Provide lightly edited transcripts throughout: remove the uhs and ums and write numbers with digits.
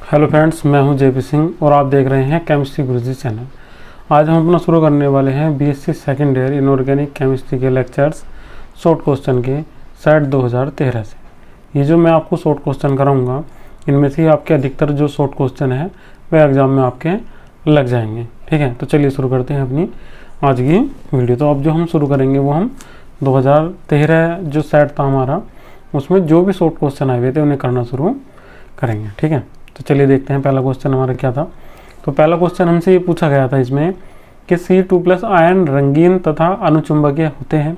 Hello friends, मैं हूं JP Singh और आप देख रहे हैं केमिस्ट्री गुरुजी चैनल। आज हम अपना शुरू करने वाले हैं BSc second year inorganic chemistry के लेक्चर्स शॉर्ट क्वेश्चन के सेट 2013 से। ये जो मैं आपको शॉर्ट क्वेश्चन कराऊंगा, इनमें से आपके अधिकतर जो शॉर्ट क्वेश्चन है वह एग्ज़ाम में आपके लग जाएंगे। ठीक है, तो चलिए शुरू करते हैं अपनी आज की वीडियो। तो अब जो हम शुरू करेंगे वो हम 2013 जो सेट था हमारा, उसमें जो भी शॉर्ट क्वेश्चन आए हुए थे उन्हें करना शुरू करेंगे। ठीक है, तो चलिए देखते हैं पहला क्वेश्चन हमारा क्या था। तो पहला क्वेश्चन हमसे ये पूछा गया था इसमें कि C2+ आयन रंगीन तथा अनुचुंबकीय होते हैं,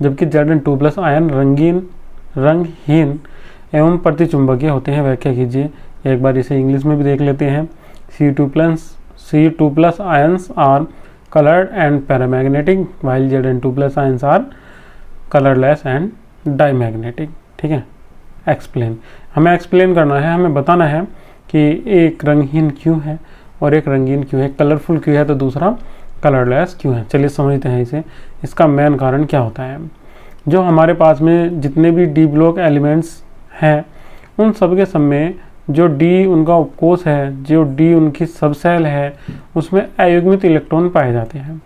जबकि Zn2+ आयन रंगहीन एवं प्रतिचुंबकीय होते हैं। व्याख्या कीजिए। एक बार इसे इंग्लिश में भी देख लेते हैं। C2+ ions are colored and paramagnetic while Zn2+ ions are colourless and diamagnetic. ठीक है, एक्सप्लेन, हमें एक्सप्लेन करना है, हमें बताना है कि एक रंगहीन क्यों है और एक रंगीन क्यों है, कलरफुल क्यों है तो दूसरा कलरलेस क्यों है। चलिए समझते हैं इसे। इसका मेन कारण क्या होता है। जो हमारे पास में जितने भी डी ब्लॉक एलिमेंट्स हैं उन सब के सब में जो डी उनका उपकोष है, जो डी उनकी सबसेल है, उसमें अयुग्मित इलेक्ट्रॉन पाए जाते हैं।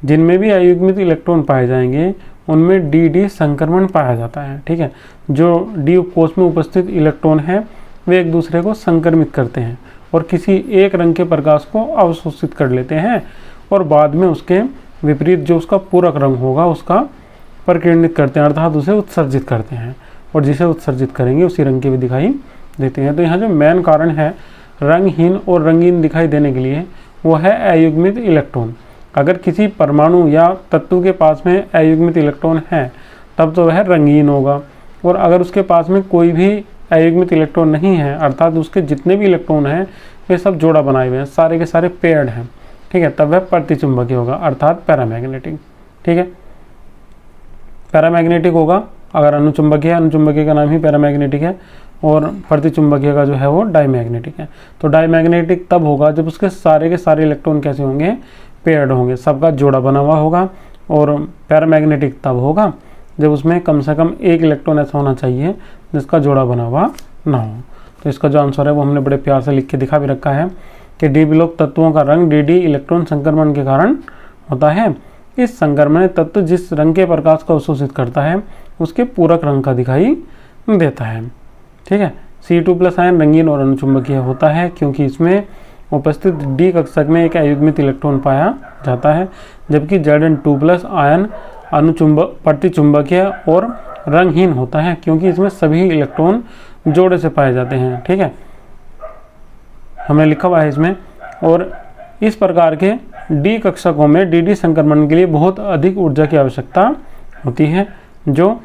जिनमें भी अयुग्मित इलेक्ट्रॉन पाए जाएंगे उनमें डी संक्रमण पाया जाता है। ठीक है, जो डी उपकोष में उपस्थित इलेक्ट्रॉन है वे एक दूसरे को संक्रमित करते हैं और किसी एक रंग के प्रकाश को अवशोषित कर लेते हैं और बाद में उसके विपरीत जो उसका पूरक रंग होगा उसका प्रकीर्णित करते हैं, अर्थात उसे उत्सर्जित करते हैं, और जिसे उत्सर्जित करेंगे उसी रंग के भी दिखाई देते हैं। तो यहाँ जो मेन कारण है रंगहीन और रंगीन दिखाई देने के लिए वो है अयुग्मित इलेक्ट्रॉन। अगर किसी परमाणु या तत्व के पास में अयुग्मित इलेक्ट्रॉन है तब तो वह रंगीन होगा, और अगर उसके पास में कोई भी अयुग्मित इलेक्ट्रॉन नहीं है, अर्थात उसके जितने भी इलेक्ट्रॉन हैं वे सब जोड़ा बनाए हुए हैं, सारे के सारे पेयर्ड हैं, ठीक है, तब वह प्रतिचुंबकीय होगा, अर्थात पैरामैग्नेटिक। ठीक है, पैरामैग्नेटिक होगा। अगर अनुचुंबकीय है, अनुचुंबकीय का नाम ही पैरामैग्नेटिक है, और प्रतिचुंबकीय का जो है वो डाईमैग्नेटिक है। तो डाईमैग्नेटिक तब होगा जब उसके सारे के सारे इलेक्ट्रॉन कैसे होंगे, पेयर्ड होंगे, सबका जोड़ा बना हुआ होगा। और पैरामैग्नेटिक तब होगा जब उसमें कम से कम एक इलेक्ट्रॉन ऐसा होना चाहिए जिसका जोड़ा बना हुआ ना हो। तो इसका जो आंसर है वो हमने बड़े प्यार से लिख के दिखा भी रखा है कि डी ब्लॉक तत्वों का रंग डी इलेक्ट्रॉन संक्रमण के कारण होता है। इस संक्रमण तत्व जिस रंग के प्रकाश को अवशोषित करता है उसके पूरक रंग का दिखाई देता है। ठीक है, C2+ आयन रंगीन और अनुचुंबकीय होता है क्योंकि इसमें उपस्थित डी कक्षक में एक अयुग्मित इलेक्ट्रॉन पाया जाता है, जबकि Zn2+ आयन प्रतिचुंबकीय और रंगहीन होता है क्योंकि इसमें सभी इलेक्ट्रॉन जोड़े से पाए जाते हैं। ठीक है, हमने लिखा हुआ है इसमें। और इस प्रकार के डी कक्षकों में डी संक्रमण के लिए बहुत अधिक ऊर्जा की आवश्यकता होती है, जो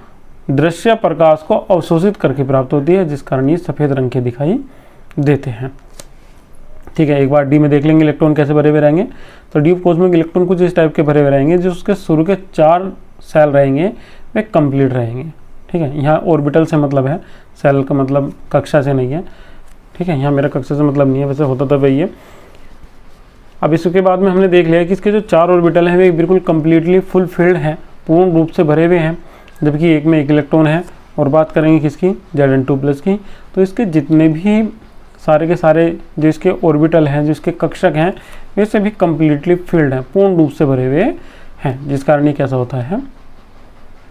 दृश्य प्रकाश को अवशोषित करके प्राप्त होती है, जिस कारण ये सफ़ेद रंग के दिखाई देते हैं। ठीक है, एक बार डी में देख लेंगे इलेक्ट्रॉन कैसे भरे हुए रहेंगे। तो डी उपकोष में इलेक्ट्रॉन कुछ इस टाइप के भरे हुए रहेंगे, जो उसके शुरू के 4 सेल रहेंगे वे कंप्लीट रहेंगे। ठीक है, यहाँ ऑर्बिटल से मतलब है, सेल का मतलब कक्षा से नहीं है। ठीक है, यहाँ मेरा कक्षा से मतलब नहीं है, वैसे होता तो वही है। अब इसके बाद में हमने देख लिया कि इसके जो 4 ऑर्बिटल हैं वे बिल्कुल कम्प्लीटली फुल फिल्ड हैं, पूर्ण रूप से भरे हुए हैं, जबकि एक में एक इलेक्ट्रॉन है। और बात करेंगे किसकी, Zn2+ की, तो इसके जितने भी सारे के सारे जो इसके ऑर्बिटल हैं, जो इसके कक्षक हैं, वे सभी कम्प्लीटली फिल्ड हैं, पूर्ण रूप से भरे हुए हैं, जिस कारण ये कैसा होता है,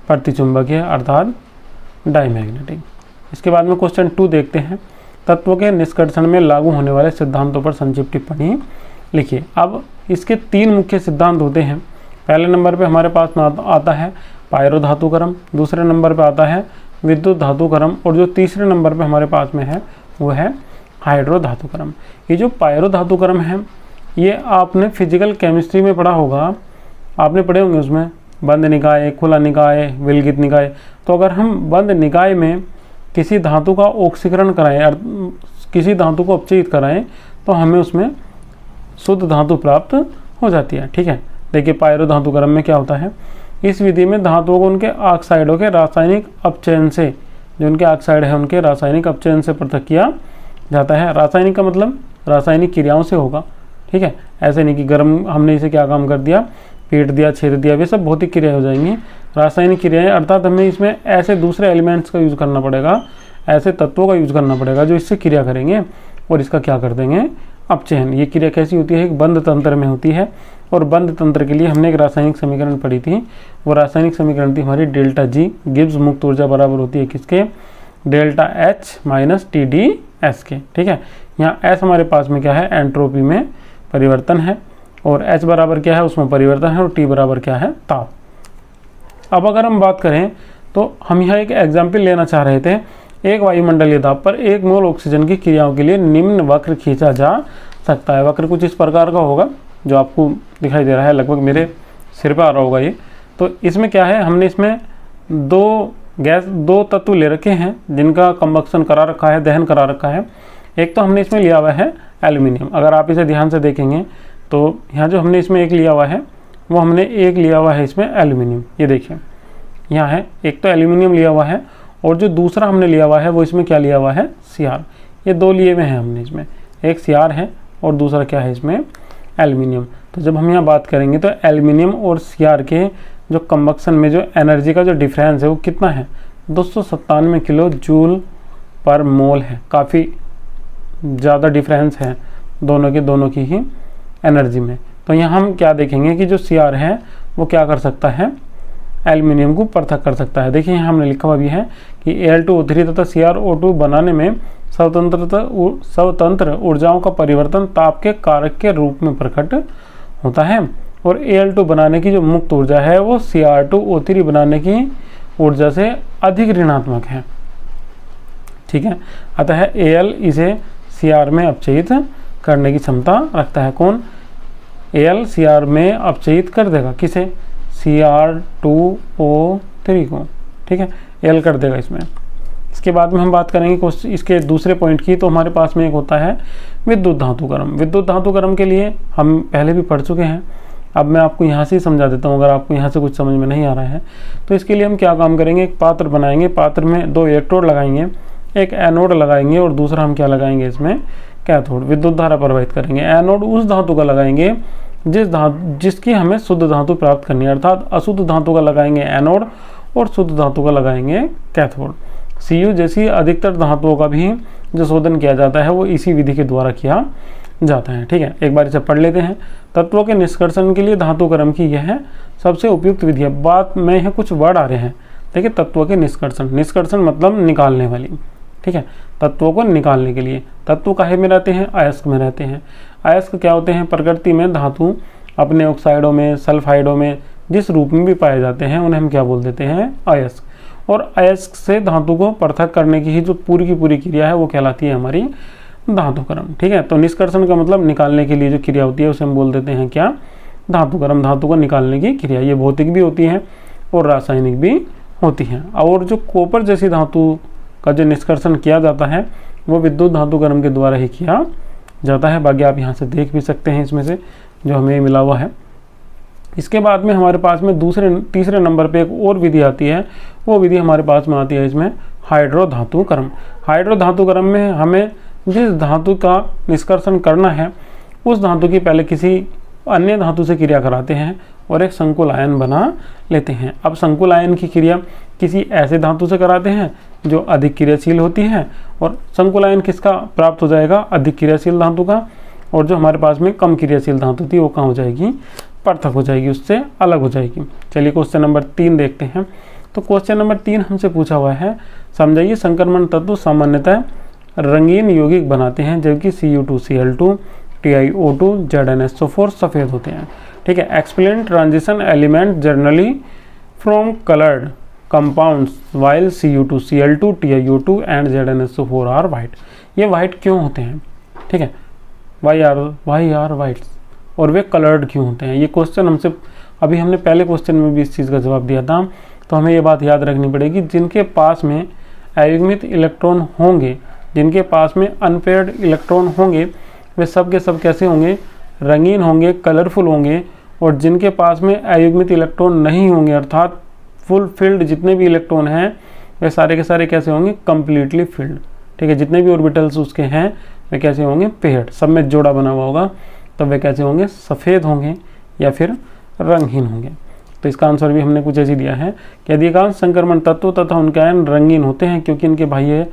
प्रतिचुंबकीय अर्थात डाईमैग्नेटिक। इसके बाद में क्वेश्चन 2 देखते हैं। तत्व के निष्कर्षण में लागू होने वाले सिद्धांतों पर संक्षिप्त टिप्पणी लिखिए। अब इसके 3 मुख्य सिद्धांत होते हैं। पहले नंबर पे हमारे पास आता है पायरो धातुकर्म, दूसरे नंबर पे आता है विद्युत धातुकर्म, और जो तीसरे नंबर पे हमारे पास में है वो है हाइड्रो धातुकर्म। ये जो पायरो धातुकर्म है ये आपने फिजिकल केमिस्ट्री में पढ़ा होगा, आपने पढ़े होंगे उसमें बंद निकाय, खुला निकाय, विलगित निकाय। तो अगर हम बंद निकाय में किसी धातु का ऑक्सीकरण कराएं, किसी धातु को अपचयित कराएं, तो हमें उसमें शुद्ध धातु प्राप्त हो जाती है। ठीक है, देखिए पायरो धातुकर्म में क्या होता है, इस विधि में धातुओं को उनके ऑक्साइडों के रासायनिक अपचयन से, जो उनके ऑक्साइड है उनके रासायनिक अपचयन से पृथक किया जाता है। रासायनिक का मतलब रासायनिक क्रियाओं से होगा। ठीक है, ऐसे नहीं कि गर्म हमने इसे क्या काम कर दिया, पीट दिया, छेद दिया, वे सब भौतिक क्रियाएं हो जाएंगी। रासायनिक क्रियाएं अर्थात हमें इसमें ऐसे दूसरे एलिमेंट्स का यूज़ करना पड़ेगा, ऐसे तत्वों का यूज़ करना पड़ेगा जो इससे क्रिया करेंगे, और इसका क्या कर देंगे, अपचयन। ये क्रिया कैसी होती है, एक बंद तंत्र में होती है, और बंद तंत्र के लिए हमने एक रासायनिक समीकरण पढ़ी थी। वो रासायनिक समीकरण थी हमारी डेल्टा जी, गिब्स मुक्त ऊर्जा बराबर होती है किसके, delta H minus T D S के। ठीक है, यहाँ एस हमारे पास में क्या है, एंट्रोपी में परिवर्तन है, और एच बराबर क्या है, उसमें परिवर्तन है, और टी बराबर क्या है, ताप। अब अगर हम बात करें तो हम यहाँ एक एग्जाम्पल लेना चाह रहे थे। एक वायुमंडलीय दाब पर 1 मोल ऑक्सीजन की क्रियाओं के लिए निम्न वक्र खींचा जा सकता है। वक्र कुछ इस प्रकार का होगा जो आपको दिखाई दे रहा है, लगभग मेरे सिर पर आ रहा होगा ये। तो इसमें क्या है, हमने इसमें दो तत्व ले रखे हैं जिनका कंबक्शन करा रखा है, दहन करा रखा है। एक तो हमने इसमें लिया हुआ है एल्यूमिनियम। अगर आप इसे ध्यान से देखेंगे तो यहाँ जो हमने इसमें एक लिया हुआ है, वो हमने एक लिया हुआ है इसमें एल्यूमिनियम। ये देखिए यहाँ है, एक तो एल्यूमिनियम लिया हुआ है, और जो दूसरा हमने लिया हुआ है वो इसमें क्या लिया हुआ है, सीआर। ये दो लिए हुए हैं हमने इसमें, एक सीआर है और दूसरा क्या है इसमें, एल्यूमिनियम। तो जब हम यहाँ बात करेंगे तो एल्यूमिनियम और सीआर के जो कंबक्शन में जो एनर्जी का जो डिफरेंस है वो कितना है, 297 किलो जूल पर मोल है। काफ़ी ज़्यादा डिफरेंस है दोनों की ही एनर्जी में। तो यहाँ हम क्या देखेंगे कि जो सीआर है वो क्या कर सकता है, एल्यूमिनियम को पृथक कर सकता है। देखिए यहाँ हमने लिखा हुआ भी है कि Al2O3 तथा CrO2 बनाने में स्वतंत्र ऊर्जाओं का परिवर्तन ताप के कारक के रूप में प्रकट होता है, और Al2 बनाने की जो मुक्त ऊर्जा है वो Cr2O3 बनाने की ऊर्जा से अधिक ऋणात्मक है। ठीक है, अतः Al इसे Cr में अपचयित करने की क्षमता रखता है। कौन, Al Cr में अपचयित कर देगा, किसे, Cr2O3 को। ठीक है, Al कर देगा इसमें। इसके बाद में हम बात करेंगे इसके दूसरे पॉइंट की। तो हमारे पास में एक होता है विद्युत धातुकर्म। विद्युत धातुकर्म के लिए हम पहले भी पढ़ चुके हैं, अब मैं आपको यहाँ से ही समझा देता हूँ अगर आपको यहाँ से कुछ समझ में नहीं आ रहा है। तो इसके लिए हम क्या काम करेंगे, एक पात्र बनाएंगे, पात्र में 2 इलेक्ट्रोड लगाएंगे, एक एनोड लगाएंगे और दूसरा हम क्या लगाएंगे इसमें, कैथोड। विद्युत धारा प्रवाहित करेंगे। एनोड उस धातु का लगाएंगे जिसकी हमें शुद्ध धातु प्राप्त करनी है, अर्थात अशुद्ध धातु का लगाएंगे एनोड और शुद्ध धातु का लगाएंगे कैथोड। Cu जैसी अधिकतर धातुओं का भी जो शोधन किया जाता है वो इसी विधि के द्वारा किया जाता है। ठीक है, एक बार इसे पढ़ लेते हैं। तत्वों के निष्कर्षण के लिए धातुकर्म की यह सबसे उपयुक्त विधि है। बात में यहाँ कुछ वर्ड आ रहे हैं, देखिए, तत्वों के निष्कर्षण, निष्कर्षण मतलब निकालने वाली। ठीक है, तत्वों को निकालने के लिए। तत्व काहे में रहते हैं, अयस्क में रहते हैं। अयस्क क्या होते हैं, प्रकृति में धातु अपने ऑक्साइडों में, सल्फाइडों में जिस रूप में भी पाए जाते हैं उन्हें हम क्या बोल देते हैं, अयस्क। और अयस्क से धातु को पृथक करने की ही जो पूरी की पूरी क्रिया है वो कहलाती है हमारी धातुकर्म। ठीक है, तो निष्कर्षण का मतलब निकालने के लिए जो क्रिया होती है उसे हम बोल देते हैं क्या, धातुकर्म। धातु को निकालने की क्रिया ये भौतिक भी होती है और रासायनिक भी होती है। और जो कॉपर जैसी धातु का जो निष्कर्षण किया जाता है वो विद्युत धातुकर्म के द्वारा ही किया जाता है। बाकी आप यहाँ से देख भी सकते हैं इसमें से जो हमें मिला हुआ है। इसके बाद में हमारे पास में तीसरे नंबर पे एक और विधि आती है, वो विधि हमारे पास में आती है इसमें हाइड्रो धातुकर्म। हाइड्रो धातुकर्म में हमें जिस धातु का निष्कर्षण करना है उस धातु की पहले किसी अन्य धातु से क्रिया कराते हैं और एक संकुल आयन बना लेते हैं। अब संकुल आयन की क्रिया किसी ऐसे धातु से कराते हैं जो अधिक क्रियाशील होती है, और संकुल आयन किसका प्राप्त हो जाएगा, अधिक क्रियाशील धातु का, और जो हमारे पास में कम क्रियाशील धातु थी वो कहाँ हो जाएगी, पृथक हो जाएगी, उससे अलग हो जाएगी। चलिए क्वेश्चन नंबर 3 देखते हैं। तो क्वेश्चन नंबर 3 हमसे पूछा हुआ है, समझाइए संक्रमण तत्व सामान्यतः रंगीन यौगिक बनाते हैं जबकि Cu2Cl2, TiO2, ZnSO4 सफ़ेद होते हैं। ठीक है, explain transition element generally from coloured compounds while Cu2Cl2, TiO2 एंड ZnSO4 आर वाइट। ये वाइट क्यों होते हैं, ठीक है, वाई आर वाइट, और वे कलर्ड क्यों होते हैं। ये क्वेश्चन हमसे अभी हमने पहले क्वेश्चन में भी इस चीज़ का जवाब दिया था। तो हमें ये बात याद रखनी पड़ेगी, जिनके पास में अयुग्मित इलेक्ट्रॉन होंगे, जिनके पास में अनपेयर्ड इलेक्ट्रॉन होंगे, वे सब के सब कैसे होंगे, रंगीन होंगे, कलरफुल होंगे। और जिनके पास में अयुग्मित इलेक्ट्रॉन नहीं होंगे, अर्थात फुल फिल्ड जितने भी इलेक्ट्रॉन हैं वे सारे के सारे कैसे होंगे, कम्प्लीटली फिल्ड। ठीक है, जितने भी ऑर्बिटल्स उसके हैं वे कैसे होंगे, पेयर्ड, सब में जोड़ा बना हुआ होगा, तो वे कैसे होंगे, सफ़ेद होंगे या फिर रंगहीन होंगे। तो तो इसका आंसर भी हमने कुछ ऐसी दिया है कि अधिकांश संक्रमण तत्व तथा उनके आयन रंगीन होते हैं क्योंकि इनके बाह्य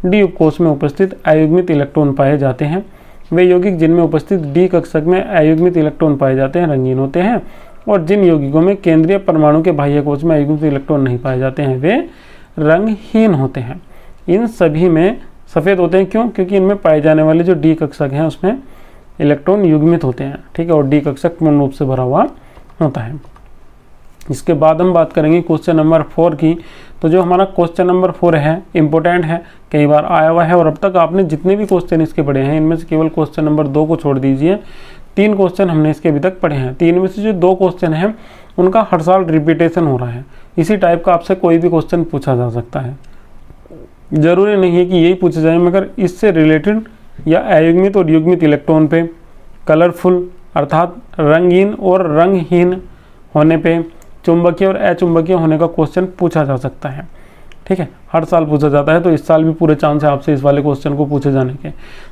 डी उपकोष में उपस्थित अयुग्मित इलेक्ट्रॉन पाए जाते हैं। वे यौगिक जिनमें उपस्थित डी कक्षक में अयुग्मित इलेक्ट्रॉन पाए जाते हैं रंगीन होते हैं, और जिन यौगिकों में केंद्रीय परमाणु के बाह्य कोष में अयुग्मित इलेक्ट्रॉन नहीं पाए जाते हैं वे रंगहीन होते हैं। इन सभी में सफ़ेद होते हैं, क्यों? क्योंकि इनमें पाए जाने वाले जो डी कक्षक हैं उसमें इलेक्ट्रॉन युग्मित होते हैं, ठीक है, और डी कक्षक पूर्ण रूप से भरा हुआ होता है। इसके बाद हम बात करेंगे क्वेश्चन नंबर 4 की। तो जो हमारा क्वेश्चन नंबर 4 है इम्पोर्टेंट है, कई बार आया हुआ है, और अब तक आपने जितने भी क्वेश्चन इसके पढ़े हैं इनमें से केवल क्वेश्चन नंबर 2 को छोड़ दीजिए, 3 क्वेश्चन हमने इसके अभी तक पढ़े हैं। 3 में से जो 2 क्वेश्चन हैं उनका हर साल रिपीटेशन हो रहा है। इसी टाइप का आपसे कोई भी क्वेश्चन पूछा जा सकता है, जरूरी नहीं है कि यही पूछा जाए, मगर इससे रिलेटेड या अयुग्मित और युग्मित इलेक्ट्रॉन पे, कलरफुल अर्थात रंगीन और रंगहीन होने पे, चुंबकीय और अचुंबकीय होने का क्वेश्चन पूछा जा सकता है, ठीक है, हर साल पूछा जाता है। तो इस साल भी पूरे चांस है आपसे इस वाले क्वेश्चन को पूछे जाने के।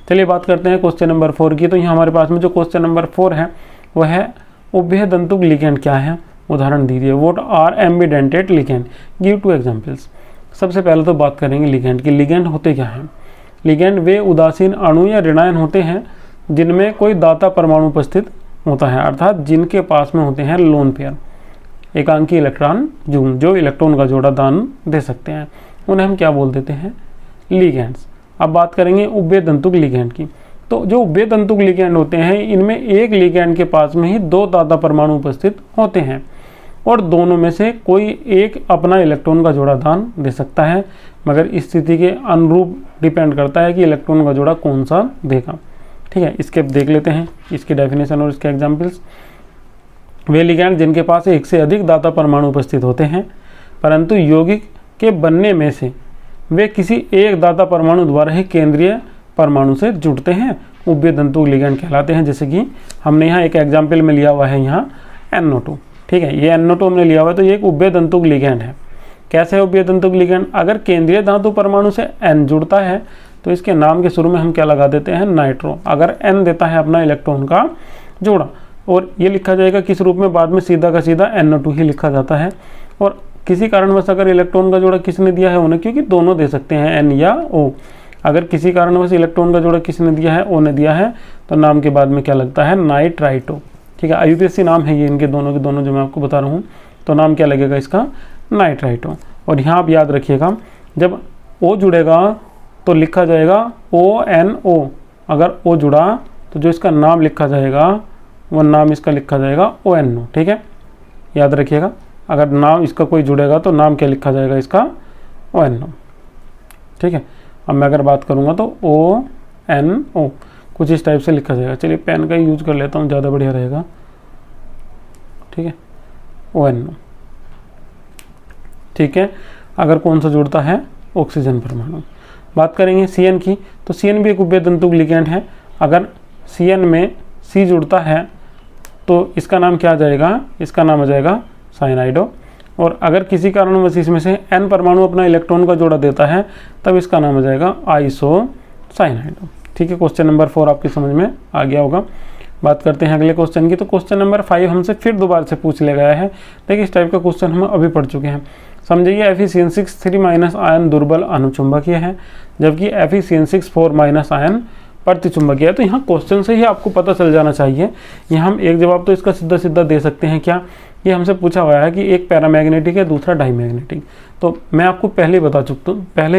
चलिए बात करते हैं क्वेश्चन नंबर 4 की। तो यहाँ हमारे पास में जो क्वेश्चन नंबर 4 है वो है उभयदंतुक लिगेंड क्या है, उदाहरण दीजिए। What are ambidentate ligand, give 2 examples. सबसे पहले तो बात करेंगे लिगेंड की। लिगेंड होते क्या हैं? लिगेंड वे उदासीन अणु या ऋणायन होते हैं जिनमें कोई दाता परमाणु उपस्थित होता है, अर्थात जिनके पास में होते हैं लोन पेयर, एकांकी इलेक्ट्रॉन जो इलेक्ट्रॉन का जोड़ा दान दे सकते हैं, उन्हें हम क्या बोल देते हैं? लिगेंड्स। अब बात करेंगे उभयदंतुक लिगेंड की। तो जो उभयदंतुक लिगेंड होते हैं इनमें एक लिगेंड के पास में ही 2 दाता परमाणु उपस्थित होते हैं और दोनों में से कोई एक अपना इलेक्ट्रॉन का जोड़ा दान दे सकता है, मगर इस स्थिति के अनुरूप डिपेंड करता है कि इलेक्ट्रॉन का जोड़ा कौन सा देगा, ठीक है। इसके देख लेते हैं इसकी डेफिनेशन और इसके एग्जाम्पल्स। वे लिगेंड जिनके पास एक से अधिक दाता परमाणु उपस्थित होते हैं परंतु यौगिक के बनने में से वे किसी एक दाता परमाणु द्वारा ही केंद्रीय परमाणु से जुड़ते हैं, उभयदंतुक लिगेंड कहलाते हैं। जैसे कि हमने यहाँ एक एग्जाम्पल में लिया हुआ है यहाँ NO2, ठीक है, ये NO2 हमने लिया हुआ है, तो ये एक उभयदंतुक लिगेंड है। कैसे है उभयदंतुक लिगेंड? अगर केंद्रीय धातु परमाणु से N जुड़ता है तो इसके नाम के शुरू में हम क्या लगा देते हैं? नाइट्रो। अगर N देता है अपना इलेक्ट्रॉन का जोड़ा, और ये लिखा जाएगा किस रूप में? बाद में सीधा का सीधा NO2 ही लिखा जाता है। और किसी कारणवश अगर इलेक्ट्रॉन का जोड़ा किसने दिया है? O ने, क्योंकि दोनों दे सकते हैं N या O। अगर किसी कारणवश इलेक्ट्रॉन का जोड़ा किसने दिया है? O ने दिया है, तो नाम के बाद में क्या लगता है? नाइट्राइटो, ठीक है। IUPAC नाम है ये इनके दोनों के दोनों जो मैं आपको बता रहा हूँ, तो नाम क्या लगेगा इसका? नाइट्राइटो। और यहाँ आप याद रखिएगा जब O जुड़ेगा तो लिखा जाएगा ONO। अगर O जुड़ा तो जो इसका नाम लिखा जाएगा वो नाम इसका लिखा जाएगा ONO, ठीक है, याद रखिएगा। अगर नाम इसका कोई जुड़ेगा तो नाम क्या लिखा जाएगा इसका? ONO, ठीक है। अब मैं अगर बात करूँगा तो ONO कुछ इस टाइप से लिखा जाएगा। चलिए पेन का ही यूज कर लेता हूँ, ज़्यादा बढ़िया रहेगा, ठीक है, ONO, ठीक है। अगर कौन सा जुड़ता है? ऑक्सीजन परमाणु। बात करेंगे CN की। तो CN भी एक उभयदंतुक लिगेंड है। अगर CN में C जुड़ता है तो इसका नाम क्या आ जाएगा? इसका नाम आ जाएगा साइनाइडो। और अगर किसी कारणवश इसमें से N परमाणु अपना इलेक्ट्रॉन का जोड़ा देता है तब इसका नाम आ जाएगा आइसोसाइनाइडो, ठीक है। क्वेश्चन नंबर 4 आपकी समझ में आ गया होगा। बात करते हैं अगले क्वेश्चन की। तो क्वेश्चन नंबर 5 हमसे फिर दोबारा से पूछ लिया गया है। देखिए इस टाइप का क्वेश्चन हम अभी पढ़ चुके हैं। समझिए Fe3- आयन दुर्बल अनुचुंबकीय है जबकि Fe4- आयन प्रतिचुंबकीय है। तो यहाँ क्वेश्चन से ही आपको पता चल जाना चाहिए। यहाँ हम एक जवाब तो इसका सीधा सीधा दे सकते हैं। क्या? ये हमसे पूछा हुआ है कि एक पैरामैग्नेटिक है दूसरा डाईमैग्नेटिक। तो मैं आपको पहले ही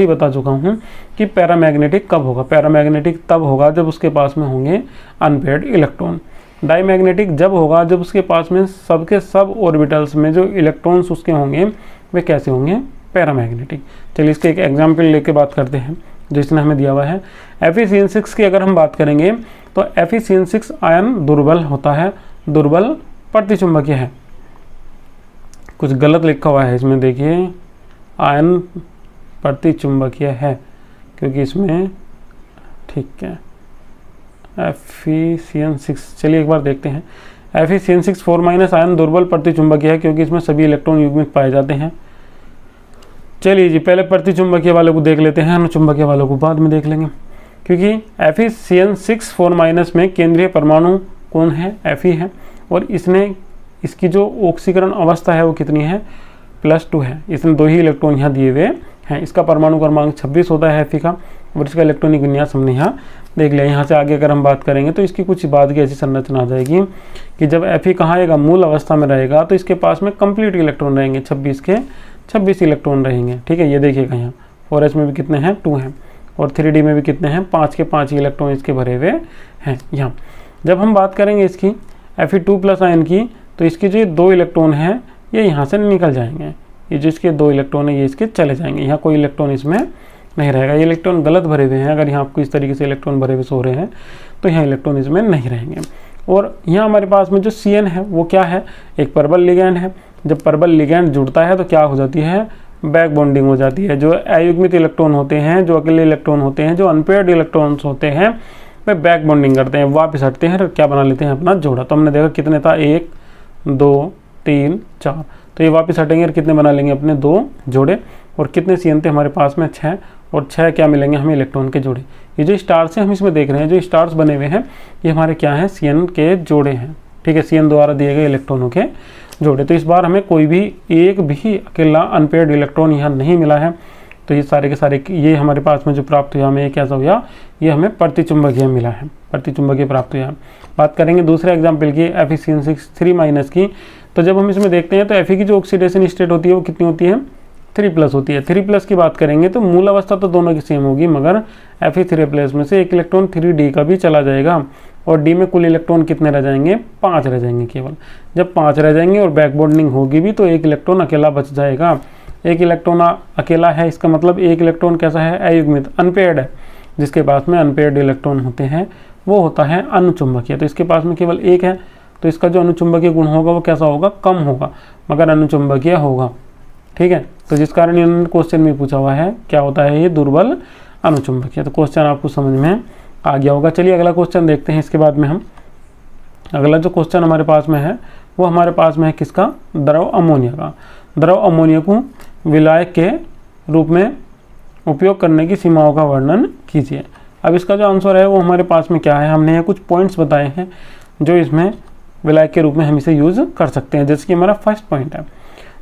बता चुका हूँ कि पैरामैग्नेटिक कब होगा। पैरामैग्नेटिक तब होगा जब उसके पास में होंगे अनपेयर्ड इलेक्ट्रॉन। डाईमैग्नेटिक जब होगा जब उसके पास में सबके सब ऑर्बिटल्स में जो इलेक्ट्रॉन्स उसके होंगे वे कैसे होंगे? पैरामैग्नेटिक। चलिए इसके एक एग्जाम्पल लेके बात करते हैं जो इसने हमें दिया हुआ है। Fe6 की अगर हम बात करेंगे तो Fe6 आयन दुर्बल होता है, दुर्बल प्रतिचुंबकीय है। कुछ गलत लिखा हुआ है इसमें, देखिए आयन प्रतिचुंबकीय है क्योंकि इसमें, ठीक है, Fe6। चलिए एक बार देखते हैं। Fe4- आयन दुर्बल प्रतिचुंबकीय है क्योंकि इसमें सभी इलेक्ट्रॉन युग्मित पाए जाते हैं। चलिए जी पहले प्रतिचुंबकीय वालों को देख लेते हैं, अनुचुंबकीय वालों को बाद में देख लेंगे। क्योंकि Fe4- में केंद्रीय परमाणु कौन है? Fe है, और इसने इसकी जो ऑक्सीकरण अवस्था है वो कितनी है, +2 है। इसमें 2 ही इलेक्ट्रॉन यहाँ दिए हुए हैं। इसका परमाणु क्रमांक 26 होता है Fe का, और इसका इलेक्ट्रॉनिक विन्यास हमने यहाँ देख लिया। यहाँ से आगे अगर हम बात करेंगे तो इसकी कुछ बाद की ऐसी संरचना आ जाएगी कि जब Fe कहाँ आएगा, मूल अवस्था में रहेगा, तो इसके पास में कंप्लीट इलेक्ट्रॉन रहेंगे, 26 के 26 इलेक्ट्रॉन रहेंगे। ठीक है, ये देखिएगा यहाँ 4s में भी कितने हैं, 2 हैं, और 3d में भी कितने हैं, 5 के 5 इलेक्ट्रॉन इसके भरे हुए हैं यहाँ। जब हम बात करेंगे इसकी Fe2+ आयन की, तो इसके जो 2 इलेक्ट्रॉन हैं ये यहाँ से निकल जाएंगे। ये जो इसके 2 इलेक्ट्रॉन है ये इसके चले जाएंगे, यहाँ कोई इलेक्ट्रॉन इसमें नहीं रहेगा। ये इलेक्ट्रॉन गलत भरे हुए हैं, अगर यहाँ आपको इस तरीके से इलेक्ट्रॉन भरे हुए सो रहे हैं तो यहाँ इलेक्ट्रॉन इसमें नहीं रहेंगे। और यहाँ हमारे पास में जो Cn है वो क्या है, एक परबल लिगैंड है। जब परबल लिगैंड जुड़ता है तो क्या हो जाती है, बैक बॉन्डिंग हो जाती है। जो अयुग्मित इलेक्ट्रॉन होते हैं, जो अकेले इलेक्ट्रॉन होते हैं, जो अनपेयर्ड इलेक्ट्रॉन्स होते हैं, वे बैक बॉन्डिंग करते हैं, वापस हटते हैं, क्या बना लेते हैं, अपना जोड़ा। तो हमने देखा कितने था, 1 2 3 4, तो ये वापस हटेंगे और कितने बना लेंगे, अपने 2 जोड़े। और कितने Cn थे हमारे पास में, 6, और 6 क्या मिलेंगे हमें, इलेक्ट्रॉन के जोड़े। ये जो स्टार्स हैं हम इसमें देख रहे हैं, जो स्टार्स बने हुए हैं ये हमारे क्या हैं, Cn के जोड़े हैं। ठीक है, Cn द्वारा दिए गए इलेक्ट्रॉनों के जोड़े। तो इस बार हमें कोई भी एक भी अकेला अनपेयर्ड इलेक्ट्रॉन यहाँ नहीं मिला है। तो ये सारे के सारे ये हमारे पास में जो प्राप्त हुआ हमें कैसा हुआ, ये हमें प्रतिचुंबकीय मिला है, प्रतिचुंबकीय प्राप्त हुआ। बात करेंगे दूसरे एग्जाम्पल की Fe3- की। तो जब हम इसमें देखते हैं तो Fe की जो ऑक्सीडेशन स्टेट होती है वो कितनी होती है, 3+ होती है। 3+ की बात करेंगे तो मूल अवस्था तो दोनों की सेम होगी, मगर Fe3+ में से एक इलेक्ट्रॉन 3d का भी चला जाएगा, और d में कुल इलेक्ट्रॉन कितने रह जाएंगे, 5 रह जाएंगे केवल। जब 5 रह जाएंगे और बैक बॉन्डिंग होगी भी तो एक इलेक्ट्रॉन अकेला बच जाएगा। एक इलेक्ट्रॉन अकेला है, इसका मतलब एक इलेक्ट्रॉन कैसा है, अयुग्मित, अनपेयर्ड है। जिसके पास में अनपेयर्ड इलेक्ट्रॉन होते हैं वो होता है अनुचुंबकीय। तो इसके पास में केवल एक है, तो इसका जो अनुचुंबकीय गुण होगा वो कैसा होगा, कम होगा, मगर अनुचुंबकीय होगा। ठीक है, तो जिस कारण इन्होंने क्वेश्चन में पूछा हुआ है क्या होता है, ये दुर्बल अनुचुंबकीय। तो क्वेश्चन आपको समझ में आ गया होगा। चलिए अगला क्वेश्चन देखते हैं। इसके बाद में हम अगला जो क्वेश्चन हमारे पास में है वो हमारे पास में है किसका, द्रव अमोनिया का। द्रव अमोनिया को विलायक के रूप में उपयोग करने की सीमाओं का वर्णन कीजिए। अब इसका जो आंसर है वो हमारे पास में क्या है, हमने यहाँ कुछ पॉइंट्स बताए हैं जो इसमें विलायक के रूप में हम इसे यूज़ कर सकते हैं। जैसे कि हमारा फर्स्ट पॉइंट है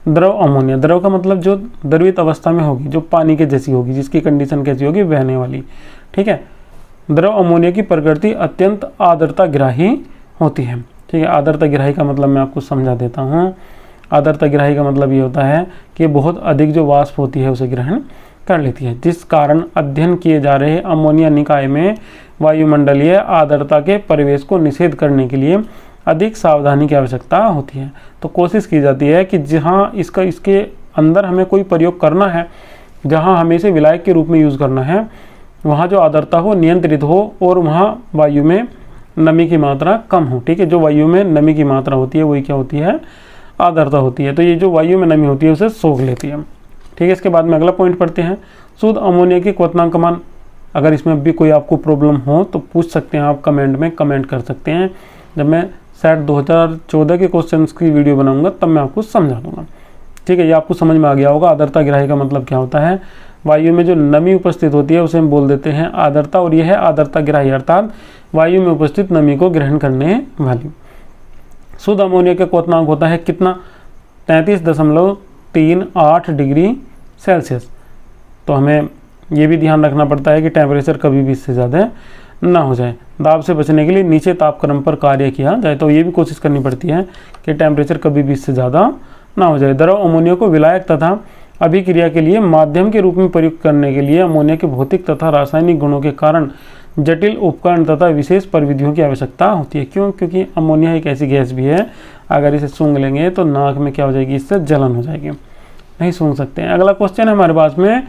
द्रव अमोनिया। द्रव का मतलब जो द्रवित अवस्था में होगी, जो पानी के जैसी होगी, जिसकी कंडीशन कैसी होगी, बहने वाली। ठीक है, द्रव अमोनिया की प्रकृति अत्यंत आर्द्रता ग्राही होती है। ठीक है, आर्द्रता ग्राही का मतलब मैं आपको समझा देता हूँ। आर्द्रता ग्राही का मतलब ये होता है कि बहुत अधिक जो वाष्प होती है उसे ग्रहण कर लेती है, जिस कारण अध्ययन किए जा रहे अमोनिया निकाय में वायुमंडलीय आर्द्रता के परिवेश को निषेध करने के लिए अधिक सावधानी की आवश्यकता होती है। तो कोशिश की जाती है कि जहाँ इसके अंदर हमें कोई प्रयोग करना है, जहाँ हमें इसे विलायक के रूप में यूज़ करना है, वहाँ जो आर्द्रता हो नियंत्रित हो और वहाँ वायु में नमी की मात्रा कम हो। ठीक है, जो वायु में नमी की मात्रा होती है वही क्या होती है, आर्द्रता होती है। तो ये जो वायु में नमी होती है उसे सोख लेती है। ठीक है, इसके बाद में अगला पॉइंट पढ़ते हैं, शुद्ध अमोनिया की क्वथनांक मान। अगर इसमें भी कोई आपको प्रॉब्लम हो तो पूछ सकते हैं आप, कमेंट में कमेंट कर सकते हैं। जब मैं शायद 2014 के क्वेश्चंस की वीडियो बनाऊंगा तब मैं आपको समझा दूंगा। ठीक है, ये आपको समझ में आ गया होगा। आर्द्रता ग्राही का मतलब क्या होता है, वायु में जो नमी उपस्थित होती है उसे हम बोल देते हैं आर्द्रता, और यह है आर्द्रता ग्राही, अर्थात वायु में उपस्थित नमी को ग्रहण करने वाली। शुद्ध अमोनिया का क्वथनांक होता है कितना, 33.38 डिग्री सेल्सियस। तो हमें ये भी ध्यान रखना पड़ता है कि टेम्परेचर कभी भी इससे ज़्यादा ना हो जाए। दाब से बचने के लिए नीचे तापक्रम पर कार्य किया जाए, तो ये भी कोशिश करनी पड़ती है कि टेम्परेचर कभी भी इससे ज़्यादा ना हो जाए। द्रव अमोनिया को विलायक तथा अभिक्रिया के लिए माध्यम के रूप में प्रयुक्त करने के लिए अमोनिया के भौतिक तथा रासायनिक गुणों के कारण जटिल उपकरण तथा विशेष प्रविधियों की आवश्यकता होती है। क्यों? क्योंकि अमोनिया एक ऐसी गैस भी है, अगर इसे सूंघ लेंगे तो नाक में क्या हो जाएगी, इससे जलन हो जाएगी, नहीं सूंघ सकते हैं। अगला क्वेश्चन है हमारे पास में,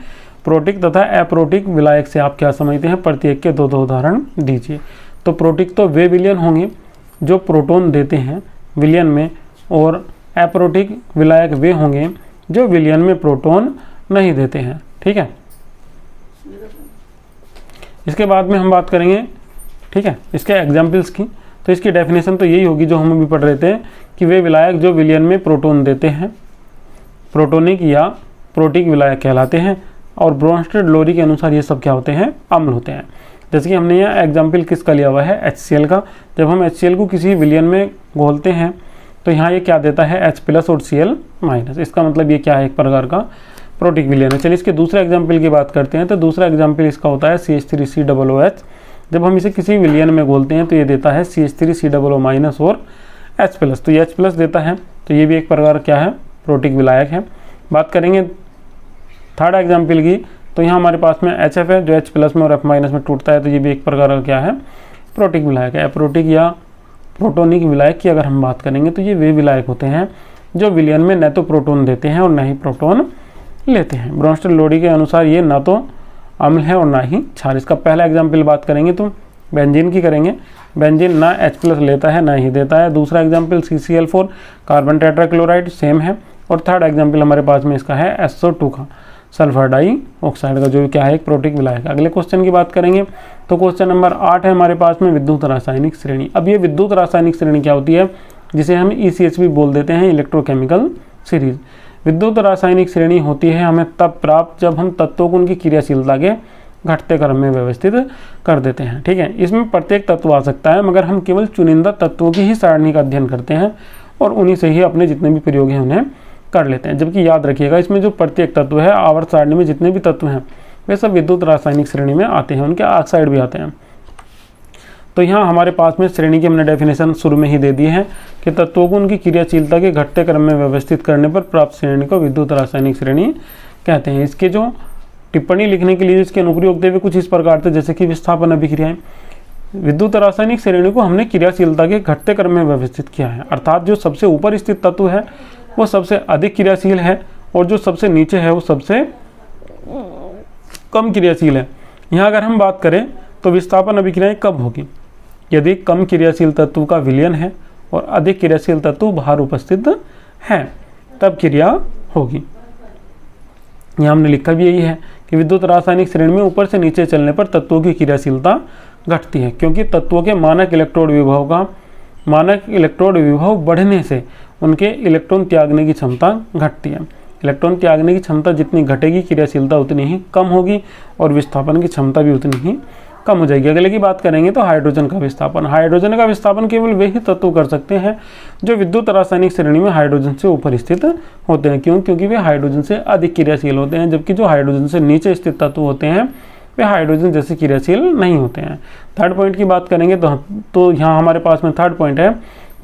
प्रोटिक तथा अप्रोटिक विलायक से आप क्या समझते हैं, प्रत्येक के 2-2 उदाहरण दीजिए। तो प्रोटिक तो वे विलयन होंगे जो प्रोटॉन देते हैं विलयन में, और अप्रोटिक विलायक वे होंगे जो विलयन में प्रोटॉन नहीं देते हैं। ठीक है, इसके बाद में हम बात करेंगे, ठीक है, इसके एग्जाम्पल्स की। तो इसकी डेफिनेशन तो यही होगी जो हम अभी पढ़ रहे थे कि वे विलायक जो विलयन में प्रोटॉन देते हैं प्रोटोनिक या प्रोटिक विलायक कहलाते हैं, और ब्रोंस्टेड लोरी के अनुसार ये सब क्या होते हैं, अम्ल होते हैं। जैसे कि हमने यहाँ एग्जाम्पल किसका लिया हुआ है, HCl का। जब हम HCl को किसी विलयन में घोलते हैं तो यहाँ ये क्या देता है H+ और Cl-। इसका मतलब ये क्या है, एक प्रकार का प्रोटिक विलयन है। चलिए इसके दूसरे एग्जाम्पल की बात करते हैं। तो दूसरा एग्जाम्पल इसका होता है CH3COOH। जब हम इसे किसी विलयन में घोलते हैं तो ये देता है CH3COO- और H+। तो ये H+ देता है, तो ये भी एक प्रकार क्या है, प्रोटिक विलायक है। बात करेंगे थर्ड एग्जाम्पल की, तो यहाँ हमारे पास में HF है जो H+ में और F- में टूटता है, तो ये भी एक प्रकार का क्या है, प्रोटिक विलायक है। प्रोटिक या प्रोटोनिक विलायक की अगर हम बात करेंगे तो ये वे विलायक होते हैं जो विलयन में न तो प्रोटॉन देते हैं और न ही प्रोटॉन लेते हैं। ब्रोंस्टन लोडी के अनुसार ये ना तो अम्ल है और ना ही क्षार। इसका पहला एग्जाम्पल बात करेंगे तो बेंजीन की करेंगे। बेंजीन ना H+ लेता है ना ही देता है। दूसरा example CCl4 carbon tetrachloride same है। और थर्ड एग्जाम्पल हमारे पास में इसका है SO2 का सल्फर डाइऑक्साइड का, जो क्या है, एक प्रोटिक विलायक है। अगले क्वेश्चन की बात करेंगे तो क्वेश्चन नंबर 8 है हमारे पास में विद्युत रासायनिक श्रेणी। अब ये विद्युत रासायनिक श्रेणी क्या होती है, जिसे हम ECH भी बोल देते हैं, इलेक्ट्रोकेमिकल सीरीज। विद्युत रासायनिक श्रेणी होती है हमें तब प्राप्त जब हम तत्वों को उनकी क्रियाशीलता के घटते क्रम में व्यवस्थित कर देते हैं। ठीक है, इसमें प्रत्येक तत्व आ सकता है, मगर हम केवल चुनिंदा तत्वों की ही सारणी का अध्ययन करते हैं और उन्हीं से ही अपने जितने भी प्रयोग हैं उन्हें कर लेते हैं। जबकि याद रखिएगा, इसमें जो प्रत्येक तत्व है, आवर्त सारणी में जितने भी तत्व हैं वे सब विद्युत रासायनिक श्रेणी में आते हैं, उनके ऑक्साइड भी आते हैं। तो यहाँ हमारे पास में श्रेणी की हमने डेफिनेशन शुरू में ही दे दी है कि तत्वों को उनकी क्रियाशीलता के घटते क्रम में व्यवस्थित करने पर प्राप्त श्रेणी को विद्युत रासायनिक श्रेणी कहते हैं। इसके जो टिप्पणी लिखने के लिए इसके अनुप्रयोग थे वे कुछ इस प्रकार थे, जैसे कि विस्थापन अभिक्रियाएं। विद्युत रासायनिक श्रेणी को हमने क्रियाशीलता के घटते क्रम में व्यवस्थित किया है, अर्थात जो सबसे ऊपर स्थित तत्व है वो सबसे अधिक क्रियाशील है और जो सबसे नीचे है वो सबसे कम क्रियाशील है। यहाँ अगर हम बात करें तो विस्थापन अभिक्रियाएं कब होगी, यदि कम क्रियाशील तत्व का विलयन है और अधिक क्रियाशील तत्व बाहर उपस्थित है, तब क्रिया होगी। यहाँ हमने लिखा भी यही है कि विद्युत रासायनिक श्रेणी में ऊपर से नीचे चलने पर तत्वों की क्रियाशीलता घटती है, क्योंकि तत्वों के मानक इलेक्ट्रोड विभव बढ़ने से उनके इलेक्ट्रॉन त्यागने की क्षमता घटती है। इलेक्ट्रॉन त्यागने की क्षमता जितनी घटेगी, क्रियाशीलता उतनी ही कम होगी और विस्थापन की क्षमता भी उतनी ही कम हो जाएगी। अगले की बात करेंगे तो हाइड्रोजन का विस्थापन। हाइड्रोजन का विस्थापन केवल वे ही तत्व कर सकते हैं जो विद्युत रासायनिक श्रेणी में हाइड्रोजन से ऊपर स्थित होते हैं। क्यों? क्योंकि वे हाइड्रोजन से अधिक क्रियाशील होते हैं, जबकि जो हाइड्रोजन से नीचे स्थित तत्व होते हैं वे हाइड्रोजन जैसे क्रियाशील नहीं होते हैं। थर्ड पॉइंट की बात करेंगे तो यहाँ हमारे पास में थर्ड पॉइंट है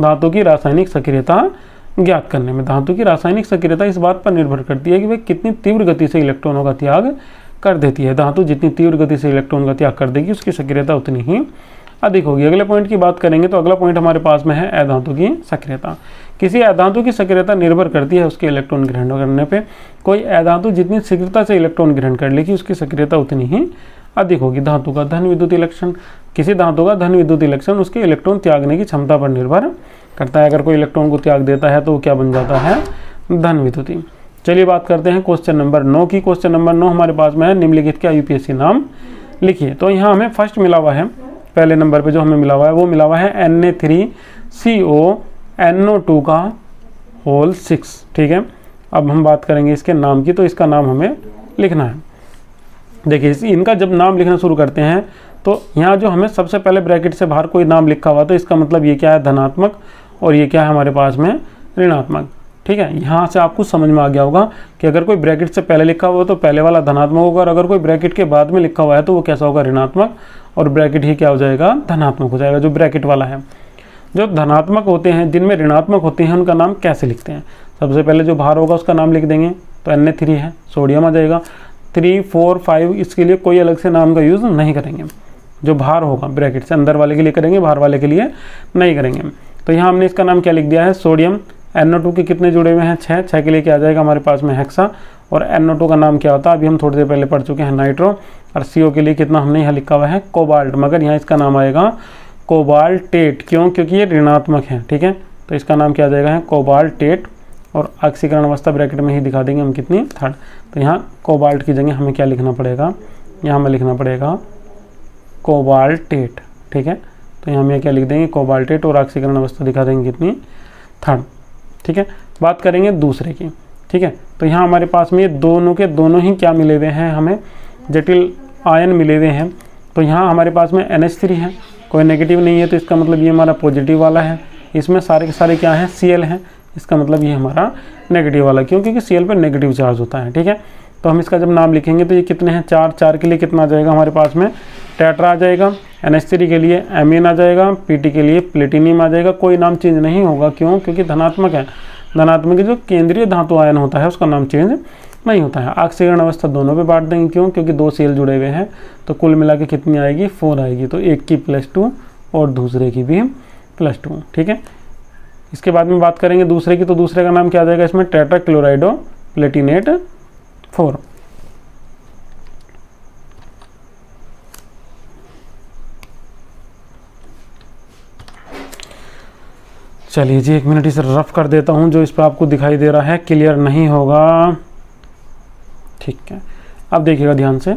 धातु की रासायनिक सक्रियता ज्ञात करने में। धातु की रासायनिक सक्रियता इस बात पर निर्भर करती है कि वे कितनी तीव्र गति से इलेक्ट्रॉनों का त्याग कर देती है। धातु जितनी तीव्र गति से इलेक्ट्रॉन का त्याग कर देगी उसकी सक्रियता उतनी ही अधिक होगी। अगले पॉइंट की बात करेंगे तो अगला पॉइंट हमारे पास में है अधातु की सक्रियता। किसी अधातु की सक्रियता निर्भर करती है उसके इलेक्ट्रॉन ग्रहण करने पे। कोई अधातु जितनी शीघ्रता से इलेक्ट्रॉन ग्रहण कर लेगी उसकी सक्रियता उतनी ही अधिक होगी। धातु का धन विद्युत इलेक्ट्रॉन, किसी धातु का धन विद्युत इलेक्ट्रॉन उसके इलेक्ट्रॉन त्यागने की क्षमता पर निर्भर करता है। अगर कोई इलेक्ट्रॉन को त्याग देता है तो वो क्या बन जाता है, धन विद्युती। चलिए बात करते हैं क्वेश्चन नंबर 9 की। क्वेश्चन नंबर 9 हमारे पास में है निम्नलिखित के यूपीएससी नाम लिखिए। तो यहाँ हमें फर्स्ट मिला हुआ है, पहले नंबर पे जो हमें मिला हुआ है वो मिला हुआ है Na3CONO2 का होल 6। ठीक है, अब हम बात करेंगे इसके नाम की। तो इसका नाम हमें लिखना है। देखिए इनका जब नाम लिखना शुरू करते हैं तो यहाँ जो हमें सबसे पहले ब्रैकेट से बाहर कोई नाम लिखा हुआ तो इसका मतलब ये क्या है, धनात्मक, और ये क्या है हमारे पास में ऋणात्मक। ठीक है, यहाँ से आपको समझ में आ गया होगा कि अगर कोई ब्रैकेट से पहले लिखा हुआ तो पहले वाला धनात्मक होगा, और अगर कोई ब्रैकेट के बाद में लिखा हुआ है तो वो कैसा होगा, ऋणात्मक, और ब्रैकेट ही क्या हो जाएगा, धनात्मक हो जाएगा। जो ब्रैकेट वाला है, जो धनात्मक होते हैं, जिनमें ऋणात्मक होते हैं, उनका नाम कैसे लिखते हैं। सबसे पहले जो बाहर होगा उसका नाम लिख देंगे, तो Na3 है, सोडियम आ जाएगा। 3, 4, 5 इसके लिए कोई अलग से नाम का यूज़ नहीं करेंगे। जो बाहर होगा ब्रैकेट से, अंदर वाले के लिए करेंगे, बाहर वाले के लिए नहीं करेंगे। तो यहाँ हमने इसका नाम क्या लिख दिया है, सोडियम। NO2 के कितने जुड़े हुए हैं, 6 के लिए क्या आ जाएगा हमारे पास में हेक्सा, और NO2 का नाम क्या होता है अभी हम थोड़ी देर पहले पढ़ चुके हैं, नाइट्रो। और CO के लिए कितना हमने यहाँ लिखा हुआ है, कोबाल्ट, मगर यहाँ इसका नाम आएगा कोबाल्टेट। क्यों? क्योंकि ये ऋणात्मक है। ठीक है, तो इसका नाम क्या आ जाएगा, कोबाल्टेट, और ऑक्सीकरण अवस्था ब्रैकेट में ही दिखा देंगे हम कितनी, 3rd। तो यहाँ कोबाल्ट की जगह हमें क्या लिखना पड़ेगा, यहाँ हमें लिखना पड़ेगा कोबाल्टेट। ठीक है, तो यहाँ हम क्या लिख देंगे, कोबाल्टेट, और ऑक्सीकरण अवस्था दिखा देंगे कितनी, 3rd। ठीक है, बात करेंगे दूसरे की। ठीक है, तो यहाँ हमारे पास में ये दोनों के दोनों ही क्या मिले हुए हैं, हमें जटिल आयन मिले हुए हैं। तो यहाँ हमारे पास में NH3 है, कोई नेगेटिव नहीं है, तो इसका मतलब ये हमारा पॉजिटिव वाला है। इसमें सारे के सारे क्या हैं, Cl हैं, इसका मतलब ये हमारा नेगेटिव वाला, क्यों, क्योंकि Cl पर नेगेटिव चार्ज होता है। ठीक है, तो हम इसका जब नाम लिखेंगे तो ये कितने हैं, 4, 4 के लिए कितना आ जाएगा हमारे पास में, टेट्रा आ जाएगा, NH3 के लिए एमीन आ जाएगा, Pt के लिए प्लेटिनियम आ जाएगा। कोई नाम चेंज नहीं होगा, क्यों, क्योंकि धनात्मक है, धनात्मक जो केंद्रीय धातु आयन होता है उसका नाम चेंज नहीं होता है। ऑक्सीकरण अवस्था दोनों पे बांट देंगे, क्यों, क्योंकि 2 Cl जुड़े हुए हैं, तो कुल मिला के कितनी आएगी, 4 आएगी, तो एक की +2 और दूसरे की भी +2। ठीक है, इसके बाद में बात करेंगे दूसरे की, तो दूसरे का नाम क्या आ जाएगा इसमें, टेट्रा क्लोराइडो प्लेटिनेट 4। चलिए जी, 1 मिनट इसे रफ कर देता हूँ, जो इस पर आपको दिखाई दे रहा है क्लियर नहीं होगा। ठीक है, अब देखिएगा ध्यान से,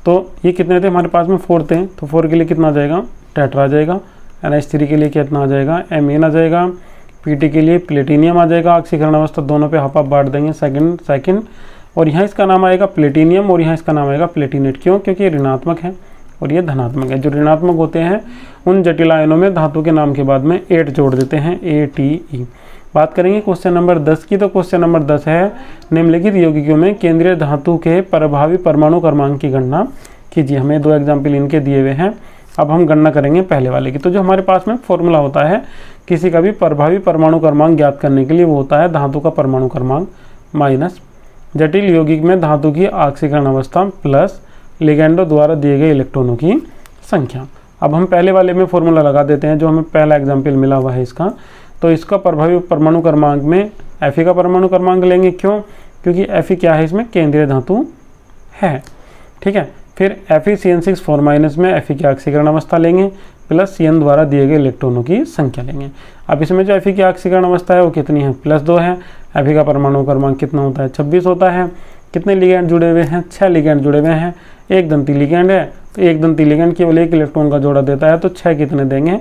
तो ये कितने थे हमारे पास में, 4 थे, तो 4 के लिए कितना आ जाएगा, टेट्रा आ जाएगा, NH3 के लिए कितना आ जाएगा, एमीन आ जाएगा, Pt के लिए प्लेटिनियम आ जाएगा। ऑक्सीकरण अवस्था दोनों पे हाफ बांट देंगे, सेकंड, और यहाँ इसका नाम आएगा प्लेटिनियम और यहाँ इसका नाम आएगा प्लेटिनेट, क्यों, क्योंकि ये ऋणात्मक है और ये धनात्मक है। जो ऋणात्मक होते हैं उन जटिल आयनों में धातु के नाम के बाद में 8 जोड़ देते हैं, ATE। बात करेंगे क्वेश्चन नंबर 10 की, तो क्वेश्चन नंबर 10 है, निम्नलिखित यौगिकों में केंद्रीय धातु के प्रभावी परमाणु क्रमांक की गणना कीजिए। हमें 2 एग्जाम्पल इनके दिए हुए हैं, अब हम गणना करेंगे पहले वाले की। तो जो हमारे पास में फॉर्मूला होता है किसी का भी प्रभावी परमाणु क्रमांक ज्ञात करने के लिए, वो होता है धातु का परमाणु क्रमांक माइनस जटिल यौगिक में धातु की ऑक्सीकरण अवस्था प्लस लिगैंडो द्वारा दिए गए इलेक्ट्रॉनों की संख्या। अब हम पहले वाले में फॉर्मूला लगा देते हैं, जो हमें पहला एग्जाम्पल मिला हुआ है इसका। तो इसका प्रभावी परमाणु क्रमांक में Fe का परमाणु क्रमांक लेंगे, क्यों, क्योंकि Fe क्या है, इसमें केंद्रीय धातु है। ठीक है, फिर FeCN6 में Fe की ऑक्सीकरण अवस्था लेंगे प्लस Cn द्वारा दिए गए इलेक्ट्रॉनों की संख्या लेंगे। अब इसमें जो Fe की ऑक्सीकरण अवस्था है वो कितनी है, +2 है। Fe का परमाणु क्रमांक कितना होता है, 26 होता है। कितने लिगैंड जुड़े हुए हैं, 6 लिगैंड जुड़े हुए हैं। एक दंती लिगैंड है, तो एक दंती लिगैंड केवल 1 इलेक्ट्रॉन का जोड़ा देता है, तो 6 कितने देंगे,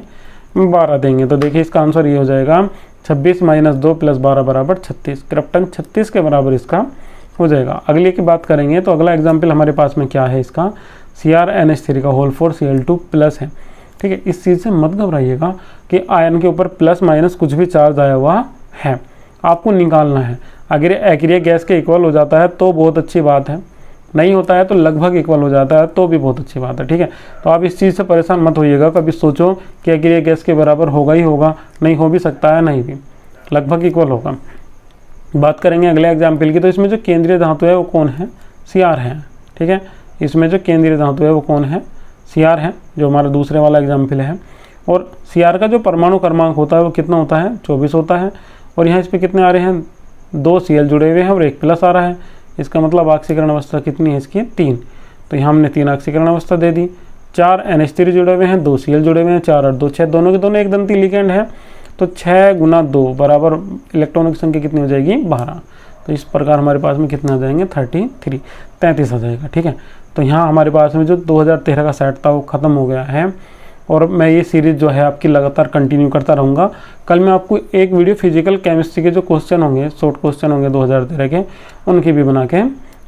12 देंगे। तो देखिए इसका आंसर ये हो जाएगा 26 - 2 + 12 = 36। क्रिप्टन 36 के बराबर इसका हो जाएगा। अगले की बात करेंगे, तो अगला एग्जाम्पल हमारे पास में क्या है, इसका CrNH3 का होल 4 Cl2+ है। ठीक है, इस चीज़ से मत घबराइएगा कि आयन के ऊपर प्लस माइनस कुछ भी चार्ज आया हुआ है, आपको निकालना है। अगर एक्रिया गैस के इक्वल हो जाता है तो बहुत अच्छी बात है, नहीं होता है तो लगभग इक्वल हो जाता है तो भी बहुत अच्छी बात है। ठीक है, तो आप इस चीज़ से परेशान मत होइएगा, कभी सोचो कि एक्रिया गैस के बराबर होगा ही होगा, नहीं हो भी सकता है, नहीं भी, लगभग इक्वल होगा। बात करेंगे अगले एग्जाम्पल की, तो इसमें जो केंद्रीय धातु है वो कौन है, Cr है। ठीक है, इसमें जो केंद्रीय धातु है वो कौन है, Cr है, जो हमारा दूसरे वाला एग्जाम्पल है। और Cr का जो परमाणु क्रमांक होता है वो कितना होता है, 24 होता है। और यहाँ इस पर कितने आ रहे हैं, 2 Cl जुड़े हुए हैं और 1 प्लस आ रहा है। इसका मतलब ऑक्सीकरण अवस्था कितनी है इसकी, 3। तो यहाँ हमने 3 ऑक्सीकरण अवस्था दे दी। 4 NH3 जुड़े हुए हैं, 2 Cl जुड़े हुए हैं, 4 और 2 6, दोनों के दोनों एक दंती लिगैंड है। तो 6 × 2 बराबर इलेक्ट्रॉनों की संख्या कितनी हो जाएगी, 12। तो इस प्रकार हमारे पास में कितना आ जाएंगे, 33 आ जाएगा। ठीक है, तो यहाँ हमारे पास में जो 2013 का सेट था वो ख़त्म हो गया है, और मैं ये सीरीज़ जो है आपकी लगातार कंटिन्यू करता रहूँगा। कल मैं आपको एक वीडियो फिजिकल केमिस्ट्री के जो क्वेश्चन होंगे, शॉर्ट क्वेश्चन होंगे 2013 के, उनकी भी बना के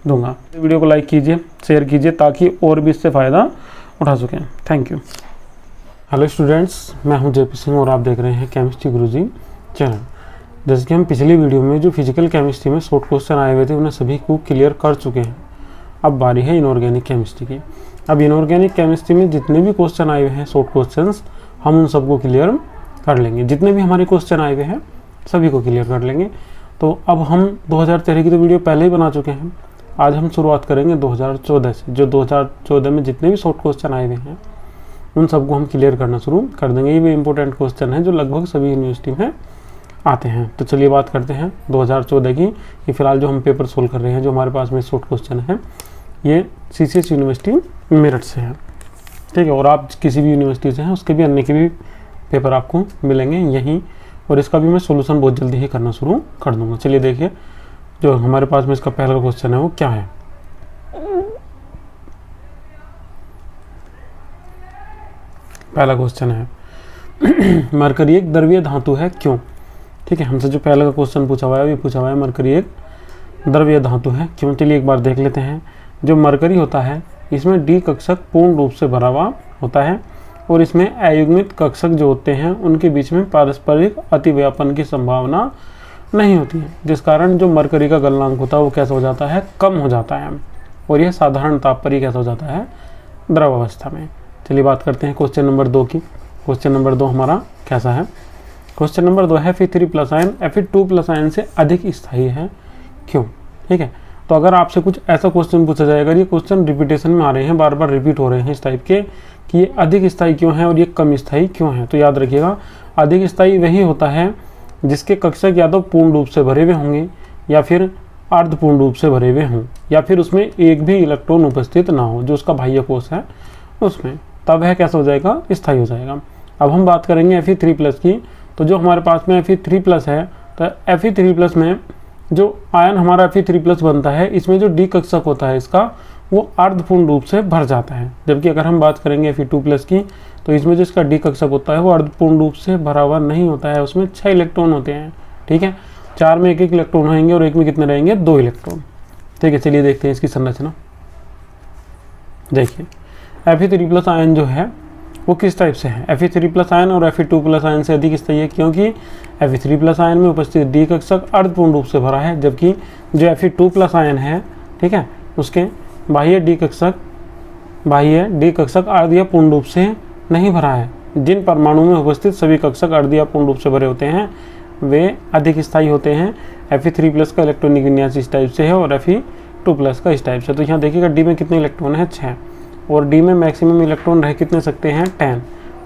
दूंगा। वीडियो को लाइक कीजिए, शेयर कीजिए, ताकि और भी इससे फ़ायदा उठा सकें। Thank you. हेलो स्टूडेंट्स, मैं हूं JP सिंह और आप देख रहे हैं केमिस्ट्री गुरुजी चैनल। जैसे कि हम पिछली वीडियो में जो फिजिकल केमिस्ट्री में शॉर्ट क्वेश्चन आए हुए थे उन्हें सभी को क्लियर कर चुके हैं। अब बारी है इनऑर्गेनिक केमिस्ट्री की। अब इनऑर्गेनिक केमिस्ट्री में जितने भी क्वेश्चन आए हुए हैं शॉर्ट क्वेश्चंस, हम उन सबको क्लियर कर लेंगे। जितने भी हमारे क्वेश्चन आए हुए हैं सभी को क्लियर कर लेंगे। तो अब हम 2013 की तो वीडियो पहले ही बना चुके हैं, आज हम शुरुआत करेंगे 2014 से। जो 2014 में जितने भी शॉर्ट क्वेश्चन आए हुए हैं उन सबको हम क्लियर करना शुरू कर देंगे। ये भी इंपॉर्टेंट क्वेश्चन है जो लगभग सभी यूनिवर्सिटी में आते हैं। तो चलिए बात करते हैं 2014 की। ये फिलहाल जो हम पेपर सोल्व कर रहे हैं, जो हमारे पास में शॉर्ट क्वेश्चन है, ये CCS यूनिवर्सिटी मेरठ से है। ठीक है, और आप किसी भी यूनिवर्सिटी से हैं उसके भी अन्य के भी पेपर आपको मिलेंगे यहीं, और इसका भी मैं सोल्यूशन बहुत जल्दी ही करना शुरू कर दूंगा। चलिए देखिए, जो हमारे पास में इसका पहला क्वेश्चन है वो क्या है। पहला क्वेश्चन है मरकरी एक द्रव्य धातु है क्यों। ठीक है, हमसे जो पहला का क्वेश्चन पूछा हुआ है ये पूछा हुआ है मरकरी एक द्रव्य धातु है क्यों। चलिए एक बार देख लेते हैं। जो मरकरी होता है इसमें D कक्षक पूर्ण रूप से भरा हुआ होता है, और इसमें अयुग्मित कक्षक जो होते हैं उनके बीच में पारस्परिक अतिव्यापन की संभावना नहीं होती है, जिस कारण जो मरकरी का गलनांक होता है वो कैसा हो जाता है, कम हो जाता है, और यह साधारण ताप पर ही कैसा हो जाता है, द्रव अवस्था में। चलिए बात करते हैं क्वेश्चन नंबर 2 की। क्वेश्चन नंबर 2 हमारा कैसा है। क्वेश्चन नंबर 2 है Fe3+ आयन Fe2+ आयन से अधिक स्थायी है, क्यों। ठीक है, तो अगर आपसे कुछ ऐसा क्वेश्चन पूछा जाएगा, ये क्वेश्चन रिपीटेशन में आ रहे हैं, बार बार रिपीट हो रहे हैं इस टाइप के, कि ये अधिक स्थायी क्यों है और ये कम स्थायी क्यों है, तो याद रखिएगा अधिक स्थायी वही होता है जिसके कक्षक या तो पूर्ण रूप से भरे हुए होंगे या फिर अर्धपूर्ण रूप से भरे हुए हों, या फिर उसमें एक भी इलेक्ट्रॉन उपस्थित ना हो, जो उसका बाह्य कोश है उसमें, तब वह कैसा हो जाएगा, स्थायी हो जाएगा। अब हम बात करेंगे Fe3+ की। तो जो हमारे पास में Fe3+ है, तो Fe3+ में जो आयन हमारा Fe3+ बनता है, इसमें जो डी कक्षक होता है इसका वो अर्धपूर्ण रूप से भर जाता है। जबकि अगर हम बात करेंगे Fe2+ की, तो इसमें जो इसका डी कक्षक होता है वो अर्धपूर्ण रूप से भरा हुआ नहीं होता है, उसमें 6 इलेक्ट्रॉन होते हैं। ठीक है, 4 में 1-1 इलेक्ट्रॉन रहेंगे और एक में कितने रहेंगे, 2 इलेक्ट्रॉन। ठीक है, चलिए देखते हैं इसकी संरचना। देखिए Fe3+ आयन जो है वो किस टाइप से है, Fe3+ आयन और Fe2+ आयन से अधिक स्थायी है, क्योंकि Fe3+ आयन में उपस्थित डी कक्षक अर्धपूर्ण रूप से भरा है, जबकि जो Fe2+ आयन है, ठीक है, उसके बाह्य डी कक्षक अर्ध या पूर्ण रूप से नहीं भरा है। जिन परमाणु में उपस्थित सभी कक्षक अर्ध या पूर्ण रूप से भरे होते हैं वे अधिक स्थायी होते हैं। Fe3+ का इलेक्ट्रॉनिक विन्यास इस टाइप से है और Fe2+ का इस टाइप से। तो यहाँ देखिएगा डी में कितने इलेक्ट्रॉन है, 6, और डी में मैक्सिमम इलेक्ट्रॉन रह कितने सकते हैं, 10,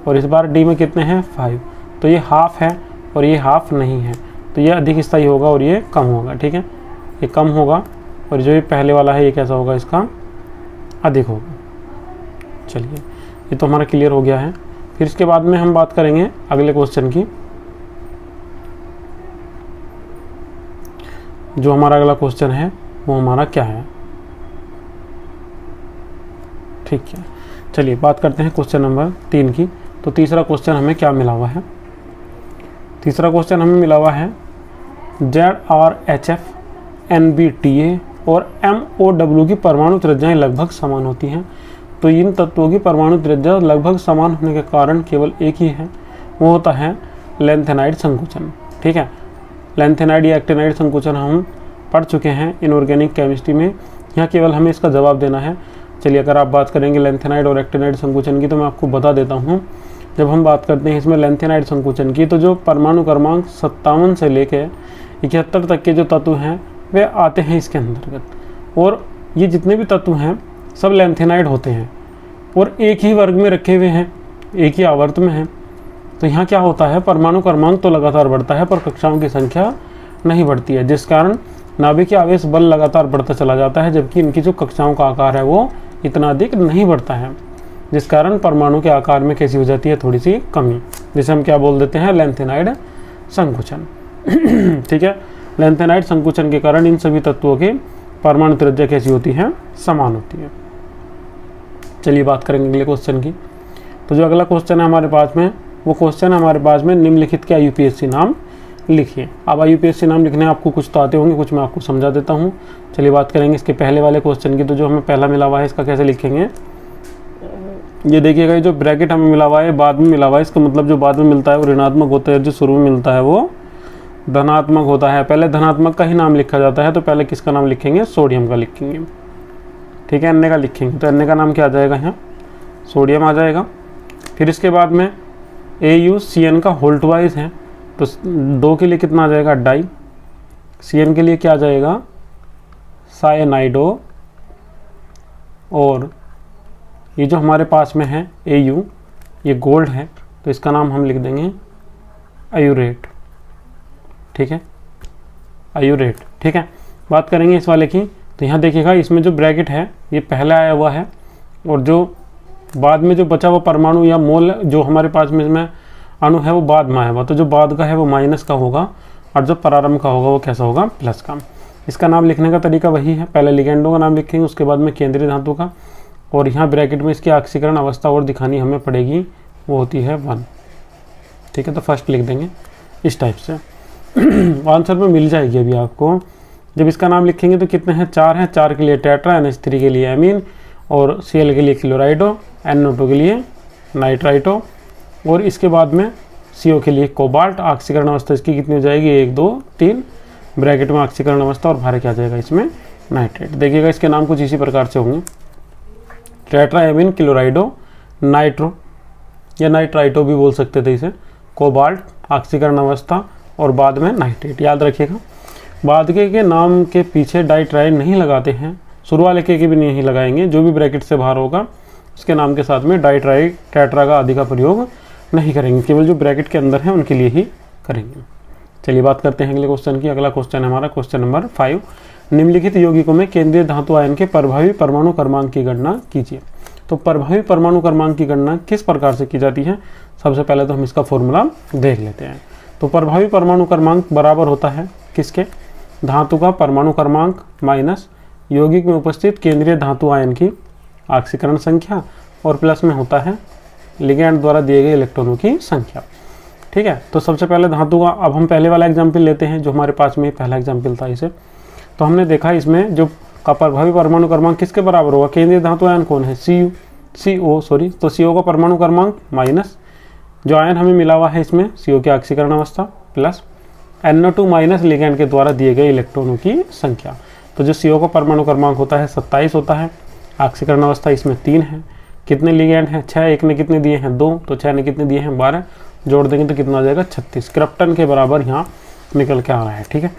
और इस बार डी में कितने हैं, 5। तो ये हाफ है और ये हाफ नहीं है, तो ये अधिक स्थायी होगा और ये कम होगा। ठीक है, ये कम होगा और जो ये पहले वाला है ये कैसा होगा, इसका अधिक होगा। चलिए ये तो हमारा क्लियर हो गया है। फिर इसके बाद में हम बात करेंगे अगले क्वेश्चन की। जो हमारा अगला क्वेश्चन है वो हमारा क्या है, ठीक है। चलिए बात करते हैं क्वेश्चन नंबर 3 की। तो तीसरा क्वेश्चन हमें क्या मिला हुआ है, तीसरा क्वेश्चन हमें मिला हुआ है ZrHf NbTA और MOW की परमाणु त्रिज्याएं लगभग समान होती हैं। तो इन तत्वों की परमाणु त्रिज्या लगभग समान होने के कारण केवल एक ही है, वो होता है लैंथेनाइड संकुचन। ठीक है, लैंथेनाइड या एक्टिनाइड संकुचन हम पढ़ चुके हैं इनऑर्गेनिक केमिस्ट्री में, यहाँ केवल हमें इसका जवाब देना है। चलिए अगर आप बात करेंगे लैंथेनाइड और एक्टिनाइड संकुचन की, तो मैं आपको बता देता हूँ। जब हम बात करते हैं इसमें लैंथेनाइड संकुचन की, तो जो परमाणु क्रमांक 57 से लेकर 71 तक के जो तत्व हैं वे आते हैं इसके अंतर्गत, और ये जितने भी तत्व हैं सब लैंथेनाइड होते हैं और एक ही वर्ग में रखे हुए हैं, एक ही आवर्त में हैं। तो यहाँ क्या होता है, परमाणु क्रमांक तो लगातार बढ़ता है पर कक्षाओं की संख्या नहीं बढ़ती है, जिस कारण नाभिकीय आवेश बल लगातार बढ़ता चला जाता है, जबकि इनकी जो कक्षाओं का आकार है वो इतना अधिक नहीं बढ़ता है, जिस कारण परमाणु के आकार में कैसी हो जाती है, थोड़ी सी कमी, जिसे हम क्या बोल देते हैं, लैंथेनाइड संकुचन। ठीक है, लैंथेनाइड संकुचन के कारण इन सभी तत्वों की परमाणु त्रिज्या कैसी होती है, समान होती है। चलिए बात करेंगे अगले क्वेश्चन की। तो जो अगला क्वेश्चन है हमारे पास में, वो क्वेश्चन है हमारे पास में निम्नलिखित के IUPAC नाम लिखिए। अब IUPAC नाम लिखने आपको कुछ तो आते होंगे, कुछ मैं आपको समझा देता हूँ। चलिए बात करेंगे इसके पहले वाले क्वेश्चन की। तो जो हमें पहला मिला हुआ है इसका कैसे लिखेंगे, ये देखिएगा, ये जो ब्रैकेट हमें मिला हुआ है बाद में मिला हुआ है, इसका मतलब जो बाद में मिलता है वो ऋणात्मक होता है, जो शुरू में मिलता है वो धनात्मक होता है। पहले धनात्मक का ही नाम लिखा जाता है, तो पहले किसका नाम लिखेंगे, सोडियम का लिखेंगे। ठीक है, अन्य का लिखेंगे, तो अन्य का नाम क्या आ जाएगा, यहाँ सोडियम आ जाएगा। फिर इसके बाद में AuCN का होल ट्वाइस है, तो 2 के लिए कितना आ जाएगा, डाई। CN के लिए क्या आ जाएगा, साइनाइडो। और ये जो हमारे पास में है Au, ये गोल्ड है, तो इसका नाम हम लिख देंगे आयुरेट। ठीक है, आयुरेट। ठीक है, बात करेंगे इस वाले की। तो यहाँ देखिएगा इसमें जो ब्रैकेट है ये पहले आया हुआ है, और जो बाद में जो बचा हुआ परमाणु या मोल जो हमारे पास में इसमें अणु है वो बाद में आया हुआ, तो जो बाद का है वो माइनस का होगा और जो प्रारंभ का होगा वो कैसा होगा, प्लस का। इसका नाम लिखने का तरीका वही है, पहले लिगेंडों का नाम लिखेंगे, उसके बाद में केंद्रीय धातु का, और यहाँ ब्रैकेट में इसकी ऑक्सीकरण अवस्था और दिखानी हमें पड़ेगी, वो होती है 1। ठीक है, तो फर्स्ट लिख देंगे इस टाइप से। आंसर में मिल जाएगी अभी आपको। जब इसका नाम लिखेंगे तो कितने हैं, 4 हैं। 4 के लिए टेट्रा, NH3 के लिए एमीन, और Cl के लिए क्लोराइडो, NO2 के लिए नाइट्राइटो, और इसके बाद में CO के लिए कोबाल्ट, ऑक्सीकरण अवस्था इसकी कितनी हो जाएगी 1 2 3 ब्रैकेट में ऑक्सीकरण अवस्था, और बाहर क्या जाएगा इसमें नाइट्रेट। देखिएगा इसके नाम कुछ इसी प्रकार से होंगे, टेट्राएमीन क्लोराइडो नाइट्रो या नाइट्राइटो भी बोल सकते थे इसे, कोबाल्ट, ऑक्सीकरण अवस्था और बाद में नाइट्रेट। याद रखिएगा बाद के नाम के पीछे डाइट्राइड नहीं लगाते हैं, शुरू वाले के भी नहीं लगाएंगे, जो भी ब्रैकेट से बाहर होगा उसके नाम के साथ में डाइट्राइड, टेट्रा का आदि का प्रयोग नहीं करेंगे, केवल जो ब्रैकेट के अंदर है उनके लिए ही करेंगे। चलिए बात करते हैं अगले क्वेश्चन की। अगला क्वेश्चन है हमारा क्वेश्चन नंबर 5, निम्नलिखित यौगिकों में केंद्रीय धातु आयन के प्रभावी परमाणु क्रमांक की गणना कीजिए। तो प्रभावी परमाणु क्रमांक की गणना किस प्रकार से की जाती है, सबसे पहले तो हम इसका फॉर्मूला देख लेते हैं। तो प्रभावी परमाणु क्रमांक बराबर होता है किसके, धातु का परमाणु क्रमांक माइनस यौगिक में उपस्थित केंद्रीय धातु आयन की ऑक्सीकरण संख्या, और प्लस में होता है लिगैंड द्वारा दिए गए इलेक्ट्रॉनों की संख्या। ठीक है, तो सबसे पहले धातु का, अब हम पहले वाला एग्जाम्पल लेते हैं जो हमारे पास में पहला एग्जाम्पल था इसे। तो हमने देखा इसमें जो का प्रभावी परमाणु क्रमांक किसके बराबर होगा, केंद्रीय धातु आयन कौन है CO, तो CO का परमाणु क्रमांक माइनस जो आयन हमें मिला हुआ है इसमें CO की ऑक्सीकरण अवस्था, प्लस NO2 माइनस लिगैंड के द्वारा दिए गए इलेक्ट्रॉनों की संख्या। तो जो CO का परमाणु क्रमांक होता है 27 होता है, ऑक्सीकरण अवस्था इसमें 3 है, कितने लिगैंड हैं 6, एक ने कितने दिए हैं 2, तो 6 ने कितने दिए हैं 12, जोड़ देंगे तो कितना आ जाएगा 36 क्रिप्टन के बराबर यहाँ निकल के आ रहा है। ठीक है,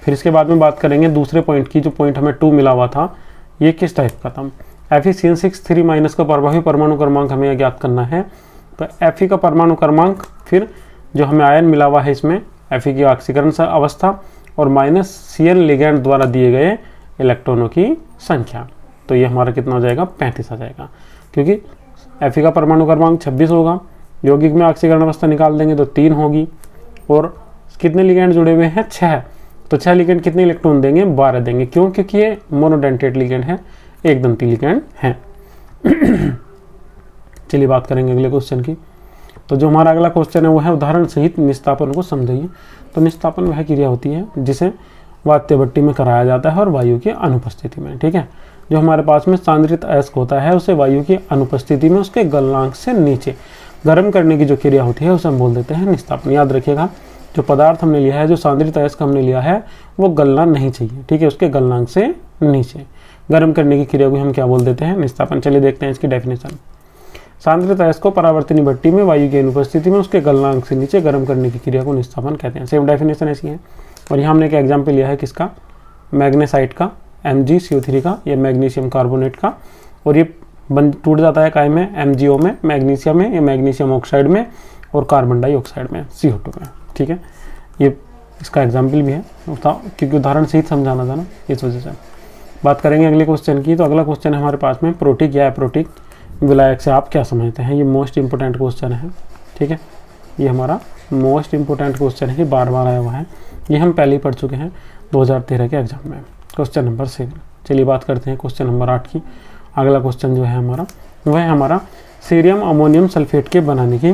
फिर इसके बाद में बात करेंगे दूसरे पॉइंट की, जो पॉइंट हमें 2 मिला हुआ था, ये किस टाइप का था, Fe6 माइनस का प्रभावी परमाणु क्रमांक हमें ज्ञात करना है। तो Fe का परमाणु क्रमांक, फिर जो हमें आयन मिला हुआ है इसमें Fe की ऑक्सीकरण अवस्था, और माइनस Cn लिगैंड द्वारा दिए गए इलेक्ट्रॉनों की संख्या। तो ये हमारा कितना हो जाएगा 35 आ जाएगा, क्योंकि Fe का परमाणु क्रमांक 26 होगा, यौगिक में ऑक्सीकरण अवस्था निकाल देंगे तो 3 होगी, और कितने लिगैंड जुड़े हुए हैं 6, तो 6 लिगैंड कितने इलेक्ट्रॉन देंगे 12 देंगे, क्यों, क्योंकि ये मोनोडेंटेट लिगैंड है, एक दंती लिगैंड है। चलिए बात करेंगे अगले क्वेश्चन की। तो जो हमारा अगला क्वेश्चन है वो है उदाहरण सहित निस्तापन को समझाइए। तो निस्तापन वह क्रिया होती है जिसे वात्य भट्टी में कराया जाता है और वायु की अनुपस्थिति में। ठीक है, जो हमारे पास में सांद्रित अयस्क होता है उसे वायु की अनुपस्थिति में उसके गलनांक से नीचे गर्म करने की जो क्रिया होती है उसे हम बोल देते हैं निस्तापन। याद रखिएगा जो पदार्थ हमने लिया है, जो सांद्रित अयस्क हमने लिया है वो गलना नहीं चाहिए। ठीक है, उसके गलनांक से नीचे गर्म करने की क्रिया को हम क्या बोल देते हैं निस्तापन। चलिए देखते हैं इसकी डेफिनेशन। सांद्रित अयस्क को परावर्तनी भट्टी में वायु की अनुपस्थिति में उसके गलनांक से नीचे गर्म करने की क्रिया को निस्तापन कहते हैं। सेम डेफिनेशन ऐसी है। और यहाँ हमने एक एग्जाम्पल लिया है किसका, मैग्नेसाइट का, MgCO3 का, या मैग्नीशियम कार्बोनेट का, और ये टूट जाता है काय में, MgO में, मैग्नीशियम में, या मैग्नीशियम ऑक्साइड में, और कार्बन डाइऑक्साइड में, CO2 में। ठीक है, ये इसका एग्जाम्पल भी है, क्योंकि उदाहरण से ही समझाना था ना, इस वजह से। बात करेंगे अगले क्वेश्चन की। तो अगला क्वेश्चन है हमारे पास में प्रोटिक या एप्रोटिक विलायक से आप क्या समझते हैं। ये मोस्ट इंपोर्टेंट क्वेश्चन है। ठीक है, ये हमारा मोस्ट इंपोर्टेंट क्वेश्चन है, ये बार बार आया हुआ है, ये हम पहले ही पढ़ चुके हैं 2013 के एग्जाम में, क्वेश्चन नंबर 7। चलिए बात करते हैं क्वेश्चन नंबर 8 की। अगला क्वेश्चन जो है हमारा वह है हमारा सीरियम अमोनियम सल्फेट के बनाने की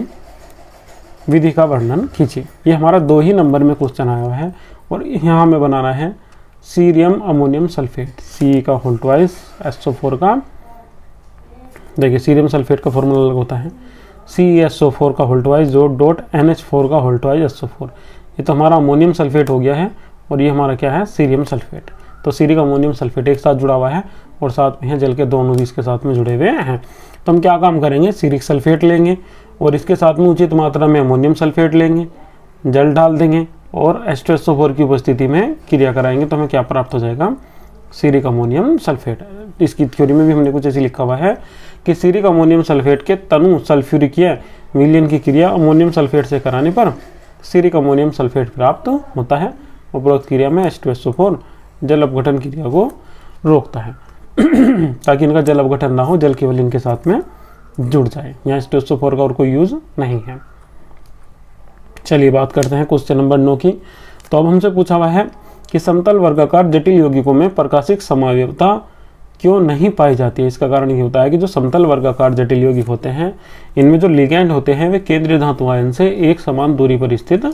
विधि का वर्णन कीजिए। ये हमारा 2 ही नंबर में क्वेश्चन आया हुआ है, और यहाँ हमें बनाना है सीरियम अमोनियम सल्फेट, C का होल ट्वाइस SO4 का, देखिए सीरियम सल्फेट का फॉर्मूला अलग होता है, CSO4 का होल ट्वाइस जो डॉट NH4 का होल ट्वाइस SO4। ये तो हमारा अमोनियम सल्फेट हो गया है, और ये हमारा क्या है सीरियम सल्फेट। तो सीरिक अमोनियम सल्फेट एक साथ जुड़ा हुआ है, और साथ में है जल के दोनों भी इसके साथ में जुड़े हुए हैं। तो हम क्या काम करेंगे, सीरिक सल्फेट लेंगे और इसके साथ में उचित मात्रा में अमोनियम सल्फेट लेंगे, जल डाल देंगे और H2SO4 की उपस्थिति में क्रिया कराएंगे, तो हमें क्या प्राप्त हो जाएगा, सीरिक अमोनियम सल्फेट। इसकी थ्योरी में भी हमने कुछ ऐसे लिखा हुआ है कि सीरिक अमोनियम सल्फेट के तनु सल्फ्यूरिक विलयन की क्रिया अमोनियम सल्फेट से कराने पर सीरिक अमोनियम सल्फेट प्राप्त होता है। उपरोक्त क्रिया में H2SO4 जल अपघटन क्रिया को रोकता है ताकि इनका जल अपघटन ना हो, जल केवल इनके साथ में जुड़ जाए। यहाँ H2SO4 का और कोई यूज नहीं है। चलिए बात करते हैं क्वेश्चन नंबर 9 की। तो अब हमसे पूछा हुआ है कि समतल वर्गाकार जटिल यौगिकों में प्रकाशिक समावयवता क्यों नहीं पाई जाती है। इसका कारण ये होता है कि जो समतल वर्गाकार जटिल यौगिक होते हैं इनमें जो लिगैंड होते हैं वे केंद्रीय धातु आयन से एक समान दूरी पर स्थित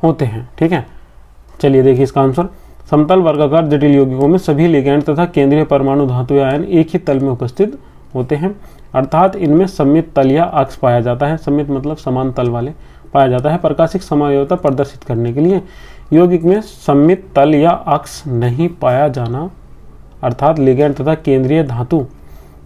होते हैं। ठीक है, चलिए देखिए इसका आंसर। समतल वर्गाकार जटिल यौगिकों में सभी लिगैंड तथा केंद्रीय परमाणु धातु आयन एक ही तल में उपस्थित होते हैं। अर्थात इनमें सममित तल या अक्ष पाया जाता है। सममित मतलब समान तल वाले पाया जाता है। प्रकाशिक समायोजकता प्रदर्शित करने के लिए यौगिक में सममित तल या अक्ष नहीं पाया जाना, अर्थात लिगैंड तथा केंद्रीय धातु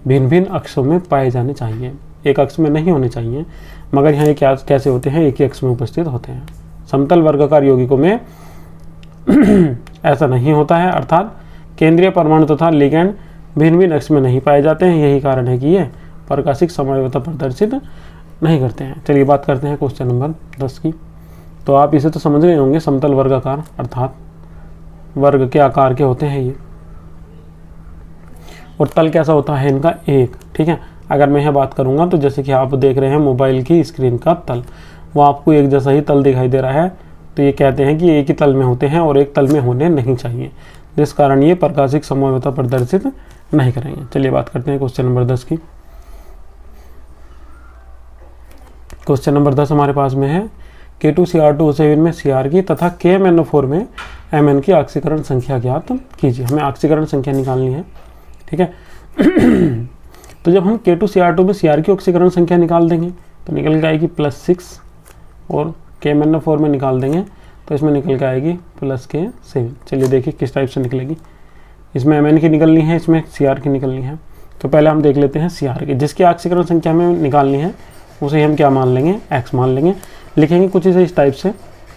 भिन्न भिन्न अक्षों में पाए जाने चाहिए, एक अक्ष में नहीं होने चाहिए। मगर यहाँ ये कैसे होते हैं, एक ही अक्ष में उपस्थित होते हैं। समतल वर्गाकार यौगिकों में ऐसा नहीं होता है, अर्थात केंद्रीय परमाणु तथा लिगैंड भिन्न भिन्न अक्ष में नहीं पाए जाते हैं। यही कारण है कि ये प्रकाशिक समायोजकता प्रदर्शित नहीं करते हैं। चलिए बात करते हैं क्वेश्चन नंबर 10 की। तो आप इसे तो समझ गए होंगे, समतल वर्गाकार अर्थात वर्ग के आकार के होते हैं ये, और तल कैसा होता है इनका, एक। ठीक है, अगर मैं यहाँ बात करूँगा तो जैसे कि आप देख रहे हैं मोबाइल की स्क्रीन का तल, वो आपको एक जैसा ही तल दिखाई दे रहा है, तो ये कहते हैं कि एक ही तल में होते हैं और एक तल में होने नहीं चाहिए, जिस कारण ये प्रकाशिक समायोजकता प्रदर्शित नहीं करेंगे। चलिए बात करते हैं क्वेश्चन नंबर 10 की। क्वेश्चन नंबर 10 हमारे पास में है K2Cr2O7 में Cr की तथा KMnO4 में Mn की ऑक्सीकरण संख्या ज्ञात कीजिए। हमें ऑक्सीकरण संख्या निकालनी है। ठीक है तो जब हम K2Cr2 में Cr की ऑक्सीकरण संख्या निकाल देंगे तो निकल के आएगी +6, और KMnO4 में निकाल देंगे तो इसमें निकल के आएगी +K7। चलिए देखिए किस टाइप से निकलेगी। इसमें Mn की निकलनी है, इसमें Cr की निकलनी है। तो पहले हम देख लेते हैं Cr की, जिसकी ऑक्सीकरण संख्या हमें निकालनी है उसे हम क्या मान लेंगे, x मान लेंगे। लिखेंगे कुछ इस टाइप से,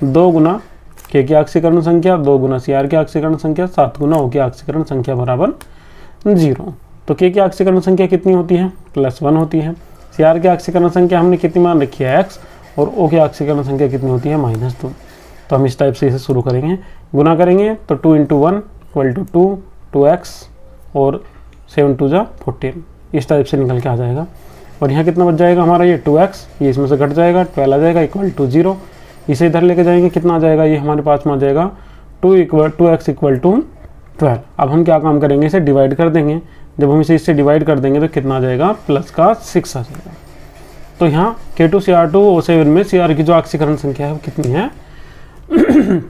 2 गुना K की ऑक्सीकरण संख्या, 2 गुना Cr की ऑक्सीकरण संख्या, 7 गुना O की ऑक्सीकरण संख्या बराबर 0। तो K की ऑक्सीकरण संख्या कितनी होती है, +1 होती है। Cr की ऑक्सीकरण संख्या हमने कितनी मान रखी है, x, और O की ऑक्सीकरण संख्या कितनी होती है, -2। तो हम इस टाइप से इसे शुरू करेंगे, गुना करेंगे तो 2 × 1 = 2, 2x, और 7 × 2 = 14, इस टाइप से निकल के आ जाएगा। और यहाँ कितना बच जाएगा हमारा, ये 2x, ये इसमें से घट जाएगा, 12 आ जाएगा = 0। इसे इधर लेके जाएंगे, कितना आ जाएगा, ये हमारे पास में आ जाएगा 2x = 12। अब हम क्या काम करेंगे, इसे डिवाइड कर देंगे। जब हम इसे इससे डिवाइड कर देंगे तो कितना आ जाएगा, +6 आ जाएगा। तो यहाँ K2Cr2O7 में Cr की जो ऑक्सीकरण संख्या है वो कितनी है,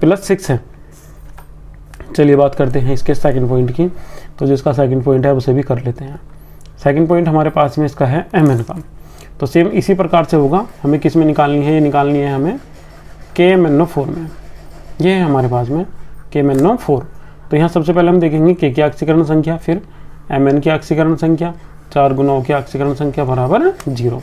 +6 है। चलिए बात करते हैं इसके सेकंड पॉइंट की। तो जिसका सेकंड पॉइंट है उसे भी कर लेते हैं। सेकंड पॉइंट हमारे पास में इसका है Mn का। तो सेम इसी प्रकार से होगा, हमें किस में निकालनी है, ये निकालनी है हमें KMnO4 में। ये है हमारे पास में KMnO4। तो यहाँ सबसे पहले हम देखेंगे K की ऑक्सीकरण संख्या, फिर Mn की ऑक्सीकरण संख्या, 4 गुना O की ऑक्सीकरण संख्या बराबर 0।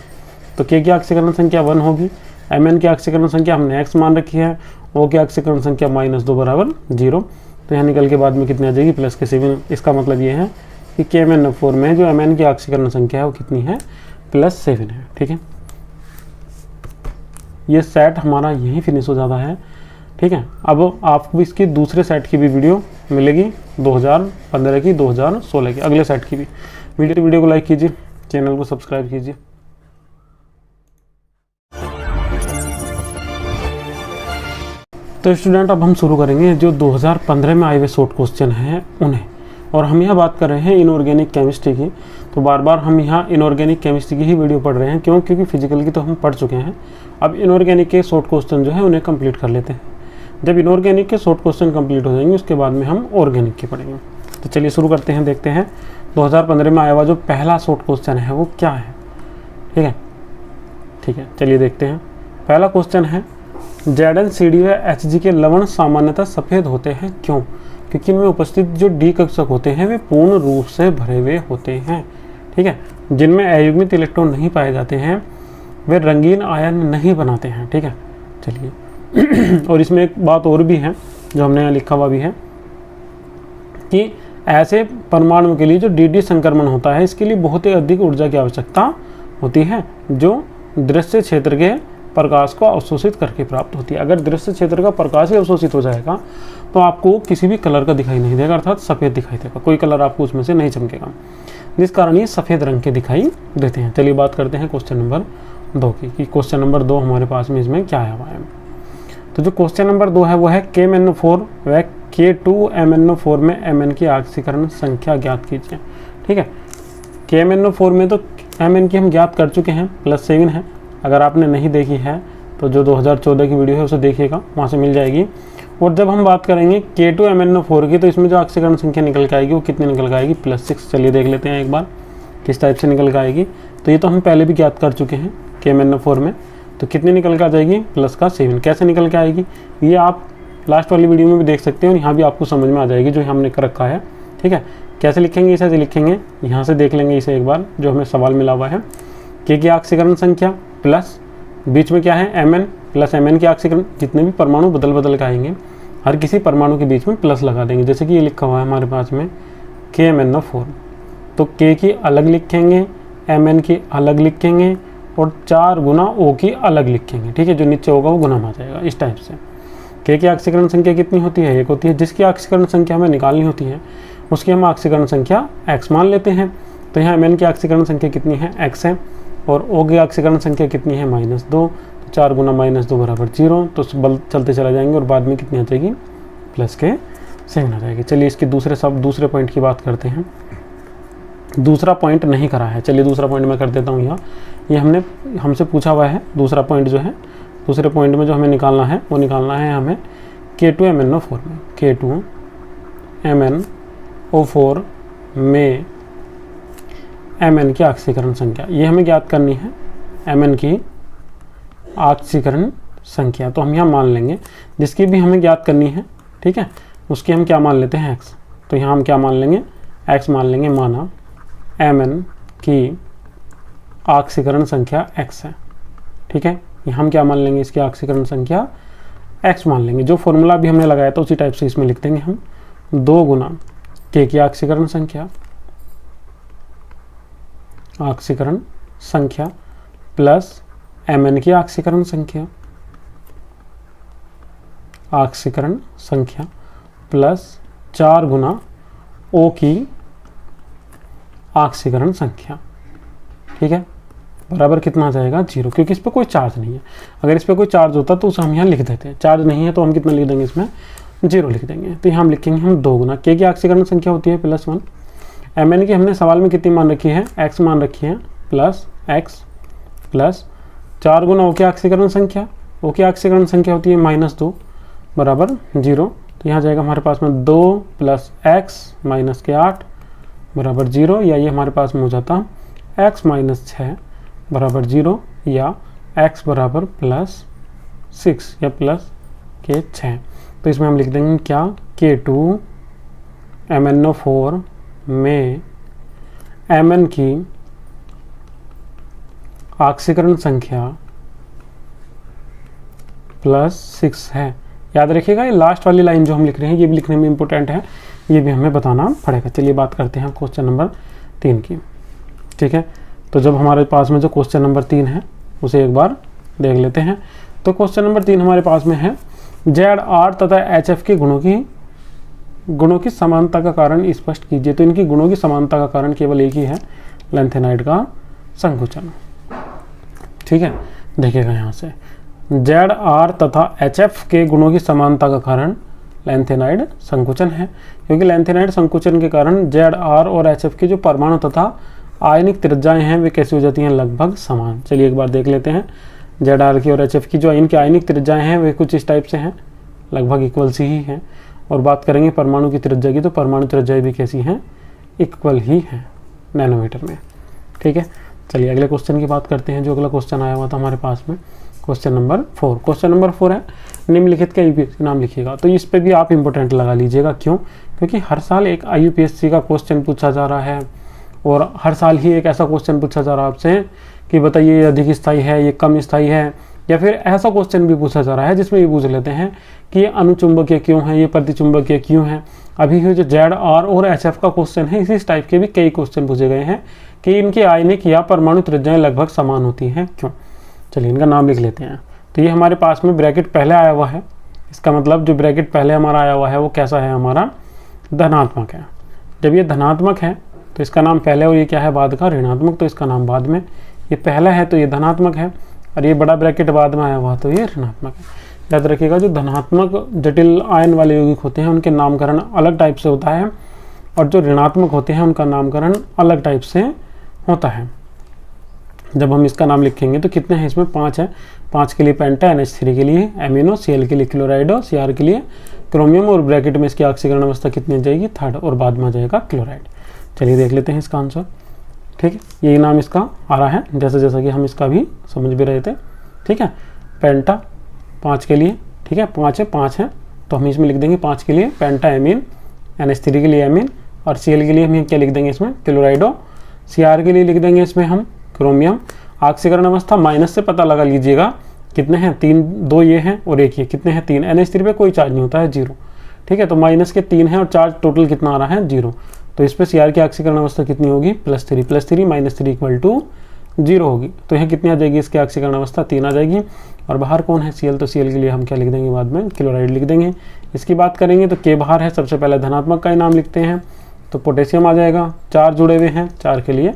तो K की ऑक्सीकरण संख्या 1 होगी, Mn की ऑक्सीकरण संख्या हमने x मान रखी है, O की ऑक्सीकरण संख्या -2 बराबर 0। तो यहाँ निकल के बाद में कितनी आ जाएगी, +7। इसका मतलब ये है कि KMnO4 में जो Mn की ऑक्सीकरण संख्या है वो कितनी है, +7 है। ठीक है, ये सेट हमारा यहीं फिनिश हो जाता है। ठीक है, अब आपको इसकी दूसरे सेट की भी वीडियो मिलेगी, 2015 की, 2016 की, अगले सेट की भी वीडियो को लाइक कीजिए, चैनल को सब्सक्राइब कीजिए। तो स्टूडेंट अब हम शुरू करेंगे जो 2015 में आए हुए शॉर्ट क्वेश्चन हैं उन्हें, और हम यहाँ बात कर रहे हैं इनऑर्गेनिक केमिस्ट्री की। तो बार बार हम यहाँ इनऑर्गेनिक केमिस्ट्री की ही वीडियो पढ़ रहे हैं, क्यों, क्योंकि फिजिकल की तो हम पढ़ चुके हैं। अब इनऑर्गेनिक के शॉर्ट क्वेश्चन जो है उन्हें कंप्लीट कर लेते हैं। जब इनऑर्गेनिक के शॉर्ट क्वेश्चन कंप्लीट हो जाएंगे उसके बाद में हम ऑर्गेनिक के पढ़ेंगे। तो चलिए शुरू करते हैं, देखते हैं 2015 में आया हुआ जो पहला शॉर्ट क्वेश्चन है वो क्या है। ठीक है, चलिए देखते हैं। पहला क्वेश्चन है, ZnCd व Hg के लवण सामान्यतः सफ़ेद होते हैं, क्यों? क्योंकि इनमें उपस्थित जो डी कक्षक होते हैं वे पूर्ण रूप से भरे हुए होते हैं। ठीक है, जिनमें अयुग्मित इलेक्ट्रॉन नहीं पाए जाते हैं वे रंगीन आयन नहीं बनाते हैं। ठीक है, चलिए और इसमें एक बात और भी है जो हमने यहाँ लिखा हुआ भी है कि ऐसे परमाणु के लिए जो डी संक्रमण होता है इसके लिए बहुत ही अधिक ऊर्जा की आवश्यकता होती है, जो दृश्य क्षेत्र के प्रकाश को अवशोषित करके प्राप्त होती है। अगर दृश्य क्षेत्र का प्रकाश ही अवशोषित हो जाएगा तो आपको किसी भी कलर का दिखाई नहीं देगा, अर्थात सफ़ेद दिखाई देगा, कोई कलर आपको उसमें से नहीं चमकेगा, जिस कारण ये सफ़ेद रंग के दिखाई देते हैं। चलिए बात करते हैं क्वेश्चन नंबर 2 की, कि क्वेश्चन नंबर 2 हमारे पास में इसमें क्या आया हुआ है। तो जो क्वेश्चन नंबर 2 है वो है KMnO4 व K2MnO4 में Mn की ऑक्सीकरण संख्या ज्ञात कीजिए। ठीक है, KMnO4 में तो Mn की हम ज्ञात कर चुके हैं, +7 है। अगर आपने नहीं देखी है तो जो 2014 की वीडियो है उसे देखिएगा, वहाँ से मिल जाएगी। और जब हम बात करेंगे K2MnO4 की तो इसमें जो ऑक्सीकरण संख्या निकल के आएगी वो कितनी निकल के आएगी, +6। चलिए देख लेते हैं एक बार किस टाइप से निकल के आएगी। तो ये तो हम पहले भी ज्ञात कर चुके हैं KMnO4 में। तो कितनी निकल के आ जाएगी, प्लस का 7। कैसे निकल के आएगी ये आप लास्ट वाली वीडियो में भी देख सकते हैं और यहाँ भी आपको समझ में आ जाएगी जो हमने कर रखा है। ठीक है, कैसे लिखेंगे इसे, ऐसे लिखेंगे, यहाँ से देख लेंगे इसे एक बार जो हमें सवाल मिला हुआ है। K की ऑक्सीकरण संख्या प्लस बीच में क्या है Mn प्लस Mn की ऑक्सीकरण, जितने भी परमाणु बदल बदल के आएंगे हर किसी परमाणु के बीच में प्लस लगा देंगे। जैसे कि ये लिखा हुआ है हमारे पास में KMnO4, तो K की अलग लिखेंगे, Mn की अलग लिखेंगे और 4 गुना O की अलग लिखेंगे। ठीक है, जो नीचे होगा वो गुना में आ जाएगा इस टाइप से। K की ऑक्सीकरण संख्या कितनी होती है, 1 होती है। जिसकी ऑक्सीकरण संख्या हमें निकालनी होती है उसकी हम ऑक्सीकरण संख्या x मान लेते हैं। तो यहाँ Mn की ऑक्सीकरण संख्या कितनी है, x है, और O की ऑक्सीकरण संख्या कितनी है, -2। तो 4 गुना -2 बराबर 0। तो बल चलते चला जाएंगे और बाद में कितनी आ जाएगी, प्लस के 7 आ जाएगी। चलिए इसके दूसरे पॉइंट की बात करते हैं। दूसरा पॉइंट नहीं करा है, चलिए दूसरा पॉइंट मैं कर देता हूँ। यहाँ ये हमसे पूछा हुआ है दूसरा पॉइंट जो है, दूसरे पॉइंट में जो हमें निकालना है वो निकालना है हमें K2MnO4 में। K2MnO4 में Mn की ऑक्सीकरण संख्या, ये हमें ज्ञात करनी है Mn की ऑक्सीकरण संख्या। तो हम यहाँ मान लेंगे जिसकी भी हमें ज्ञात करनी है, ठीक है, उसकी हम क्या मान लेते हैं, x। तो यहाँ हम क्या मान लेंगे, x मान लेंगे, माना Mn की ऑक्सीकरण संख्या x है। ठीक है, यहाँ हम क्या मान लेंगे, इसकी ऑक्सीकरण संख्या x मान लेंगे। जो फॉर्मूला भी हमने लगाया था उसी टाइप से इसमें लिख देंगे हम, 2 गुना K की ऑक्सीकरण संख्या प्लस Mn की ऑक्सीकरण संख्या प्लस 4 गुना O की ऑक्सीकरण संख्या। ठीक है, बराबर कितना आ जाएगा, 0, क्योंकि इस पर कोई चार्ज नहीं है। अगर इस पर कोई चार्ज होता तो उसे हम यहाँ लिख देते हैं, चार्ज नहीं है तो हम कितना लिख देंगे, इसमें 0 लिख देंगे। तो यहाँ हम लिखेंगे हम 2 गुना K की ऑक्सीकरण संख्या होती है +1, Mn की हमने सवाल में कितनी मान रखी है, x मान रखी है, प्लस x प्लस 4 गुना O की ऑक्सीकरण संख्या, O की ऑक्सीकरण संख्या होती है -2 बराबर 0। तो यहाँ जाएगा हमारे पास में 2 प्लस x माइनस के 8 बराबर 0, या ये हमारे पास में हो जाता x माइनस 6 बराबर 0, या x बराबर +6 या प्लस के 6। तो इसमें हम लिख देंगे क्या, K2MnO4 में Mn की ऑक्सीकरण संख्या +6 है। याद रखिएगा ये लास्ट वाली लाइन जो हम लिख रहे हैं ये भी लिखने में इंपॉर्टेंट है, ये भी हमें बताना पड़ेगा। चलिए बात करते हैं क्वेश्चन नंबर 3 की। ठीक है, तो जब हमारे पास में जो क्वेश्चन नंबर 3 है उसे एक बार देख लेते हैं। तो क्वेश्चन नंबर 3 हमारे पास में है, ZR तथा HF के गुणों की समानता का कारण स्पष्ट कीजिए। तो इनकी गुणों की समानता का कारण केवल एक ही है, लैंथेनाइड का संकुचन। ठीक है, देखिएगा यहाँ से ZR तथा HF के गुणों की समानता का कारण लैंथेनाइड संकुचन है, क्योंकि लैंथेनाइड संकुचन के कारण ZR और HF के जो परमाणु तथा आयनिक त्रिज्याएं हैं वे कैसी हो जाती हैं, लगभग समान। चलिए एक बार देख लेते हैं, ZR की और HF की जो इनकी आयनिक त्रिज्याएं हैं वे कुछ इस टाइप से हैं, लगभग इक्वल सी ही हैं। और बात करेंगे परमाणु की त्रिज्या की, तो परमाणु त्रिज्याएं भी कैसी हैं, इक्वल ही हैं नैनोमीटर में। ठीक है, चलिए अगले क्वेश्चन की बात करते हैं। जो अगला क्वेश्चन आया हुआ था हमारे पास में, क्वेश्चन नंबर 4। क्वेश्चन नंबर 4 है, निम्नलिखित का यूपीएससी नाम लिखिएगा। तो इस पे भी आप इंपॉर्टेंट लगा लीजिएगा, क्यों, क्योंकि हर साल एक यूपीएससी का क्वेश्चन पूछा जा रहा है और हर साल ही एक ऐसा क्वेश्चन पूछा जा रहा है आपसे कि बताइए ये अधिक स्थायी है, ये कम स्थायी है, या फिर ऐसा क्वेश्चन भी पूछा जा रहा है जिसमें ये पूछ लेते हैं कि ये अनुचुंबकीय क्यों है, ये प्रतिचुंबकीय क्यों है। अभी जो ZR और HF का क्वेश्चन है इसी टाइप के भी कई क्वेश्चन पूछे गए हैं कि इनकी आयनिक या परमाणु त्रिज्याएं लगभग समान होती हैं, क्यों। चलिए इनका नाम लिख लेते हैं। तो ये हमारे पास में ब्रैकेट पहले आया हुआ है, इसका मतलब जो ब्रैकेट पहले हमारा आया हुआ है वो कैसा है, हमारा धनात्मक है। जब ये धनात्मक है तो इसका नाम पहले, और ये क्या है बाद का, ऋणात्मक, तो इसका नाम बाद में। ये पहला है तो ये धनात्मक है, और ये बड़ा ब्रैकेट बाद में आया हुआ तो ये ऋणात्मक है। याद रखिएगा, जो धनात्मक जटिल आयन वाले यौगिक होते हैं उनके नामकरण अलग टाइप से होता है, और जो ऋणात्मक होते हैं उनका नामकरण अलग टाइप से होता है। जब हम इसका नाम लिखेंगे तो कितने हैं, इसमें 5 है। 5 के लिए पेंटा, NH3 के लिए एमिनो, Cl के लिए क्लोराइडो, Cr के लिए क्रोमियम, और ब्रैकेट में इसकी ऑक्सीकरण अवस्था कितनी आ जाएगी, 3rd, और बाद में आ जाएगा क्लोराइड। चलिए देख लेते हैं इसका आंसर। ठीक है, यही नाम इसका आ रहा है, जैसे जैसा कि हम इसका भी समझ भी रहे थे। ठीक है, पेंटा 5 के लिए, ठीक है 5 है तो हम इसमें लिख देंगे 5 के लिए पेंटा एमीन, NH3 के लिए एमीन, और Cl के लिए हम क्या लिख देंगे इसमें क्लोराइडो, Cr के लिए लिख देंगे इसमें हम क्रोमियम। ऑक्सीकरण अवस्था माइनस से पता लगा लीजिएगा कितने हैं, 3, 2 ये हैं और 1 ये, कितने हैं 3। NH3 पे कोई चार्ज नहीं होता है, 0। ठीक है, तो माइनस के 3 हैं और चार्ज टोटल कितना आ रहा है 0। तो इस पर Cr की ऑक्सीकरण अवस्था कितनी होगी +3, +3 - 3 = 0 होगी। तो यहाँ कितनी आ जाएगी इसकी ऑक्सीकरण अवस्था 3 आ जाएगी। और बाहर कौन है Cl, तो Cl के लिए हम क्या लिख देंगे बाद में क्लोराइड लिख देंगे। इसकी बात करेंगे तो K बाहर है, सबसे पहले धनात्मक का ही नाम लिखते हैं, तो पोटेशियम आ जाएगा, 4 जुड़े हुए हैं, 4 के लिए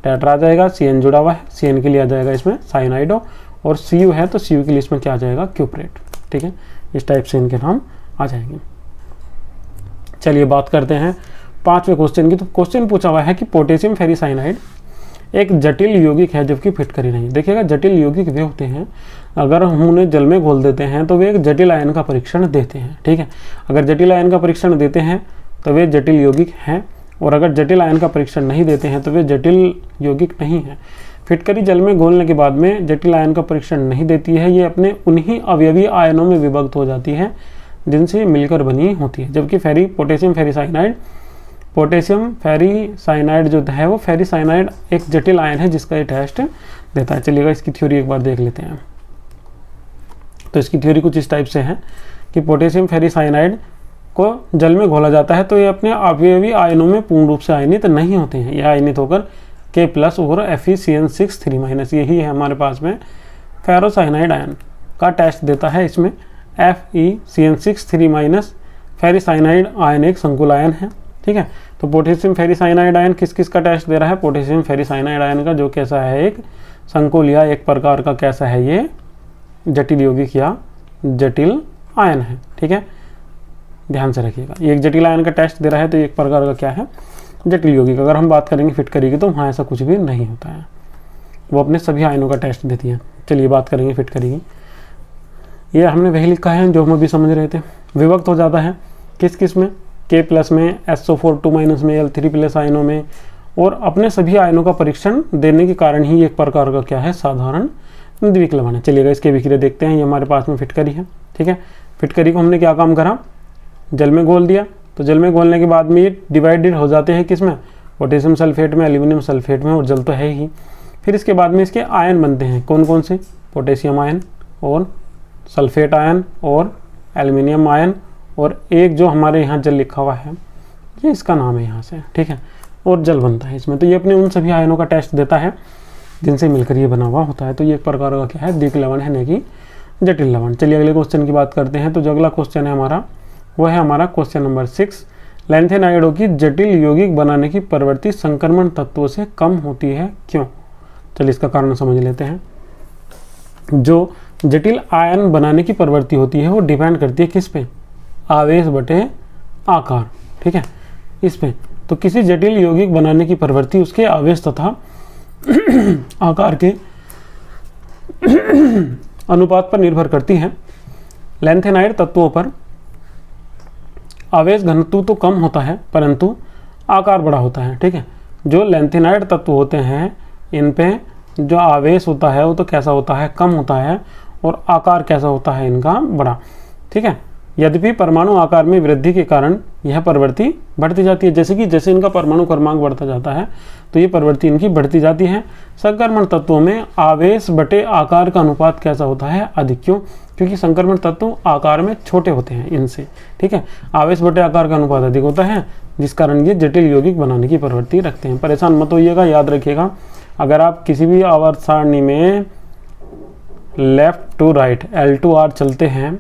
टेट्रा आ जाएगा, Cn जुड़ा हुआ है, Cn के लिए आ जाएगा इसमें साइनाइडो, और Cu है तो Cu के लिए इसमें क्या आ जाएगा क्यूप्रेट। ठीक है, इस टाइप से इनके नाम आ जाएंगे। चलिए बात करते हैं 5वें क्वेश्चन की। तो क्वेश्चन पूछा हुआ है कि पोटेशियम फेरिसाइनाइड एक जटिल यौगिक है जबकि फिटकरी नहीं। देखिएगा जटिल यौगिक वे होते हैं, अगर हम उन्हें जल में घोल देते हैं तो वे एक जटिल आयन का परीक्षण देते हैं। ठीक है, अगर जटिल आयन का परीक्षण देते हैं तो वे जटिल यौगिक हैं, और अगर जटिल आयन का परीक्षण नहीं देते हैं तो वे जटिल यौगिक नहीं है। फिटकरी जल में घोलने के बाद में जटिल आयन का परीक्षण नहीं देती है, ये अपने उन्हीं अवयवी आयनों में विभक्त हो जाती है जिनसे मिलकर बनी होती है। जबकि पोटेशियम फेरिसाइनाइड जो है वो फेरिसाइनाइड एक जटिल आयन है जिसका ये टेस्ट देता है। चलिएगा इसकी थ्योरी एक बार देख लेते हैं। तो इसकी थ्योरी कुछ इस टाइप से है कि पोटेशियम फेरिसाइनाइड को जल में घोला जाता है तो ये अपने अवयवी आयनों में पूर्ण रूप से आयनित नहीं होते हैं। ये आयनित होकर K+ और FeCN6 3- यही है हमारे पास में फेरोसाइनाइड आयन का टेस्ट देता है। इसमें FeCN6 3- फेरिसाइनाइड आयन एक संकुल आयन है। ठीक है, तो पोटेशियम फेरिसाइनाइड आयन किस किस का टेस्ट दे रहा है, पोटेशियम फेरिसाइनाइड आयन का, जो कैसा है एक संकुल या एक प्रकार का कैसा है ये जटिल यौगिक या जटिल आयन है। ठीक है, ध्यान से रखिएगा, ये एक जटिल आयन का टेस्ट दे रहा है तो एक प्रकार का क्या है जटिल यौगिक। अगर हम बात करेंगे फिटकरी की तो वहाँ ऐसा कुछ भी नहीं होता है, वो अपने सभी आयनों का टेस्ट देती है। चलिए बात करेंगे फिटकरी की। ये हमने वही लिखा है जो हम अभी समझ रहे थे, विभक्त हो जाता है किस किस में, K+ में, SO4 2- में, L3+ आयनों में, और अपने सभी आयनों का परीक्षण देने के कारण ही एक प्रकार का क्या है साधारण द्विक लवण है। चलिएगा इसके विक्रिया देखते हैं। ये हमारे पास में फिटकरी है। ठीक है, फिटकरी को हमने क्या काम करा, जल में घोल दिया, तो जल में घोलने के बाद में ये डिवाइडेड हो जाते हैं किस में, पोटेशियम सल्फेट में, एल्यूमिनियम सल्फेट में, और जल तो है ही। फिर इसके बाद में इसके आयन बनते हैं, कौन कौन से, पोटेशियम आयन और सल्फेट आयन और एल्यूमिनियम आयन, और एक जो हमारे यहाँ जल लिखा हुआ है ये इसका नाम है यहाँ से। ठीक है, और जल बनता है इसमें। तो ये अपने उन सभी आयनों का टेस्ट देता है जिनसे मिलकर ये बना हुआ होता है। तो ये एक प्रकार का क्या है द्विक लवण है, न कि जटिल लवण। चलिए अगले क्वेश्चन की बात करते हैं। तो जो अगला क्वेश्चन है हमारा वो है हमारा क्वेश्चन नंबर 6। लैंथेनाइडों की जटिल यौगिक बनाने की प्रवृत्ति संक्रमण तत्वों से कम होती है, क्यों? चलिए इसका कारण समझ लेते हैं। जो जटिल आयन बनाने की प्रवृत्ति होती है वो डिपेंड करती है किस पे, आवेश बटे आकार। ठीक है, इस पे तो किसी जटिल यौगिक बनाने की प्रवृत्ति उसके आवेश तथा आकार के अनुपात पर निर्भर करती है। लैंथेनाइड तत्वों पर आवेश घनत्व तो कम होता है परंतु आकार बड़ा होता है। ठीक है, जो लैंथेनाइड तत्व होते हैं इन पे जो आवेश होता है वो तो कैसा होता है, कम होता है, और आकार कैसा होता है इनका, बड़ा। ठीक है, यद्यपि परमाणु आकार में वृद्धि के कारण यह प्रवृत्ति बढ़ती जाती है। जैसे कि जैसे इनका परमाणु क्रमांक बढ़ता जाता है तो ये प्रवृत्ति इनकी बढ़ती जाती है। संक्रमण तत्वों में आवेश बटे आकार का अनुपात कैसा होता है, अधिक। क्यों? क्योंकि संक्रमण तत्व आकार में छोटे होते हैं इनसे। ठीक है, आवेश बटे आकार का अनुपात अधिक होता है जिस कारण ये जटिल यौगिक बनाने की प्रवृत्ति रखते हैं। परेशान मत होइएगा, याद रखिएगा, अगर आप किसी भी आवर्त सारणी में लेफ्ट टू राइट L2R चलते हैं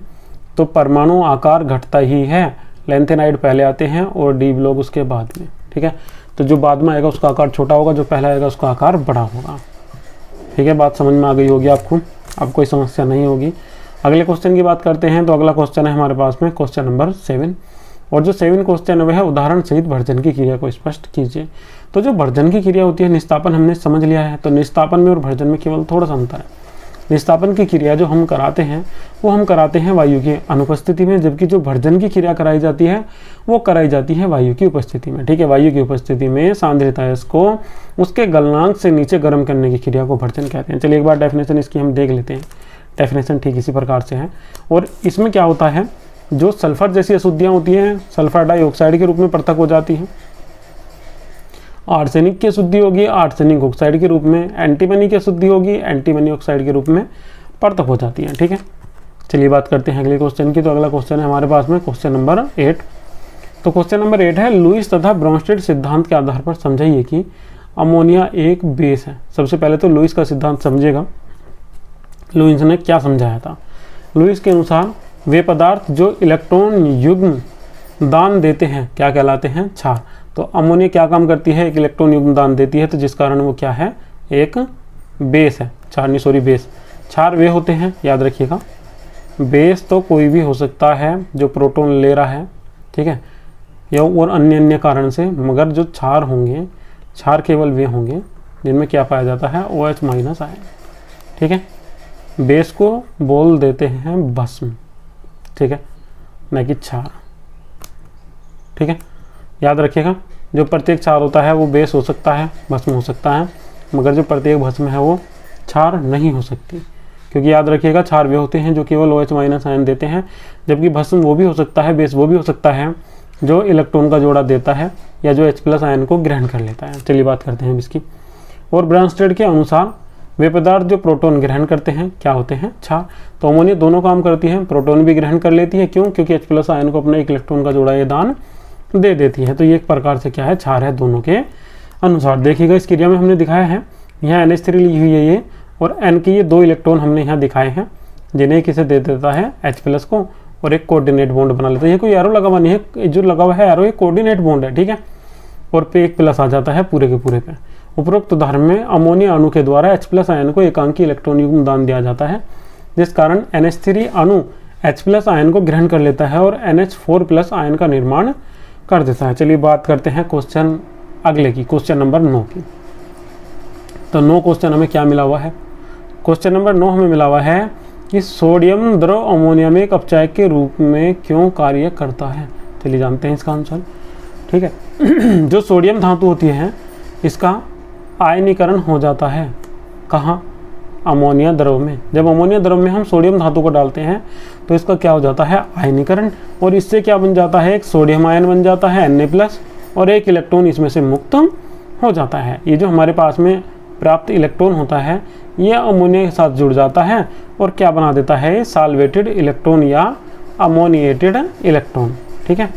तो परमाणु आकार घटता ही है। लैंथेनाइड पहले आते हैं और डी ब्लॉक उसके बाद में। ठीक है, तो जो बाद में आएगा उसका आकार छोटा होगा, जो पहले आएगा उसका आकार बड़ा होगा। ठीक है, बात समझ में आ गई होगी आपको, अब कोई समस्या नहीं होगी। अगले क्वेश्चन की बात करते हैं। तो अगला क्वेश्चन है हमारे पास में क्वेश्चन नंबर 7, और जो 7 क्वेश्चन है वह है उदाहरण सहित भर्जन की क्रिया को स्पष्ट कीजिए। तो जो भर्जन की क्रिया होती है, निस्तापन हमने समझ लिया है, तो निस्तापन में और भर्जन में केवल थोड़ा सा अंतर है। विस्थापन की क्रिया जो हम कराते हैं वो हम कराते हैं वायु की अनुपस्थिति में, जबकि जो भर्जन की क्रिया कराई जाती है वो कराई जाती है वायु की उपस्थिति में। ठीक है, वायु की उपस्थिति में सांद्रिता S को उसके गलनांक से नीचे गर्म करने की क्रिया को भर्जन कहते हैं। चलिए एक बार डेफिनेशन इसकी हम देख लेते हैं। डेफिनेशन ठीक इसी प्रकार से है, और इसमें क्या होता है, जो सल्फर जैसी अशुद्धियाँ होती हैं सल्फर डाइऑक्साइड के रूप में पृथक हो जाती हैं। आर्सेनिक की अशुद्धि होगी आर्सेनिक ऑक्साइड के रूप में, एंटीमनी की अशुद्धि होगी एंटीमनी ऑक्साइड के रूप में पृथक हो जाती है। ठीक है, चलिए बात करते हैं अगले क्वेश्चन की। तो अगला क्वेश्चन है हमारे पास में क्वेश्चन नंबर 8। तो क्वेश्चन नंबर 8 है, लुईस तथा ब्रोंस्टेड सिद्धांत के आधार पर समझाइए कि अमोनिया एक बेस है। सबसे पहले तो लुईस का सिद्धांत समझेगा, लुईस ने क्या समझाया था। लुईस के अनुसार वे पदार्थ जो इलेक्ट्रॉन युग्म दान देते हैं क्या कहलाते हैं, क्षार। तो अमोनिया क्या काम करती है, एक इलेक्ट्रॉन युग्म दान देती है, तो जिस कारण वो क्या है, एक बेस है, बेस। क्षार वे होते हैं, याद रखिएगा, बेस तो कोई भी हो सकता है जो प्रोटॉन ले रहा है, ठीक है, या और अन्य कारण से, मगर जो क्षार होंगे, क्षार केवल वे होंगे जिनमें क्या पाया जाता है, OH- आयन। ठीक है, बेस को बोल देते हैं भस्म, ठीक है, न कि क्षार। ठीक है, याद रखिएगा, जो प्रत्येक क्षार होता है वो बेस हो सकता है, भस्म हो सकता है, मगर जो प्रत्येक भस्म है वो क्षार नहीं हो सकती, क्योंकि याद रखिएगा क्षार वे होते हैं जो केवल OH- आयन देते हैं, जबकि भस्म वो भी हो सकता है, बेस वो भी हो सकता है जो इलेक्ट्रॉन का जोड़ा देता है या जो H+ आयन को ग्रहण कर लेता है। चलिए बात करते हैं इसकी। और ब्रांस्टेड के अनुसार वे पदार्थ जो प्रोटॉन ग्रहण करते हैं क्या होते हैं, क्षार। तो अमोनिया दोनों काम करती है, प्रोटॉन भी ग्रहण कर लेती है, क्यों, क्योंकि H+ आयन को अपने एक इलेक्ट्रॉन का जोड़ा ये दान दे देती है। तो ये एक प्रकार से क्या है, क्षार है दोनों के अनुसार। देखिएगा इस क्रिया में हमने दिखाया है, यहाँ NH3 ली हुई है ये, और N के ये 2 इलेक्ट्रॉन हमने यहाँ दिखाए हैं, जिन्हें किसे दे देता है, H+ को, और एक कोऑर्डिनेट बॉन्ड बना लेता है। ये कोई एरो लगा हुआ नहीं है, जो लगा हुआ है एरो ये कोऑर्डिनेट बॉन्ड है, ठीक है, और पे एक प्लस आ जाता है पूरे के पूरे पे। उपरोक्त उदाहरण में अमोनिया अणु के द्वारा H+ आयन को एकांकी इलेक्ट्रॉन युग्म दान दिया जाता है, जिस कारण NH3 अणु H+ आयन को ग्रहण कर लेता है और NH4+ आयन का निर्माण कर देता है। चलिए बात करते हैं क्वेश्चन अगले की, क्वेश्चन नंबर 9 की। तो 9 क्वेश्चन हमें क्या मिला हुआ है, क्वेश्चन नंबर 9 हमें मिला हुआ है कि सोडियम द्रव अमोनिया में एक अपचायक के रूप में क्यों कार्य करता है। चलिए जानते हैं इसका आंसर। ठीक है, जो सोडियम धातु होती है इसका आयनीकरण हो जाता है, कहाँ, अमोनिया द्रव में। जब अमोनिया द्रव में हम सोडियम धातु को डालते हैं तो इसका क्या हो जाता है, आयनीकरण, और इससे क्या बन जाता है, एक सोडियम आयन बन जाता है Na+, और एक इलेक्ट्रॉन इसमें से मुक्त हो जाता है। ये जो हमारे पास में प्राप्त इलेक्ट्रॉन होता है ये अमोनिया के साथ जुड़ जाता है और क्या बना देता है, साल्वेटेड इलेक्ट्रॉन या अमोनिएटेड इलेक्ट्रॉन। ठीक है,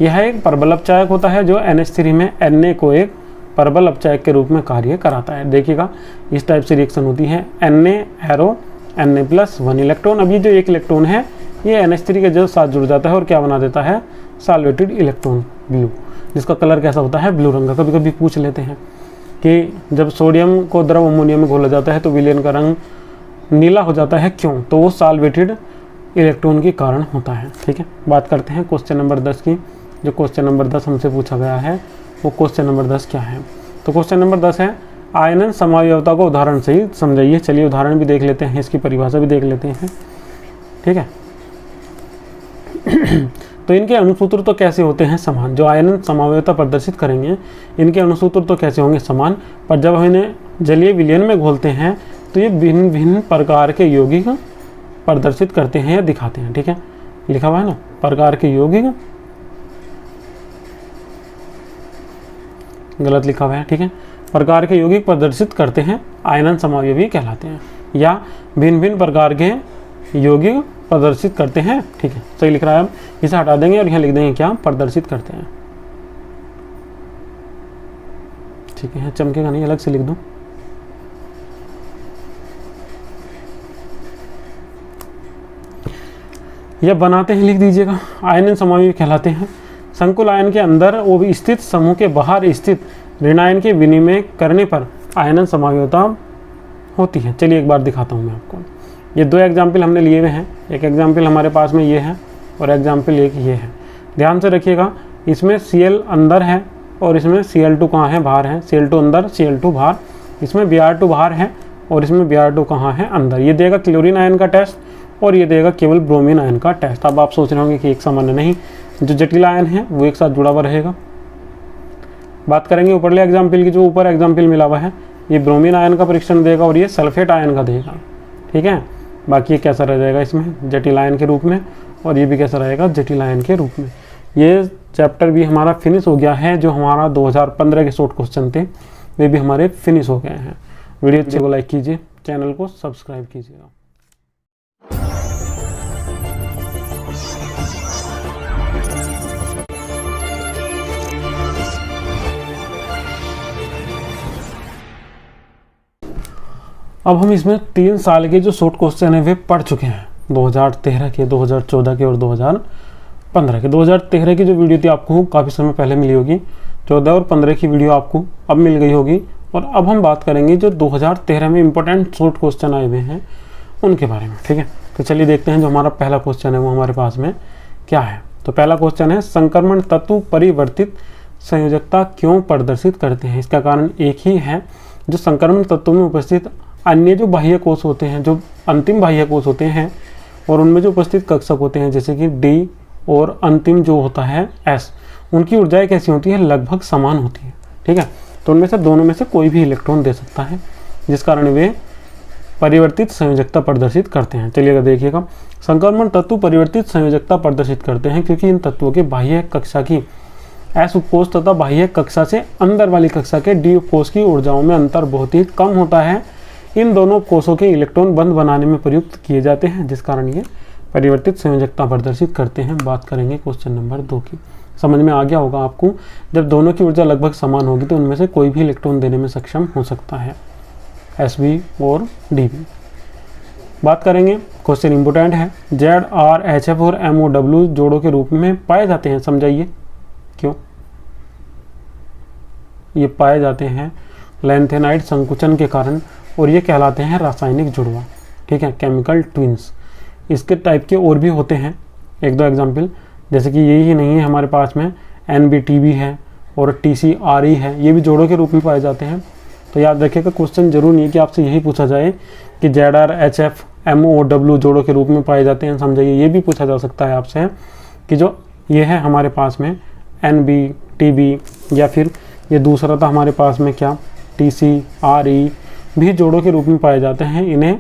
यह एक परबल अपचायक होता है जो NH3 में Na को एक परबल अपचायक के रूप में कार्य कराता है। देखिएगा इस टाइप से रिएक्शन होती है, Na एरो Na+ 1 इलेक्ट्रॉन। अब ये जो एक इलेक्ट्रॉन है ये NH3 के जो साथ जुड़ जाता है और क्या बना देता है, साल्वेटेड इलेक्ट्रॉन ब्लू, जिसका कलर कैसा होता है, ब्लू रंग का। कभी कभी पूछ लेते हैं कि जब सोडियम को द्रव अमोनिया में घोला जाता है तो विलयन का रंग नीला हो जाता है, क्यों, तो वो साल्वेटेड इलेक्ट्रॉन के कारण होता है। ठीक है, बात करते हैं क्वेश्चन नंबर 10 की। जो क्वेश्चन नंबर 10 हमसे पूछा गया है वो क्वेश्चन नंबर 10 क्या है। तो क्वेश्चन नंबर 10 है, आयनन समावयवता को उदाहरण से ही समझाइए। चलिए उदाहरण भी देख लेते हैं, इसकी परिभाषा भी देख लेते हैं। ठीक है, तो इनके अणुसूत्र तो कैसे होते हैं, समान। जो आयनन समावयवता प्रदर्शित करेंगे इनके अणुसूत्र तो कैसे होंगे, समान, पर जब हम इन्हें जलीय विलयन में घोलते हैं तो ये भिन्न भिन्न प्रकार के यौगिक प्रदर्शित करते हैं या दिखाते हैं। ठीक है, लिखा हुआ है ना, प्रकार के यौगिक, गलत लिखा हुआ है। ठीक है, प्रकार के यौगिक प्रदर्शित करते हैं, आयनन समावयवी कहलाते हैं, या भिन्न भिन्न प्रकार के यौगिक प्रदर्शित करते हैं। ठीक है, सही लिख रहा है। अब इसे हटा देंगे और यहाँ लिख देंगे क्या, प्रदर्शित करते हैं। ठीक है, चमकेगा नहीं, अलग से लिख दूं। यह बनाते हैं लिख दीजिएगा, आयनन समावयवी कहलाते हैं। संकुल आयन के अंदर वो भी स्थित समूह के बाहर स्थित ऋणायन के विनिमय करने पर आयनन समावयवता होती है। चलिए एक बार दिखाता हूँ मैं आपको। ये 2 एग्जाम्पल हमने लिए हुए हैं, एक एग्जाम्पल हमारे पास में ये है और एग्जाम्पल एक ये है। ध्यान से रखिएगा, इसमें Cl अंदर है और इसमें Cl2 कहाँ है, बाहर है। Cl2 अंदर, Cl2 बाहर, इसमें Br2 बाहर है और इसमें Br2 कहाँ है, अंदर। ये देगा क्लोरीन आयन का टेस्ट और ये देगा केवल ब्रोमीन आयन का टेस्ट। अब आप सोच रहे होंगे कि एक समान नहीं, जो जटिल आयन है वो एक साथ जुड़ा हुआ रहेगा। बात करेंगे ऊपरले एग्जाम्पल की, जो ऊपर एग्जाम्पल मिला हुआ है ये ब्रोमीन आयन का परीक्षण देगा और ये सल्फेट आयन का देगा, ठीक है। बाकी ये कैसा रह जाएगा इसमें, जटिल आयन के रूप में, और ये भी कैसा रहेगा, जटिल आयन के रूप में। ये चैप्टर भी हमारा फिनिश हो गया है। जो हमारा 2015 के शॉर्ट क्वेश्चन थे वे भी हमारे फिनिश हो गए हैं। वीडियो अच्छे को लाइक कीजिए, चैनल को सब्सक्राइब कीजिएगा। अब हम इसमें 3 साल के जो शॉर्ट क्वेश्चन है वे पढ़ चुके हैं, 2013 के, 2014 के और 2015 के। 2013 की जो वीडियो थी आपको काफ़ी समय पहले मिली होगी, 14 और 15 की वीडियो आपको अब मिल गई होगी। और अब हम बात करेंगे जो 2013 में इंपॉर्टेंट शॉर्ट क्वेश्चन आए हुए हैं उनके बारे में, ठीक है। तो चलिए देखते हैं जो हमारा पहला क्वेश्चन है वो हमारे पास में क्या है। तो पहला क्वेश्चन है, संक्रमण तत्व परिवर्तित संयोजकता क्यों प्रदर्शित करते हैं। इसका कारण एक ही है, जो संक्रमण तत्वों में उपस्थित अन्य जो बाह्य कोष होते हैं, जो अंतिम बाह्य कोष होते हैं और उनमें जो उपस्थित कक्षक होते हैं जैसे कि डी और अंतिम जो होता है एस, उनकी ऊर्जाएं कैसी होती है, लगभग समान होती है, ठीक है। तो उनमें से दोनों में से कोई भी इलेक्ट्रॉन दे सकता है, जिस कारण वे परिवर्तित संयोजकता प्रदर्शित करते हैं। चलिएगा देखिएगा, संक्रमण तत्व परिवर्तित संयोजकता प्रदर्शित करते हैं क्योंकि इन तत्वों के बाह्य कक्षा की एस उपकोष तथा बाह्य कक्षा से अंदर वाली कक्षा के डी उपकोष की ऊर्जाओं में अंतर बहुत ही कम होता है। इन दोनों कोषों के इलेक्ट्रॉन बंध बनाने में प्रयुक्त किए जाते हैं, जिस कारण ये परिवर्तित संयोजकता प्रदर्शित करते हैं। बात करेंगे क्वेश्चन नंबर 2 की। समझ में आ गया होगा आपको, जब दोनों की ऊर्जा लगभग समान होगी तो उनमें से कोई भी इलेक्ट्रॉन देने में सक्षम हो सकता है, Sb और Db। बात करेंगे, क्वेश्चन इंपोर्टेंट है, ZrHf और MOW जोड़ों के रूप में पाए जाते हैं। समझाइए क्यों ये पाए जाते हैं। लैंथेनाइड संकुचन के कारण, और ये कहलाते हैं रासायनिक जुड़वा, ठीक है, केमिकल ट्विंस। इसके टाइप के और भी होते हैं, 1-2 एग्जाम्पल, जैसे कि यही ही नहीं है हमारे पास में NBTB है और TCRE है, ये भी जोड़ों के रूप में पाए जाते हैं। तो याद रखिएगा, क्वेश्चन जरूर नहीं है कि आपसे यही पूछा जाए कि ZrHf MOW जोड़ों के रूप में पाए जाते हैं। समझाइए, ये भी पूछा जा सकता है आपसे कि जो ये है हमारे पास में NBTB, या फिर ये दूसरा था हमारे पास में क्या, TCRE भी जोड़ों के रूप में पाए जाते हैं। इन्हें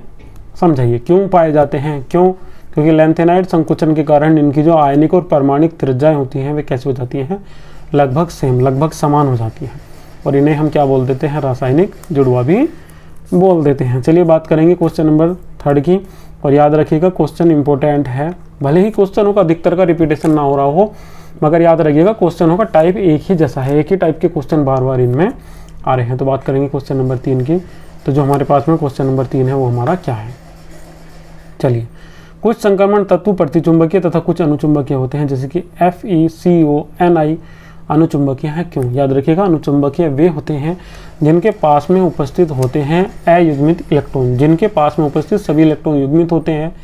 समझाइए क्यों पाए जाते हैं, क्यों, क्योंकि लैंथेनाइड संकुचन के कारण इनकी जो आयनिक और परमाणुक त्रिज्याएं होती हैं वे कैसे हो जाती हैं, लगभग सेम, लगभग समान हो जाती हैं, और इन्हें हम क्या बोल देते हैं, रासायनिक जुड़वा भी बोल देते हैं। चलिए बात करेंगे क्वेश्चन नंबर 3 की, और याद रखिएगा क्वेश्चन इंपॉर्टेंट है। भले ही क्वेश्चनों का अधिकतर का रिपीटेशन ना हो रहा हो, मगर याद रखिएगा क्वेश्चनों का टाइप एक ही जैसा है, एक ही टाइप के क्वेश्चन बार बार इनमें आ रहे हैं। तो बात करेंगे क्वेश्चन नंबर 3 की। तो जो हमारे पास में क्वेश्चन नंबर 3 है वो हमारा क्या है। चलिए, कुछ संक्रमण तत्व प्रतिचुंबकीय तथा कुछ अनुचुंबकीय होते हैं, जैसे कि FeCO अनुचुंबकीय है। क्यों, याद रखिएगा, अनुचुंबकीय वे होते हैं जिनके पास में उपस्थित होते हैं अयुग्मित इलेक्ट्रॉन। जिनके पास में उपस्थित सभी इलेक्ट्रॉन युग्मित होते हैं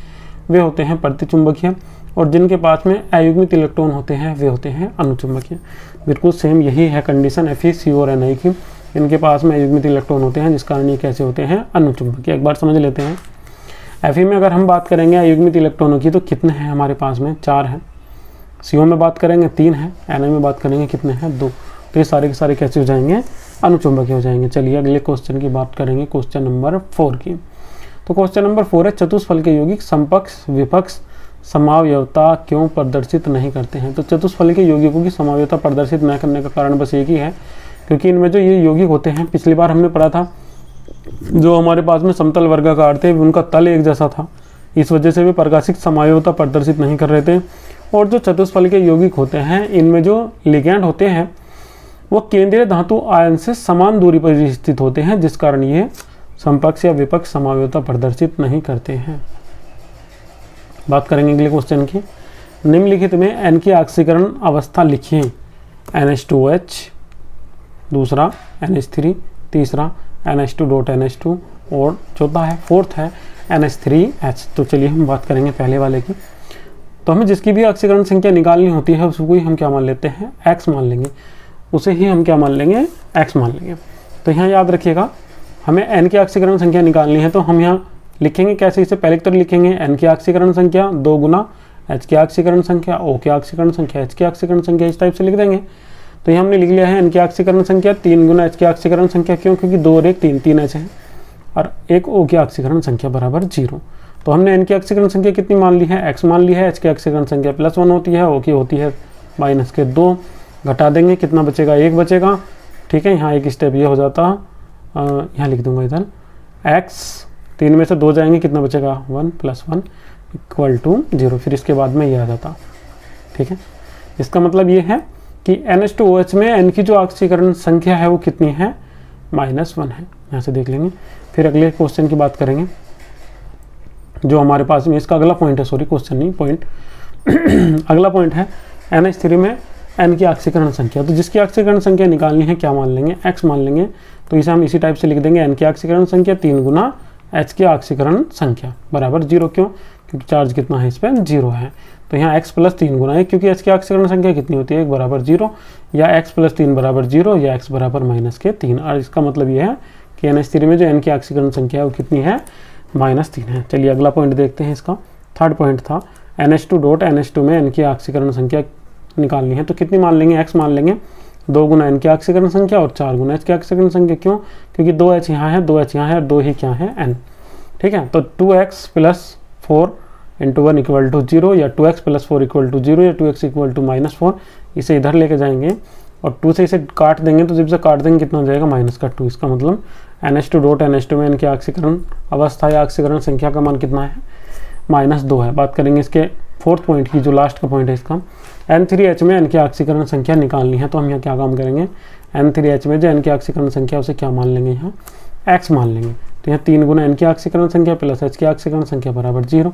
वे होते हैं प्रतिचुंबकीय, और जिनके पास में अयुग्मित इलेक्ट्रॉन होते हैं वे होते हैं अनुचुंबकीय। बिल्कुल सेम यही है कंडीशन Fe, CO और Ni की। इनके पास में अयुग्मित इलेक्ट्रॉन होते हैं, जिस कारण ये कैसे होते हैं, अनुचुंबकीय। एक बार समझ लेते हैं, Fe में अगर हम बात करेंगे अयुग्मित इलेक्ट्रॉनों की तो कितने हैं हमारे पास में, 4 हैं। CO में बात करेंगे 3 हैं, Ni में बात करेंगे कितने हैं, 2। तो ये सारे के सारे कैसे हो जाएंगे, अनुचुंबकीय हो जाएंगे। चलिए अगले क्वेश्चन की बात करेंगे, क्वेश्चन नंबर 4 की। तो क्वेश्चन नंबर 4 है, चतुष्फल के यौगिक समपक्ष विपक्ष समावयवता क्यों प्रदर्शित नहीं करते हैं। तो चतुष्फल के यौगिकों की समावयवता प्रदर्शित न करने का कारण बस एक ही है, क्योंकि इनमें जो ये यौगिक होते हैं, पिछली बार हमने पढ़ा था, जो हमारे पास में समतल वर्गाकार थे उनका तल एक जैसा था, इस वजह से वे प्रकाशिक समावयवता प्रदर्शित नहीं कर रहे थे। और जो चतुष्फल के यौगिक होते हैं, इनमें जो लिगैंड होते हैं वो केंद्रीय धातु आयन से समान दूरी पर स्थित होते हैं, जिस कारण ये समपक्ष या विपक्ष समावयवता प्रदर्शित नहीं करते हैं। बात करेंगे अगले क्वेश्चन की। निम्नलिखित में N की ऑक्सीकरण अवस्था लिखिए। NH2OH, दूसरा NH3, तीसरा NH2.NH2 और चौथा है, फोर्थ है NH3H। तो चलिए हम बात करेंगे पहले वाले की। तो हमें जिसकी भी ऑक्सीकरण संख्या निकालनी होती है उसको ही हम क्या मान लेते हैं, X मान लेंगे, उसे ही हम क्या मान लेंगे, X मान लेंगे। तो यहाँ याद रखिएगा हमें n की ऑक्सीकरण संख्या निकालनी है, तो हम यहाँ लिखेंगे कैसे, इसे पहले की तरह लिखेंगे n की ऑक्सीकरण संख्या 2 गुना H की ऑक्सीकरण संख्या, O की ऑक्सीकरण संख्या, H की ऑक्सीकरण संख्या, इस टाइप से लिख देंगे। तो ये हमने लिख लिया है n की ऑक्सीकरण संख्या 3 गुना H की ऑक्सीकरण संख्या, क्यों, क्योंकि 2 और 1 3 H है, और एक O की ऑक्सीकरण संख्या बराबर 0। तो हमने n की ऑक्सीकरण संख्या कितनी मान ली है, x मान ली है, H की ऑक्सीकरण संख्या +1 होती है, O की होती है -2, घटा देंगे कितना बचेगा, 1 बचेगा। ठीक है, यहाँ एक स्टेप ये हो जाता, यहाँ लिख दूंगा इधर x 3 में से 2 जाएंगे, कितना बचेगा 1 + 1 = 0, फिर इसके बाद में ये आ जाता। ठीक है, इसका मतलब ये है कि NH2OH में n की जो ऑक्सीकरण संख्या है वो कितनी है, -1 है। यहाँ से देख लेंगे, फिर अगले क्वेश्चन की बात करेंगे जो हमारे पास में, इसका अगला पॉइंट है, सॉरी क्वेश्चन नहीं पॉइंट अगला पॉइंट है NH3 में n की ऑक्सीकरण संख्या। तो जिसकी ऑक्सीकरण संख्या निकालनी है क्या मान लेंगे, x मान लेंगे। तो इसे हम इसी टाइप से लिख देंगे, n की ऑक्सीकरण संख्या 3 गुना H की ऑक्सीकरण संख्या बराबर 0, क्यों, क्योंकि चार्ज कितना है इस पर 0 है। तो यहाँ x + 3 गुना 1, क्योंकि H की ऑक्सीकरण संख्या कितनी होती है, 1 बराबर 0, या x + 3 बराबर 0, या x बराबर -3। और इसका मतलब ये है कि NH3 में जो n की ऑक्सीकरण संख्या है वो कितनी है, -3 है। चलिए अगला पॉइंट देखते हैं। इसका थर्ड पॉइंट था NH2.NH2 में n की ऑक्सीकरण संख्या निकालनी है। तो कितनी मान लेंगे, x मान लेंगे 2 गुना n की ऑक्सीकरण संख्या और 4 गुना H की ऑक्सीकरण संख्या, क्यों, क्योंकि 2H यहाँ है, 2H यहाँ है, और 2 ही क्या है, n। ठीक है, तो 2x + 4 × 1 = 0, या 2x + 4 = 0, या 2x = -4। इसे इधर लेके जाएंगे और 2 से इसे काट देंगे, तो जब से काट देंगे कितना हो जाएगा, -2। इसका मतलब NH2.NH2 में n की ऑक्सीकरण अवस्था या ऑक्सीकरण संख्या का मान कितना है, -2 है। बात करेंगे इसके फोर्थ पॉइंट की, जो लास्ट का पॉइंट है इसका, N3H में n की ऑक्सीकरण संख्या निकालनी है। तो हम यहाँ क्या काम करेंगे, N3H में जो n की ऑक्सीकरण संख्या उसे क्या मान लेंगे, यहाँ x मान लेंगे। तो यहाँ 3 गुना n की ऑक्सीकरण संख्या + H की ऑक्सीकरण संख्या बराबर 0।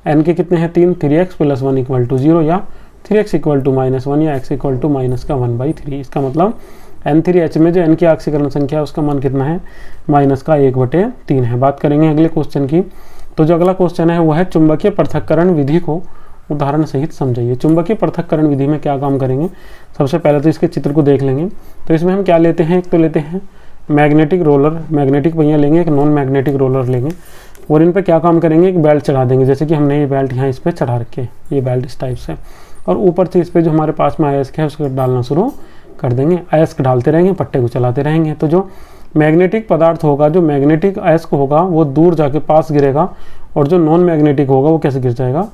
n के कितने हैं 3, 3x + 1 = 0, या 3x = -1, या x = -1/3। इसका मतलब N3H में जो n की ऑक्सीकरण संख्या है उसका मान कितना है, -1/3 है। बात करेंगे अगले क्वेश्चन की। तो जो अगला क्वेश्चन है वो है चुंबकीय पृथक्करण विधि को उदाहरण सहित समझाइए। चुंबकीय पृथक्करण विधि में क्या काम करेंगे, सबसे पहले तो इसके चित्र को देख लेंगे। तो इसमें हम क्या लेते हैं, एक तो लेते हैं मैग्नेटिक रोलर, मैग्नेटिक पहिया लेंगे, एक नॉन मैग्नेटिक रोलर लेंगे, और इन पे क्या काम करेंगे, एक बेल्ट चढ़ा देंगे। जैसे कि हमने ये बेल्ट यहाँ इस पर चढ़ा रखे, ये बेल्ट इस टाइप से, और ऊपर से इस पर जो हमारे पास में अयस्क है उसको डालना शुरू कर देंगे। अयस्क डालते रहेंगे, पट्टे को चलाते रहेंगे। तो जो मैग्नेटिक पदार्थ होगा, जो मैग्नेटिक अयस्क होगा वो दूर जाके पास गिरेगा, और जो नॉन मैग्नेटिक होगा वो कैसे गिर जाएगा,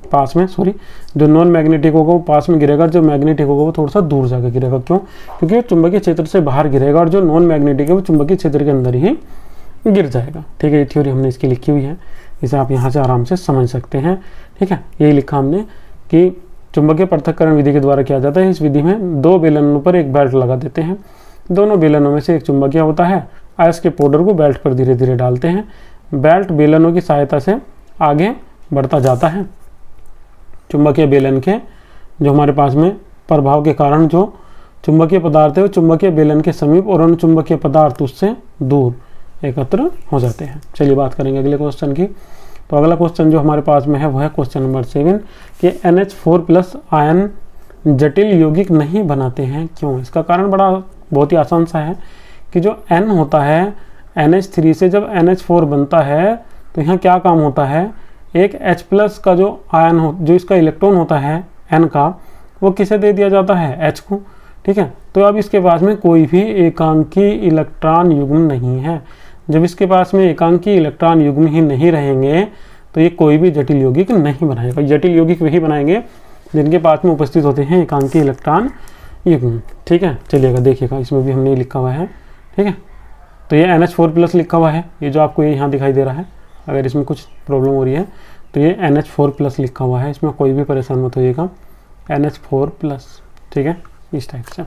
पास में, सॉरी, जो नॉन मैग्नेटिक होगा वो पास में गिरेगा, जो मैग्नेटिक होगा वो थोड़ा सा दूर जाकर गिरेगा। क्यों, क्योंकि वो चुंबकीय क्षेत्र से बाहर गिरेगा, और जो नॉन मैग्नेटिक है वो चुंबकीय क्षेत्र के अंदर ही गिर जाएगा। ठीक है, ये थ्योरी हमने इसकी लिखी हुई है, इसे आप यहाँ से आराम से समझ सकते हैं। ठीक है, यही लिखा हमने कि चुंबकीय पृथक्करण विधि के द्वारा किया जाता है। इस विधि में 2 बेलनों पर एक बेल्ट लगा देते हैं, दोनों बेलनों में से एक चुंबकीय होता है, अयस्क के पाउडर को बेल्ट पर धीरे धीरे डालते हैं, बेल्ट बेलनों की सहायता से आगे बढ़ता जाता है। चुंबकीय बेलन के जो हमारे पास में प्रभाव के कारण जो चुंबकीय पदार्थ है वो चुंबकीय बेलन के समीप और अन्य चुंबकीय पदार्थ उससे दूर एकत्र हो जाते हैं। चलिए बात करेंगे अगले क्वेश्चन की। तो अगला क्वेश्चन जो हमारे पास में है वो है क्वेश्चन नंबर 7 कि NH4+ आयन जटिल यौगिक नहीं बनाते हैं, क्यों। इसका कारण बहुत ही आसान सा है कि जो N होता है NH3 से जब NH4 बनता है तो यहाँ क्या काम होता है, एक H+ का जो आयन हो, जो इसका इलेक्ट्रॉन होता है N का, वो किसे दे दिया जाता है, H को। ठीक है, तो अब इसके पास में कोई भी एकांकी इलेक्ट्रॉन युग्म नहीं है। जब इसके पास में एकांकी इलेक्ट्रॉन युग्म ही नहीं रहेंगे तो ये कोई भी जटिल यौगिक नहीं बनाएगा। जटिल यौगिक वही बनाएंगे जिनके पास में उपस्थित होते हैं एकांकी इलेक्ट्रॉन युग्म। ठीक है, चलिएगा देखिएगा, इसमें भी हमने लिखा हुआ है। ठीक है, तो ये NH4+ लिखा हुआ है, ये जो आपको ये यहाँ दिखाई दे रहा है। अगर इसमें कुछ प्रॉब्लम हो रही है तो ये NH4+ लिखा हुआ है, इसमें कोई भी परेशान मत होइएगा, NH4+। ठीक है, इस टाइप से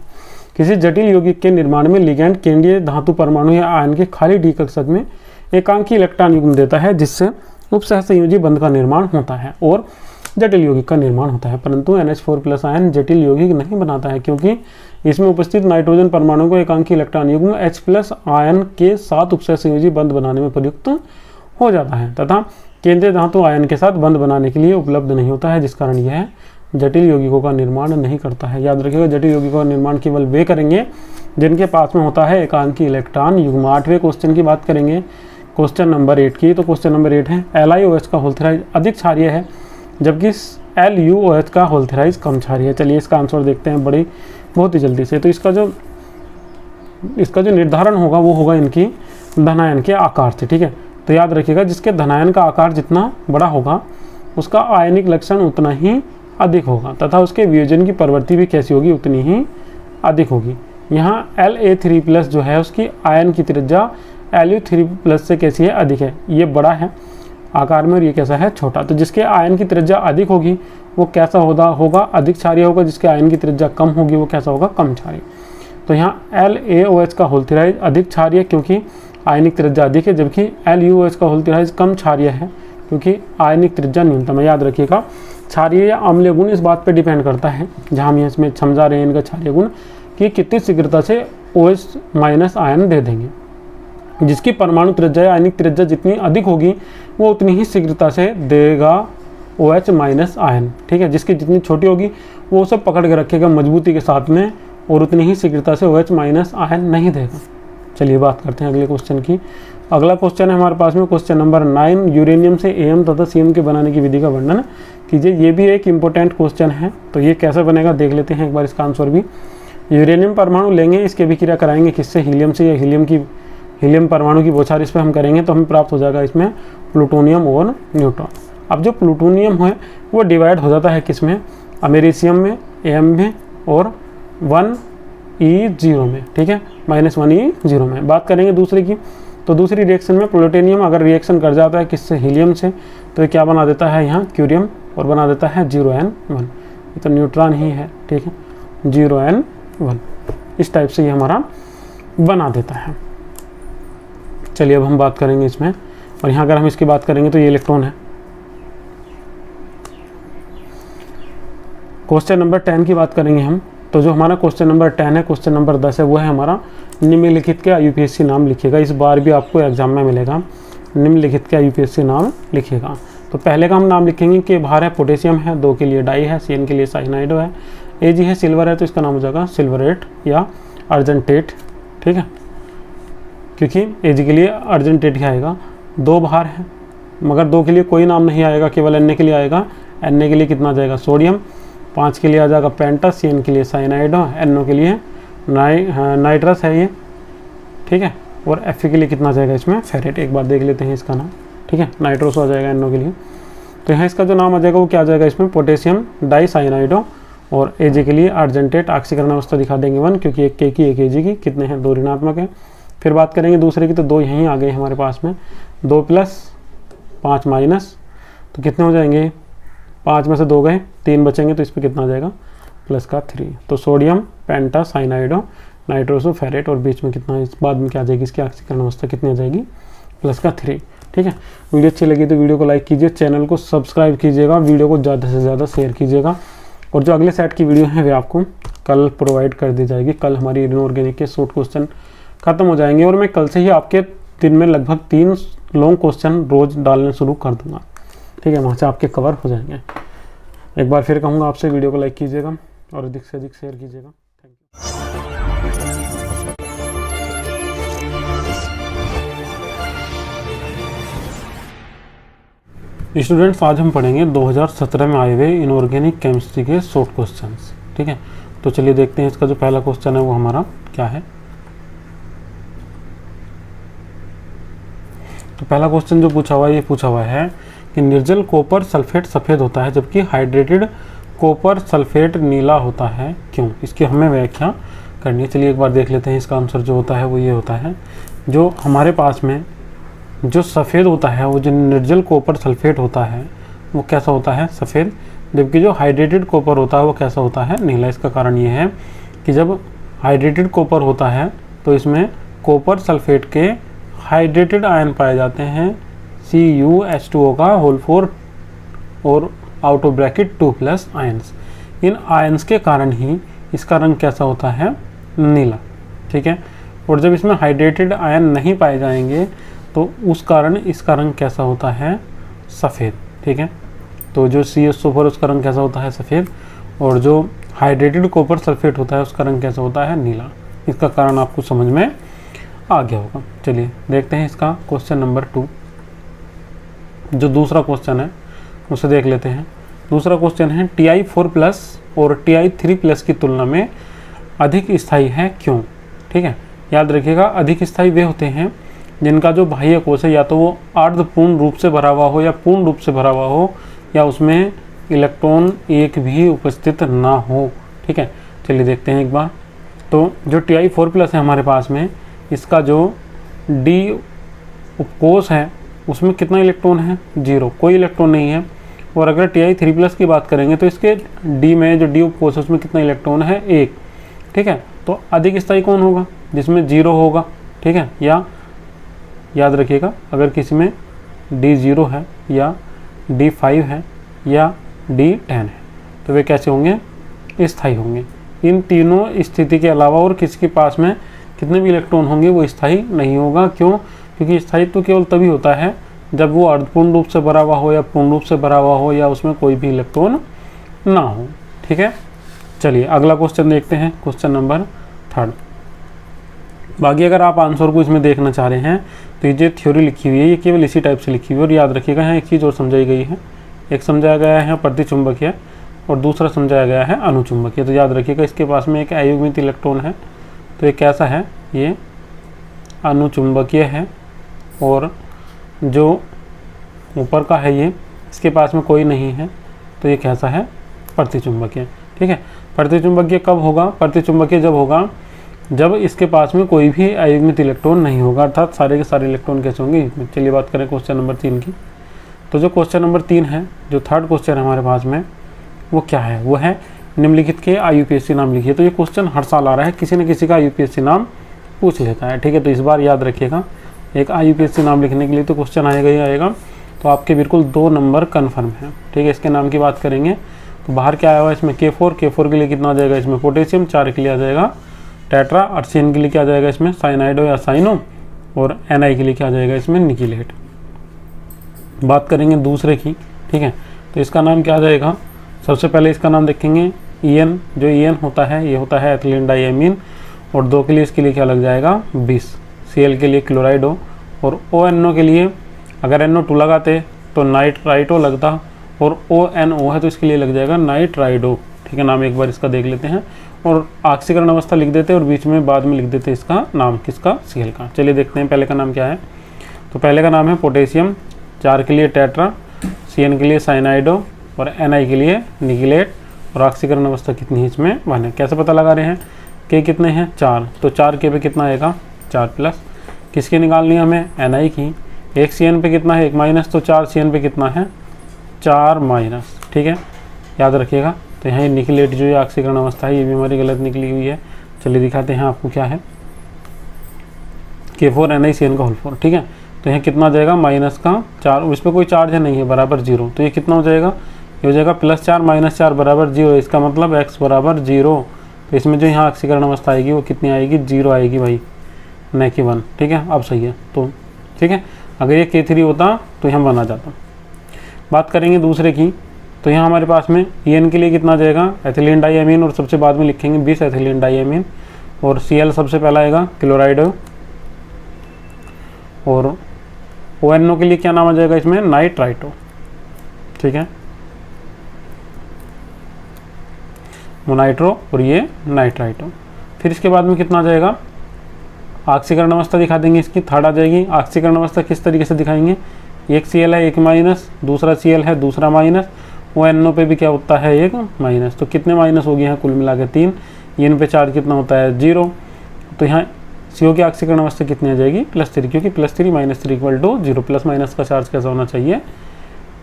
किसी जटिल यौगिक के निर्माण में लिगैंड केंद्रीय धातु परमाणु या आयन के खाली डी कक्षक में एकांकी इलेक्ट्रॉन युग्म देता है, जिससे उपसहसंयोजी बंध का निर्माण होता है और जटिल यौगिक का निर्माण होता है। परंतु NH4+ आयन जटिल यौगिक नहीं बनाता है, क्योंकि इसमें उपस्थित नाइट्रोजन परमाणु को एकांकी इलेक्ट्रॉन युग्म H+ आयन के साथ उपसहसंयोजी बंध बनाने में प्रयुक्त हो जाता है तथा केंद्रीय धातु आयन के साथ बंध बनाने के लिए उपलब्ध नहीं होता है, जिस कारण यह जटिल यौगिकों का निर्माण नहीं करता है। याद रखिएगा, जटिल यौगिकों का निर्माण केवल वे करेंगे जिनके पास में होता है एकांकी इलेक्ट्रॉन युग्म। 8वें क्वेश्चन की बात करेंगे, क्वेश्चन नंबर 8 की। तो क्वेश्चन नंबर 8 है LiOH का होल्थेराइज अधिक क्षारीय है जबकि LuOH का होल्थेराइज कम क्षारीय है। चलिए इसका आंसर देखते हैं बहुत ही जल्दी से। तो इसका जो निर्धारण होगा वो होगा इनकी धनायन के आकार से, ठीक है। तो याद रखिएगा, जिसके धनायन का आकार जितना बड़ा होगा उसका आयनिक लक्षण उतना ही अधिक होगा तथा उसके वियोजन की प्रवृत्ति भी कैसी होगी, उतनी ही अधिक होगी। यहाँ La3+ जो है उसकी आयन की त्रिज्या Lu3+ से कैसी है, अधिक है। ये बड़ा है आकार में और ये कैसा है, छोटा। तो जिसके आयन की त्रिज्या अधिक होगी वो कैसा होगा अधिक क्षारीय होगा। जिसके आयन की त्रिज्या कम होगी वो कैसा होगा, कम क्षारीय। तो यहाँ LaOH का होल्थेराइज अधिक क्षारीय क्योंकि आयनिक त्रिज्या अधिक है, जबकि LuOH का होल्थेराइज कम क्षारीय है क्योंकि आयनिक त्रिज्या न्यूनतम है। याद रखिएगा, क्षारीय या अम्लीय गुण इस बात पर डिपेंड करता है, जहाँ हम इसमें समझा रहे हैं इनका क्षारीय गुण, कि कितनी शीघ्रता से OH- आयन दे देंगे। जिसकी परमाणु त्रिज्या या आयनिक त्रिज्या जितनी अधिक होगी वो उतनी ही शीघ्रता से देगा OH- आयन, ठीक है। जिसकी जितनी छोटी होगी वो सब पकड़ के रखेगा मजबूती के साथ में और उतनी ही शीघ्रता से OH- आयन नहीं देगा। चलिए बात करते हैं अगले क्वेश्चन की। अगला क्वेश्चन है हमारे पास में क्वेश्चन नंबर 9, यूरेनियम से AM तथा CM के बनाने की विधि का वर्णन कीजिए। ये भी एक इम्पोर्टेंट क्वेश्चन है। तो ये कैसे बनेगा देख लेते हैं एक बार इसका आंसर भी। यूरेनियम परमाणु लेंगे, इसकी अभिक्रिया कराएंगे किससे, हीलियम से, या हीलियम परमाणु की बौछार इस पर हम करेंगे तो हमें प्राप्त हो जाएगा इसमें प्लूटोनियम और न्यूट्रॉन। अब जो प्लूटोनियम है वो डिवाइड हो जाता है किसमें, अमेरिशियम में, AM में और 1E0 में, ठीक है, -1E0 में। बात करेंगे दूसरे की, तो दूसरी रिएक्शन में प्लूटोनियम अगर रिएक्शन कर जाता है किससे, हीलियम से, तो ये क्या बना देता है यहाँ, क्यूरियम, और बना देता है 0N1। ये तो न्यूट्रॉन ही है, ठीक है, 0N1। इस टाइप से ये हमारा बना देता है। चलिए अब हम बात करेंगे इसमें, और यहाँ अगर हम इसकी बात करेंगे तो ये इलेक्ट्रॉन है। क्वेश्चन नंबर 10 की बात करेंगे हम। तो जो हमारा क्वेश्चन नंबर 10 है, क्वेश्चन नंबर 10 है, वो है हमारा निम्नलिखित के UPSC नाम लिखिएगा। इस बार भी आपको एग्जाम में मिलेगा, निम्नलिखित के UPSC नाम लिखिएगा। तो पहले का हम नाम लिखेंगे कि बाहर है पोटेशियम है, 2 के लिए डाई है, CN के लिए साइनाइड है, Ag है सिल्वर है तो इसका नाम हो जाएगा सिल्वरेट या अर्जेंटेट, ठीक है, क्योंकि Ag के लिए अर्जेंटेट ही आएगा। 2 बाहर है मगर 2 के लिए कोई नाम नहीं आएगा, केवल Na के लिए आएगा। Na के लिए कितना जाएगा, सोडियम। 5 के लिए आ जाएगा पेंटस, CN के लिए साइनाइड, NO के लिए नाइट्रस है ये, ठीक है, और Fe के लिए कितना जाएगा इसमें, फेरेट। एक बार देख लेते हैं इसका नाम, ठीक है, नाइट्रोस आ जाएगा NO के लिए। तो यहाँ इसका जो नाम आ जाएगा वो क्या आ जाएगा इसमें, पोटेशियम डाइसाइनाइडो, और Ag के लिए अर्जेंटेट। ऑक्सीकरण अवस्था दिखा देंगे 1, क्योंकि एक K की एक Ag की, कितने हैं, 2 ऋणात्मक है। फिर बात करेंगे दूसरे की, तो 2 यहीं आ गए हमारे पास में, 2 + 5 माइनस, तो कितने हो जाएंगे, 5 में से 2 गए, 3 बचेंगे, तो इस पर कितना आ जाएगा, प्लस का 3। तो सोडियम पेंटासाइनाइडो नाइट्रोसो फेरेट, और बीच में कितना, इस बाद में क्या आ जाएगी इसकी ऑक्सीकरण अवस्था कितनी आ जाएगी, प्लस का 3, ठीक है। वीडियो अच्छी लगी तो वीडियो को लाइक कीजिए, चैनल को सब्सक्राइब कीजिएगा, वीडियो को ज़्यादा से ज़्यादा शेयर कीजिएगा। और जो अगले सेट की वीडियो है वे आपको कल प्रोवाइड कर दी जाएगी। कल हमारी इनऑर्गेनिक के शॉर्ट क्वेश्चन खत्म हो जाएंगे और मैं कल से ही आपके दिन में लगभग 3 लॉन्ग क्वेश्चन रोज़ डालने शुरू कर दूंगा, ठीक है, वहाँ से आपके कवर हो जाएंगे। एक बार फिर कहूँगा आपसे, वीडियो को लाइक कीजिएगा और अधिक से अधिक शेयर कीजिएगा। Thank you. स्टूडेंट्स, आज हम पढ़ेंगे 2017 में आए हुए इनऑर्गेनिक केमिस्ट्री के शॉर्ट क्वेश्चंस, ठीक है। तो चलिए देखते हैं इसका जो पहला क्वेश्चन है वो हमारा क्या है। तो पहला क्वेश्चन जो पूछा हुआ है, ये पूछा हुआ है कि निर्जल कॉपर सल्फेट सफ़ेद होता है जबकि हाइड्रेटेड कॉपर सल्फेट नीला होता है, क्यों? इसकी हमें व्याख्या करनी है। चलिए एक बार देख लेते हैं। इसका आंसर जो होता है वो ये होता है, जो हमारे पास में जो सफ़ेद होता है, वो जो निर्जल कॉपर सल्फेट होता है वो कैसा होता है, सफ़ेद, जबकि जो हाइड्रेटेड कॉपर होता है वो कैसा होता है, नीला। इसका कारण ये है कि जब हाइड्रेटेड कॉपर होता है तो इसमें कॉपर सल्फेट के हाइड्रेटेड आयन पाए जाते हैं, CuH2O का होल 4 और out of bracket 2+ ions. In ions के कारण ही इसका रंग कैसा होता है, नीला, ठीक है। और जब इसमें हाइड्रेटेड आयन नहीं पाए जाएंगे तो उस कारण इसका रंग कैसा होता है, सफ़ेद, ठीक है। तो जो CH4 उसका रंग कैसा होता है, सफ़ेद, और जो हाइड्रेटेड कॉपर सल्फेट होता है उसका रंग कैसा होता है, नीला। इसका कारण आपको समझ में आ गया होगा। चलिए देखते हैं इसका क्वेश्चन नंबर 2। जो दूसरा क्वेश्चन है उसे देख लेते हैं। दूसरा क्वेश्चन है Ti4+ और Ti3+ की तुलना में अधिक स्थायी है क्यों। ठीक है, याद रखिएगा, अधिक स्थायी वे होते हैं जिनका जो बाह्य कोश है या तो वो अर्धपूर्ण रूप से भरा हुआ हो या पूर्ण रूप से भरा हुआ हो, या उसमें इलेक्ट्रॉन एक भी उपस्थित ना हो। ठीक है, चलिए देखते हैं एक बार। तो जो Ti4+ है हमारे पास में, इसका जो D उपकोश है उसमें कितना इलेक्ट्रॉन है, 0, कोई इलेक्ट्रॉन नहीं है। और अगर Ti3+ की बात करेंगे तो इसके D में जो D उपकोश है उसमें कितना इलेक्ट्रॉन है, 1। ठीक है, तो अधिक स्थायी कौन होगा, जिसमें 0 होगा। ठीक है, या याद रखिएगा, अगर किसी में D0 है या D5 है या D10 है तो वे कैसे होंगे, स्थायी होंगे। इन तीनों स्थिति के अलावा और किसी के पास में कितने भी इलेक्ट्रॉन होंगे वो स्थायी नहीं होगा। क्यों, क्योंकि स्थायित्व तो केवल तभी होता है जब वो अर्धपूर्ण रूप से भरा हुआ हो या पूर्ण रूप से भरा हुआ हो या उसमें कोई भी इलेक्ट्रॉन ना हो। ठीक है, चलिए अगला क्वेश्चन देखते हैं, क्वेश्चन नंबर 3। बाकी अगर आप आंसर को इसमें देखना चाह रहे हैं तो ये जो थ्योरी लिखी हुई है ये केवल इसी टाइप से लिखी हुई है। और याद रखिएगा यहाँ एक चीज़ और समझाई गई है, एक समझाया गया है प्रतिचुंबकीय और दूसरा समझाया गया है अनुचुंबकीय। तो याद रखिएगा, इसके पास में एक अयुग्मित इलेक्ट्रॉन है तो ये कैसा है, ये अनुचुंबकीय है, और जो ऊपर का है ये इसके पास में कोई नहीं है तो ये कैसा है, प्रतिचुंबकीय। ठीक है, प्रतिचुंबकीय कब होगा, प्रतिचुंबकीय जब होगा जब इसके पास में कोई भी अयुग्मित इलेक्ट्रॉन नहीं होगा, अर्थात सारे के सारे इलेक्ट्रॉन कैसे होंगे। चलिए बात करें क्वेश्चन नंबर 3 की। तो जो क्वेश्चन नंबर 3 है, जो थर्ड क्वेश्चन है हमारे पास में, वो क्या है, वो है निम्नलिखित के IUPAC नाम लिखिए। तो ये क्वेश्चन हर साल आ रहा है, किसी न किसी का IUPAC नाम पूछ लेता है। ठीक है, तो इस बार याद रखिएगा, एक IUPAC नाम लिखने के लिए तो क्वेश्चन आएगा ही आएगा। तो आपके बिल्कुल 2 नंबर कन्फर्म है। ठीक है, इसके नाम की बात करेंगे तो बाहर क्या आया हुआ है इसमें, K4 के लिए कितना आ जाएगा इसमें, पोटेशियम, 4 के लिए आ जाएगा टेट्रा, और CN के लिए क्या आ जाएगा इसमें, साइनाइडो या साइनो, और Na के लिए क्या आ जाएगा इसमें, निकिलेट। बात करेंगे दूसरे की। ठीक है, तो इसका नाम क्या आ जाएगा, सबसे पहले इसका नाम देखेंगे EN। जो EN होता है ये होता है एथिलीन डाइएमीन, और 2 के लिए इसके लिए क्या लग जाएगा, 20। Cl के लिए क्लोराइडो, और ONO के लिए अगर NO2 लगाते तो नाइट्राइटो लगता, और ONO है तो इसके लिए लग जाएगा नाइट्राइडो। ठीक है, नाम एक बार इसका देख लेते हैं, और ऑक्सीकरण अवस्था लिख देते और बीच में बाद में लिख देते इसका नाम, किसका, Cl का। चलिए देखते हैं पहले का नाम क्या है। तो पहले का नाम है पोटेशियम, 4 के लिए टेट्रा, CN के लिए साइनाइडो, और Na के लिए निकिलेट, और ऑक्सीकरण अवस्था कितनी है इसमें, 1 है। कैसे पता लगा रहे हैं, K कितने हैं, 4, तो 4 K पे कितना आएगा, 4+, किसकी निकालनी है हमें, Na की। एक CN पे कितना है, 1-, तो 4 CN पे कितना है, 4-। ठीक है, याद रखिएगा। तो यहाँ निकिलेट जो है ऑक्सीकरण अवस्था है ये भी हमारी गलत निकली हुई है। चलिए दिखाते हैं आपको क्या है, K4 NiCN का होल 4। ठीक है, तो यहाँ कितना जाएगा, -4, इस पर कोई चार्ज नहीं है, बराबर 0। तो ये कितना हो जाएगा, ये हो जाएगा +4 - 4 बराबर 0। इसका मतलब x बराबर 0। तो इसमें जो यहाँ ऑक्सीकरण अवस्था आएगी वो कितनी आएगी, 0 आएगी भाई, न कि 1। ठीक है, अब सही है। तो ठीक है, अगर ये K3 होता तो यहाँ 1 आ जाता। बात करेंगे दूसरे की। तो यहाँ हमारे पास में EN के लिए कितना जाएगा, एथिलीन डाइएमीन, और सबसे बाद में लिखेंगे 20 एथिलीन डाइएमीन, और Cl सबसे पहला आएगा क्लोराइडो, और ONO के लिए क्या नाम आ जाएगा इसमें, नाइट्राइटो। ठीक है, मोनाइट्रो और ये नाइट्राइटो। फिर इसके बाद में कितना आ जाएगा, ऑक्सीकरण अवस्था दिखा देंगे इसकी, 3rd आ जाएगी। ऑक्सीकरण अवस्था किस तरीके से दिखाएंगे, एक Cl है, एक माइनस, दूसरा Cl है, दूसरा माइनस, ONO पे भी क्या होता है, एक माइनस। तो कितने माइनस हो गए हैं, कुल मिला के 3। EN पे चार्ज कितना होता है, 0। तो यहाँ CO की ऑक्सीकरण अवस्था कितनी आ जाएगी, +3, क्योंकि +3 - 3 = 0। प्लस माइनस का चार्ज कैसा होना चाहिए,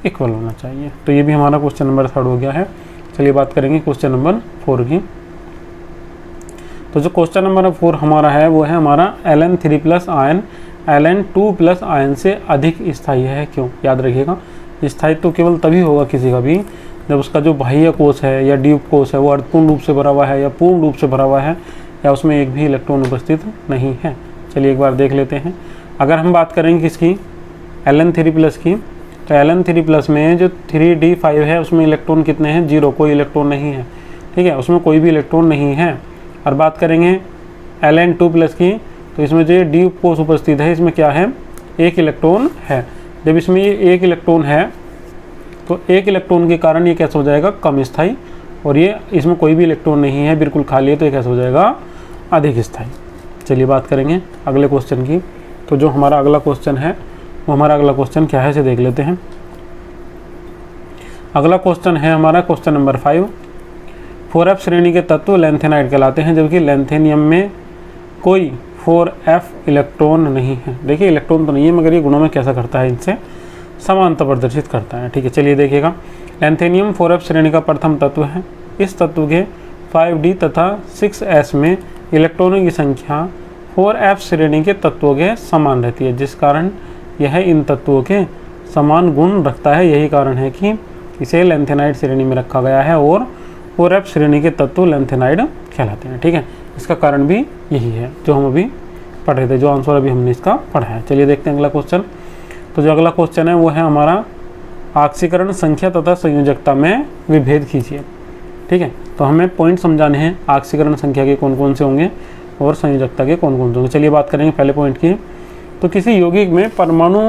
इक्वल होना चाहिए। तो ये भी हमारा क्वेश्चन नंबर 3 हो गया है। चलिए बात करेंगे क्वेश्चन नंबर 4 की। तो जो क्वेश्चन नंबर 4 हमारा है वो है हमारा Ln3+ आयन Ln2+ आयन से अधिक स्थायी है क्यों। याद रखिएगा, स्थायित्व तो केवल तभी होगा किसी का भी जब उसका जो बाह्य कोश है या डी कोश है वो अर्धपूर्ण रूप से भरा हुआ है या पूर्ण रूप से भरा हुआ है या उसमें एक भी इलेक्ट्रॉन उपस्थित नहीं है। चलिए एक बार देख लेते हैं। अगर हम बात करेंगे किसकी, Ln3+ की, तो Ln3 प्लस में जो 3d5 है उसमें इलेक्ट्रॉन कितने हैं, 0, कोई इलेक्ट्रॉन नहीं है, ठीक है, उसमें कोई भी इलेक्ट्रॉन नहीं है। और बात करेंगे Ln2 प्लस की, तो इसमें जो डी पोज उपस्थित है इसमें क्या है, 1 इलेक्ट्रॉन है। जब इसमें ये 1 इलेक्ट्रॉन है तो 1 इलेक्ट्रॉन के कारण ये कैसे हो जाएगा, कम स्थायी, और ये इसमें कोई भी इलेक्ट्रॉन नहीं है, बिल्कुल खाली है, तो ये कैसे हो जाएगा, अधिक स्थायी। चलिए बात करेंगे अगले क्वेश्चन की। तो जो हमारा अगला क्वेश्चन है वो हमारा अगला क्वेश्चन क्या है इसे देख लेते हैं। अगला क्वेश्चन है हमारा क्वेश्चन नंबर 5। 4f श्रेणी के तत्व लैंथेनाइड कहलाते हैं, जबकि लैंथेनियम में कोई 4f इलेक्ट्रॉन नहीं है। देखिए इलेक्ट्रॉन तो नहीं है मगर ये गुणों में कैसा करता है, इनसे समानता प्रदर्शित करता है, ठीक है। चलिए देखिएगा, लैंथेनियम 4f श्रेणी का प्रथम तत्व है। इस तत्व के 5d तथा 6s में इलेक्ट्रॉनों की संख्या 4f श्रेणी के तत्वों के समान रहती है, जिस कारण यह इन तत्वों के समान गुण रखता है। यही कारण है कि इसे लैंथेनाइड श्रेणी में रखा गया है और 4f श्रेणी के तत्व लैंथेनाइड कहलाते हैं, ठीक है। इसका कारण भी यही है जो हम अभी पढ़ रहे थे, जो आंसर अभी हमने इसका पढ़ा है। चलिए देखते हैं अगला क्वेश्चन। तो जो अगला क्वेश्चन है वो है हमारा ऑक्सीकरण संख्या तथा संयोजकता में विभेद कीजिए, ठीक है। तो हमें पॉइंट समझाने हैं, ऑक्सीकरण संख्या के कौन कौन से होंगे और संयोजकता के कौन कौन से होंगे। चलिए बात करेंगे पहले पॉइंट की। तो किसी यौगिक में परमाणु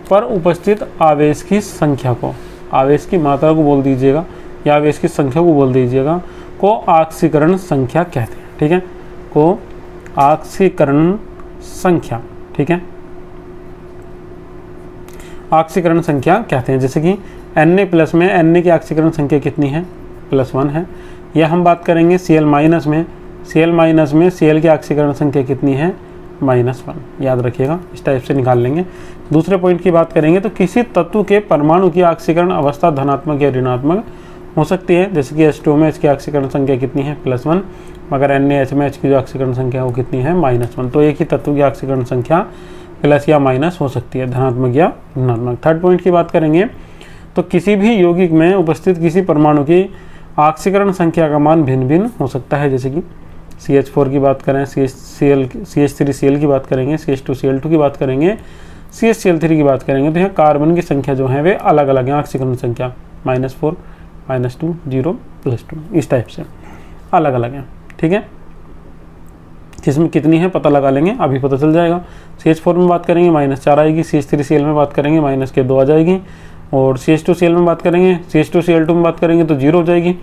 पर उपस्थित आवेश की संख्या को, आवेश की मात्रा को बोल दीजिएगा या आवेश की संख्या को बोल दीजिएगा, को ऑक्सीकरण संख्या कहते हैं, ठीक है, को ऑक्सीकरण संख्या, ठीक है, ऑक्सीकरण संख्या कहते हैं। जैसे कि Na प्लस में Na की ऑक्सीकरण संख्या कितनी है, +1 है। या हम बात करेंगे Cl माइनस में, Cl माइनस में Cl की ऑक्सीकरण संख्या कितनी है, -1, याद रखिएगा, इस टाइप से निकाल लेंगे। दूसरे पॉइंट की बात करेंगे तो किसी तत्व के परमाणु की ऑक्सीकरण अवस्था धनात्मक या ऋणात्मक हो सकती है। जैसे कि H2 में H की ऑक्सीकरण संख्या कितनी है, +1, मगर NaH में H की जो ऑक्सीकरण संख्या है वो कितनी है, -1। तो एक ही तत्व की ऑक्सीकरण संख्या प्लस या माइनस हो सकती है, धनात्मक या ऋणात्मक। थर्ड पॉइंट की बात करेंगे तो किसी भी यौगिक में उपस्थित किसी परमाणु की ऑक्सीकरण संख्या का मान भिन्न भिन्न हो सकता है। जैसे कि CH4 की बात करें, CH3Cl की बात करेंगे, CH2Cl2 की बात करेंगे, CHCl3 की बात करेंगे, तो यहाँ कार्बन की संख्या जो है वे अलग अलग हैं, ऑक्सीकरण संख्या -4, -2, 0, +2, इस टाइप से अलग अलग हैं, ठीक है। इसमें कितनी है पता लगा लेंगे, अभी पता चल जाएगा। CH4 में बात करेंगे -4 आएगी, CH3Cl में बात करेंगे -2 आ जाएगी, और CH2Cl में बात करेंगे, CH2Cl2 में बात करेंगे तो 0 हो जाएगी,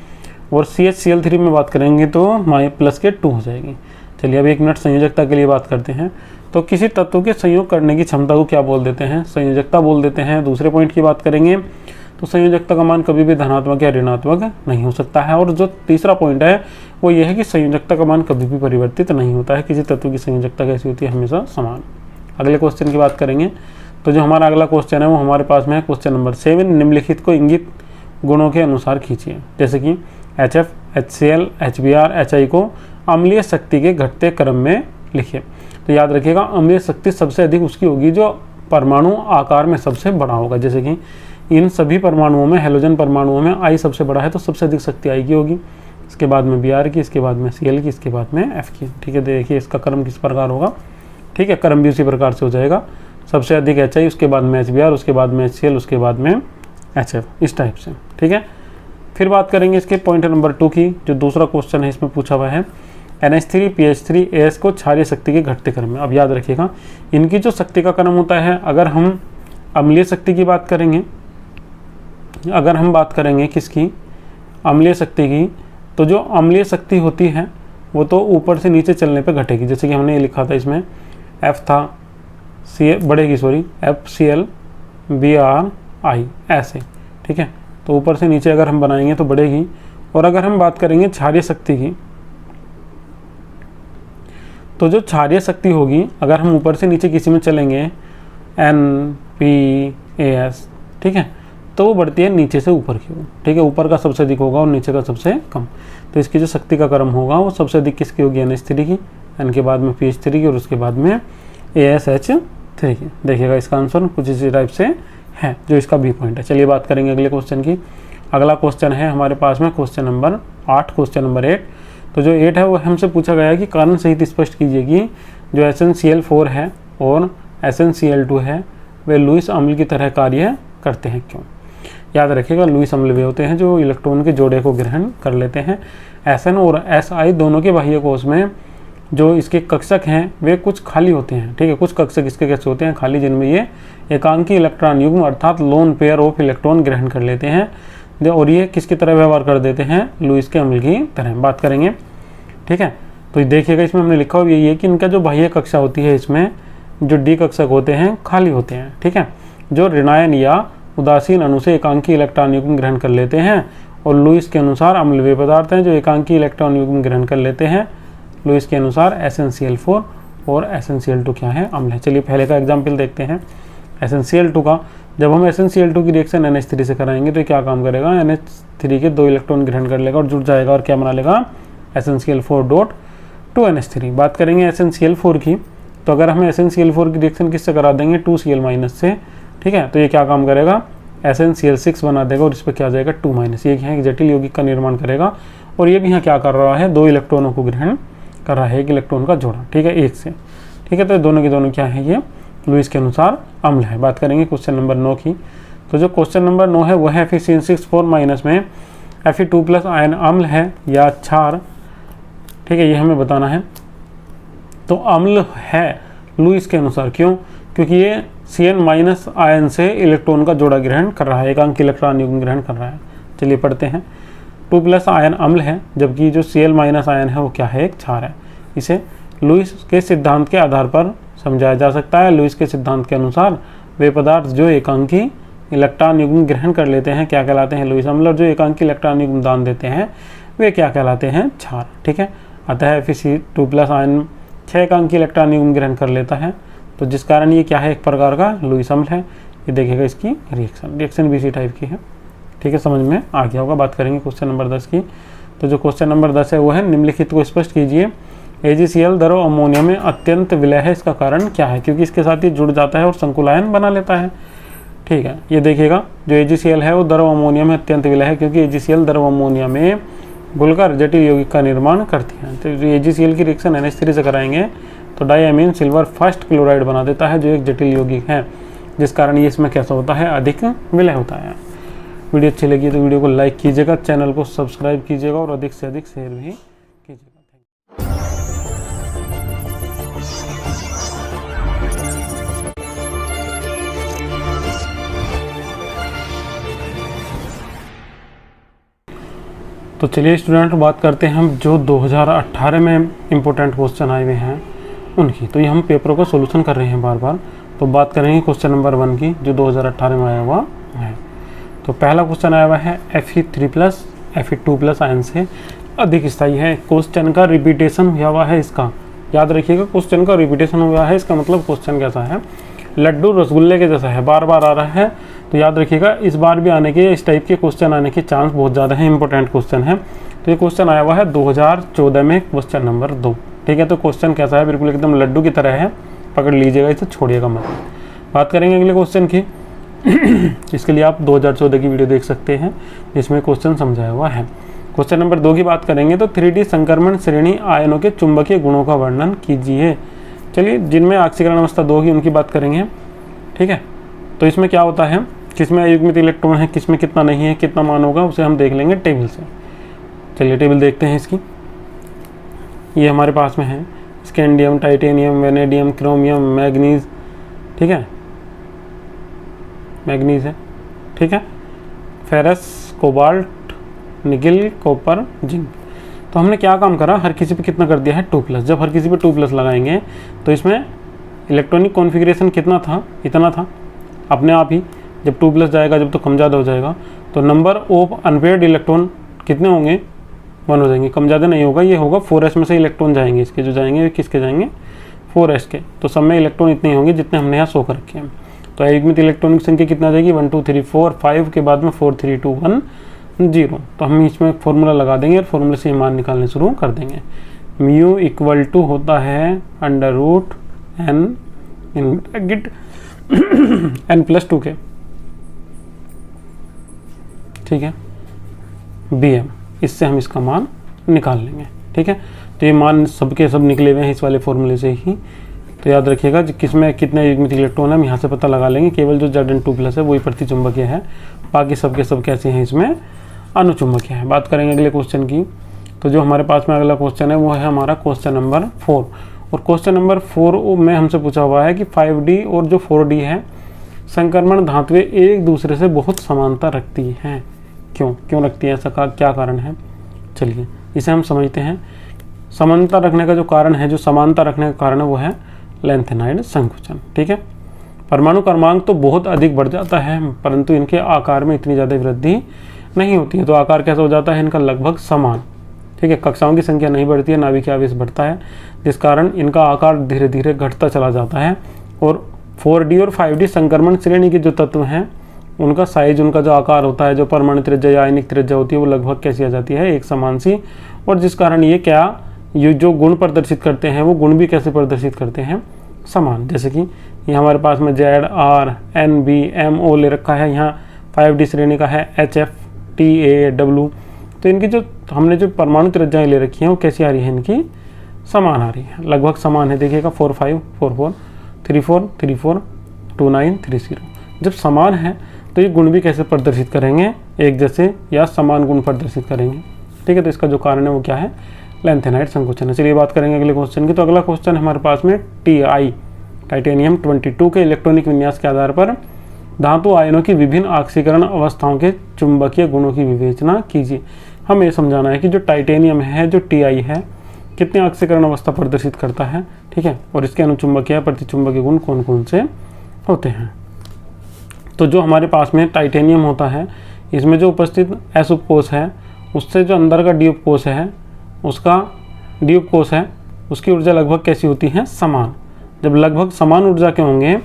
और CHCl3 में बात करेंगे तो +2 हो जाएगी। चलिए अब 1 मिनट संयोजकता के लिए बात करते हैं। तो किसी तत्व के संयोग करने की क्षमता को क्या बोल देते हैं, संयोजकता बोल देते हैं। दूसरे पॉइंट की बात करेंगे तो संयोजकता का मान कभी भी धनात्मक या ऋणात्मक नहीं हो सकता है। और जो तीसरा पॉइंट है वो ये है कि संयोजकता का मान कभी भी परिवर्तित नहीं होता है। किसी तत्व की संयोजकता कैसी होती है, हमेशा समान। अगले क्वेश्चन की बात करेंगे तो जो हमारा अगला क्वेश्चन है वो हमारे पास में है क्वेश्चन नंबर 7। निम्नलिखित को इंगित गुणों के अनुसार खींचिए। जैसे कि HF, HCl, HBr, HI को अम्लीय शक्ति के घटते क्रम में लिखिए। तो याद रखिएगा अम्लीय शक्ति सबसे अधिक उसकी होगी जो परमाणु आकार में सबसे बड़ा होगा। जैसे कि इन सभी परमाणुओं में, हेलोजन परमाणुओं में I सबसे बड़ा है तो सबसे अधिक शक्ति I की होगी, इसके बाद में Br की, इसके बाद में Cl की, इसके बाद में F की, ठीक है। देखिए इसका क्रम किस प्रकार होगा, ठीक है, क्रम भी उसी प्रकार से हो जाएगा। सबसे अधिक HI, उसके बाद में HBr, उसके बाद में HCl, उसके बाद में HF, इस टाइप से, ठीक है। फिर बात करेंगे इसके पॉइंट नंबर 2 की। जो दूसरा क्वेश्चन है इसमें पूछा हुआ है NH3, PH3, AS को क्षारीय शक्ति के घटते क्रम में। अब याद रखिएगा इनकी जो शक्ति का क्रम होता है, अगर हम अम्लीय शक्ति की बात करेंगे, अगर हम बात करेंगे किसकी, अम्लीय शक्ति की, तो जो अम्लीय शक्ति होती है वो तो ऊपर से नीचे चलने पे घटेगी। जैसे कि हमने ये लिखा था, इसमें F था, बढ़ेगी, सॉरी, FCl, Br, I, ऐसे, ठीक है। तो ऊपर से नीचे अगर हम बनाएंगे तो बढ़ेगी। और अगर हम बात करेंगे क्षारीय शक्ति की, तो जो क्षारीय शक्ति होगी, अगर हम ऊपर से नीचे किसी में चलेंगे N, P, AS, ठीक है, तो वो बढ़ती है नीचे से ऊपर की ओर, ठीक है। ऊपर का सबसे अधिक होगा और नीचे का सबसे कम। तो इसकी जो शक्ति का क्रम होगा वो सबसे अधिक किसकी होगी, NH3 की, N के बाद में PH3 की, और उसके बाद में ASH3 की। देखिएगा इसका आंसर कुछ इसी टाइप से है, जो इसका बी पॉइंट है। चलिए बात करेंगे अगले क्वेश्चन की। अगला क्वेश्चन है हमारे पास में क्वेश्चन नंबर 8, क्वेश्चन नंबर 8। तो जो 8 है वो हमसे पूछा गया है कि कारण सहित स्पष्ट कीजिए कि जो SnCl4 है और SnCl2 है वे लुईस अम्ल की तरह कार्य करते हैं क्यों। याद रखिएगा, लुईस अम्ल वे होते हैं जो इलेक्ट्रॉन के जोड़े को ग्रहण कर लेते हैं। SN और SI दोनों के बाह्य कोश में जो इसके कक्षक हैं वे कुछ खाली होते हैं, ठीक है। कुछ कक्षक इसके कैसे होते हैं, खाली, जिनमें ये एकांकी इलेक्ट्रॉन युग्म अर्थात लोन पेयर ऑफ इलेक्ट्रॉन ग्रहण कर लेते हैं और ये किसकी तरह व्यवहार कर देते हैं, लुईस के अम्ल की तरह। बात करेंगे, ठीक है। तो देखिएगा इसमें हमने लिखा हुआ ये कि इनका जो बाह्य कक्षा होती है इसमें जो डी कक्षक होते हैं खाली होते हैं, ठीक है, जो ऋणायन या उदासीन अणु से एकांकी इलेक्ट्रॉन युग्म ग्रहण कर लेते हैं। और लुईस के अनुसार अम्ल वे पदार्थ हैं जो एकांकी इलेक्ट्रॉन युग्म ग्रहण कर लेते हैं। लुईस के अनुसार SnCl4 और SnCl2 क्या है, अम्ल है। चलिए पहले का एग्जाम्पल देखते हैं SnCl2 का। जब हम SnCl2 की रिएक्शन NH3 से कराएंगे तो क्या काम करेगा, NH3 के 2 इलेक्ट्रॉन ग्रहण कर लेगा और जुड़ जाएगा और क्या बना लेगा, SnCl4.2NH3। बात करेंगे SnCl4 की, तो अगर हमें SnCl4 की रिएक्शन किससे करा देंगे, 2Cl- से, ठीक है, तो ये क्या काम करेगा, SnCl6 बना देगा और इस पर क्या आ जाएगा 2-, ये क्या है, जटिल यौगिक का निर्माण करेगा। और ये भी यहाँ क्या कर रहा है, 2 इलेक्ट्रॉनों को ग्रहण कर रहा है, एक इलेक्ट्रॉन का जोड़ा, ठीक है, एक से, ठीक है। तो दोनों के दोनों क्या है, ये लुईस के अनुसार अम्ल है। बात करेंगे क्वेश्चन नंबर 9 की। तो जो क्वेश्चन नंबर 9 है वो है Fe6 में Fe2+ आयन अम्ल है या क्षार, ठीक है, ये हमें बताना है। तो अम्ल है लुईस के अनुसार, क्यों, क्योंकि ये Cn- आयन से इलेक्ट्रॉन का जोड़ा ग्रहण कर रहा है, एकांकी इलेक्ट्रॉन युग्म ग्रहण कर रहा है। चलिए पढ़ते हैं। 2+ आयन अम्ल है, जबकि जो Cl- आयन है वो क्या है, एक क्षार है। इसे लुईस के सिद्धांत के आधार पर समझाया जा सकता है। लुईस के सिद्धांत के अनुसार वे पदार्थ जो एकांकी इलेक्ट्रॉन युग्म ग्रहण कर लेते हैं क्या कहलाते हैं, लुईस अम्ल, और जो एकांकी इलेक्ट्रॉन युग्म दान देते हैं वे क्या कहलाते हैं, क्षार, ठीक है। अतः Fe2+ आयन 6 एकांकी इलेक्ट्रॉन युग्म ग्रहण कर लेता है, तो जिस कारण ये क्या है, एक प्रकार का लुईस अम्ल है। ये देखिएगा इसकी रिएक्शन भी इसी टाइप की है, ठीक है, समझ में आ गया होगा। बात करेंगे क्वेश्चन नंबर 10 की। तो जो क्वेश्चन नंबर 10 है वो है, निम्नलिखित को स्पष्ट कीजिए। AgCl द्रव अमोनिया में अत्यंत विलय है, इसका कारण क्या है, क्योंकि इसके साथ ये जुड़ जाता है और संकुलायन बना लेता है, ठीक है। ये देखिएगा, जो AgCl है वो द्रव अमोनिया में अत्यंत विलय है, क्योंकि AgCl द्रव अमोनिया में घुलकर जटिल यौगिक का निर्माण करती है। तो जो AgCl की रिएक्शन NH3 से कराएंगे तो डाइअमीन सिल्वर फर्स्ट क्लोराइड बना देता है, जो एक जटिल यौगिक है, जिस कारण ये इसमें कैसा होता है, अधिक विलय होता है। वीडियो अच्छी लगी तो वीडियो को लाइक कीजिएगा, चैनल को सब्सक्राइब कीजिएगा और अधिक से अधिक शेयर भी कीजिएगा। तो चलिए स्टूडेंट, बात करते हैं हम जो 2018 में इम्पोर्टेंट क्वेश्चन आए हुए हैं उनकी। तो ये हम पेपरों का सोल्यूशन कर रहे हैं बार बार। तो बात करेंगे क्वेश्चन नंबर 1 की, जो 2018 में आया हुआ है। तो पहला क्वेश्चन आया हुआ है Fe3+ Fe2+ आयन से अधिक स्थायी है। क्वेश्चन का रिपीटेशन हुआ है इसका, याद रखिएगा, क्वेश्चन का रिपीटेशन हुआ है, इसका मतलब क्वेश्चन कैसा है, लड्डू रसगुल्ले के जैसा है, बार बार आ रहा है। तो याद रखिएगा, इस बार भी आने के, इस टाइप के क्वेश्चन आने के चांस बहुत ज़्यादा है, इंपॉर्टेंट क्वेश्चन है। तो ये क्वेश्चन आया हुआ है 2014 में, क्वेश्चन नंबर 2, ठीक है। तो क्वेश्चन कैसा है, बिल्कुल एकदम लड्डू की तरह है, पकड़ लीजिएगा, इसे छोड़िएगा मत। बात करेंगे अगले क्वेश्चन की। इसके लिए आप 2014 की वीडियो देख सकते हैं, जिसमें क्वेश्चन समझाया हुआ है। क्वेश्चन नंबर 2 की बात करेंगे तो 3D संक्रमण श्रेणी आयनों के चुंबकीय गुणों का वर्णन कीजिए। चलिए, जिनमें ऑक्सीकरण अवस्था 2 की उनकी बात करेंगे, ठीक है। तो इसमें क्या होता है, किसमें अयुग्मित इलेक्ट्रॉन है, किसमें कितना नहीं है, कितना मान होगा, उसे हम देख लेंगे टेबल से। चलिए टेबल देखते हैं इसकी। ये हमारे पास में है scandium, titanium, vanadium, chromium, manganese, ठीक है, मैग्नीज है, ठीक है, ferrous, cobalt, nickel, copper, zinc. तो हमने क्या काम करा, हर किसी पे कितना कर दिया है 2+। जब हर किसी पे 2+ लगाएंगे तो इसमें इलेक्ट्रॉनिक कॉन्फ़िगरेशन कितना था, इतना था अपने आप ही। जब 2+ जाएगा, जब तो कम ज़्यादा हो जाएगा, तो नंबर ऑफ अनपेयर्ड इलेक्ट्रॉन कितने होंगे, 1 हो जाएंगे, कम ज़्यादा नहीं होगा। ये होगा 4s में से इलेक्ट्रॉन जाएंगे, इसके जो जाएंगे किसके जाएंगे, 4s के। तो सब में इलेक्ट्रॉन इतने ही होंगे जितने हमने यहाँ शो कर रखे हैं। तो अयुग्मित इलेक्ट्रॉन की संख्या कितना जाएगी, 1 2 3 4 5 के बाद में 4 3 2 1 0। तो हम इसमें फॉर्मूला लगा देंगे और फॉर्मूले से मान निकालने शुरू कर देंगे। म्यू इक्वल टू होता है √n इन ब्रैकेट n+2 के, ठीक है, Bm। इससे हम इसका मान निकाल लेंगे, ठीक है। तो ये मान सबके सब निकले हुए हैं इस वाले फॉर्मूले से ही। तो याद रखिएगा किसमें कितने युग्मित इलेक्ट्रॉन है हम यहाँ से पता लगा लेंगे। केवल जो Zn2+ है वही प्रतिचुंबकीय है, बाकी सब के सब कैसे हैं इसमें अनुचुंबकीय है। बात करेंगे अगले क्वेश्चन की। तो जो हमारे पास में अगला क्वेश्चन है वो है हमारा क्वेश्चन नंबर 4। और क्वेश्चन नंबर 4 में हमसे पूछा हुआ है कि 5D और जो 4D है संक्रमण धातुएं एक दूसरे से बहुत समानता रखती हैं। क्यों रखती है, ऐसा क्या कारण है? चलिए इसे हम समझते हैं। समानता रखने का जो कारण है, जो समानता रखने का कारण है वो है लेंथेनाइड संकुचन। ठीक है, परमाणु क्रमांक तो बहुत अधिक बढ़ जाता है परंतु इनके आकार में इतनी ज़्यादा वृद्धि नहीं होती है। तो आकार कैसा हो जाता है इनका? लगभग समान। ठीक है, कक्षाओं की संख्या नहीं बढ़ती है, नाभिकीय आवेश बढ़ता है, जिस कारण इनका आकार धीरे धीरे घटता चला जाता है। और 4D और 5D संक्रमण श्रेणी के जो तत्व हैं उनका साइज, उनका जो आकार होता है, जो परमाणु त्रिज्या या आयनिक त्रिज्या होती है वो लगभग कैसी आ जाती है? एक समान सी। और जिस कारण ये जो गुण प्रदर्शित करते हैं वो गुण भी कैसे प्रदर्शित करते हैं? समान। जैसे कि ये हमारे पास में Z, R, N, B, M, O ले रखा है, यहाँ 5D श्रेणी का है HF, T, A, W। तो इनकी जो हमने जो परमाणु त्रिज्याएं ले रखी हैं वो कैसी आ रही है? इनकी समान आ रही है, लगभग समान है। देखिएगा 4, 5, 4, 4, 3, 4, 3, 4, 2, 9, 3, 0। जब समान है तो ये गुण भी कैसे प्रदर्शित करेंगे? एक जैसे या समान गुण प्रदर्शित करेंगे। ठीक है, तो इसका जो कारण है वो क्या है? लेंथेनाइड संकुचन है। चलिए बात करेंगे अगले क्वेश्चन की। तो अगला क्वेश्चन हमारे पास में Ti टाइटेनियम 22 के इलेक्ट्रॉनिक विन्यास के आधार पर धातु आयनों की विभिन्न ऑक्सीकरण अवस्थाओं के चुंबकीय गुणों की विवेचना कीजिए। हमें ये समझाना है कि जो टाइटेनियम है, जो Ti है, कितने ऑक्सीकरण अवस्था प्रदर्शित करता है। ठीक है, और इसके अनुचुंबकीय प्रतिचुंबकीय गुण कौन कौन से होते हैं। तो जो हमारे पास में टाइटेनियम होता है इसमें जो उपस्थित S उपकोष है उससे जो अंदर का D उपकोष है उसकी ऊर्जा लगभग कैसी होती है? समान। जब लगभग समान ऊर्जा के होंगे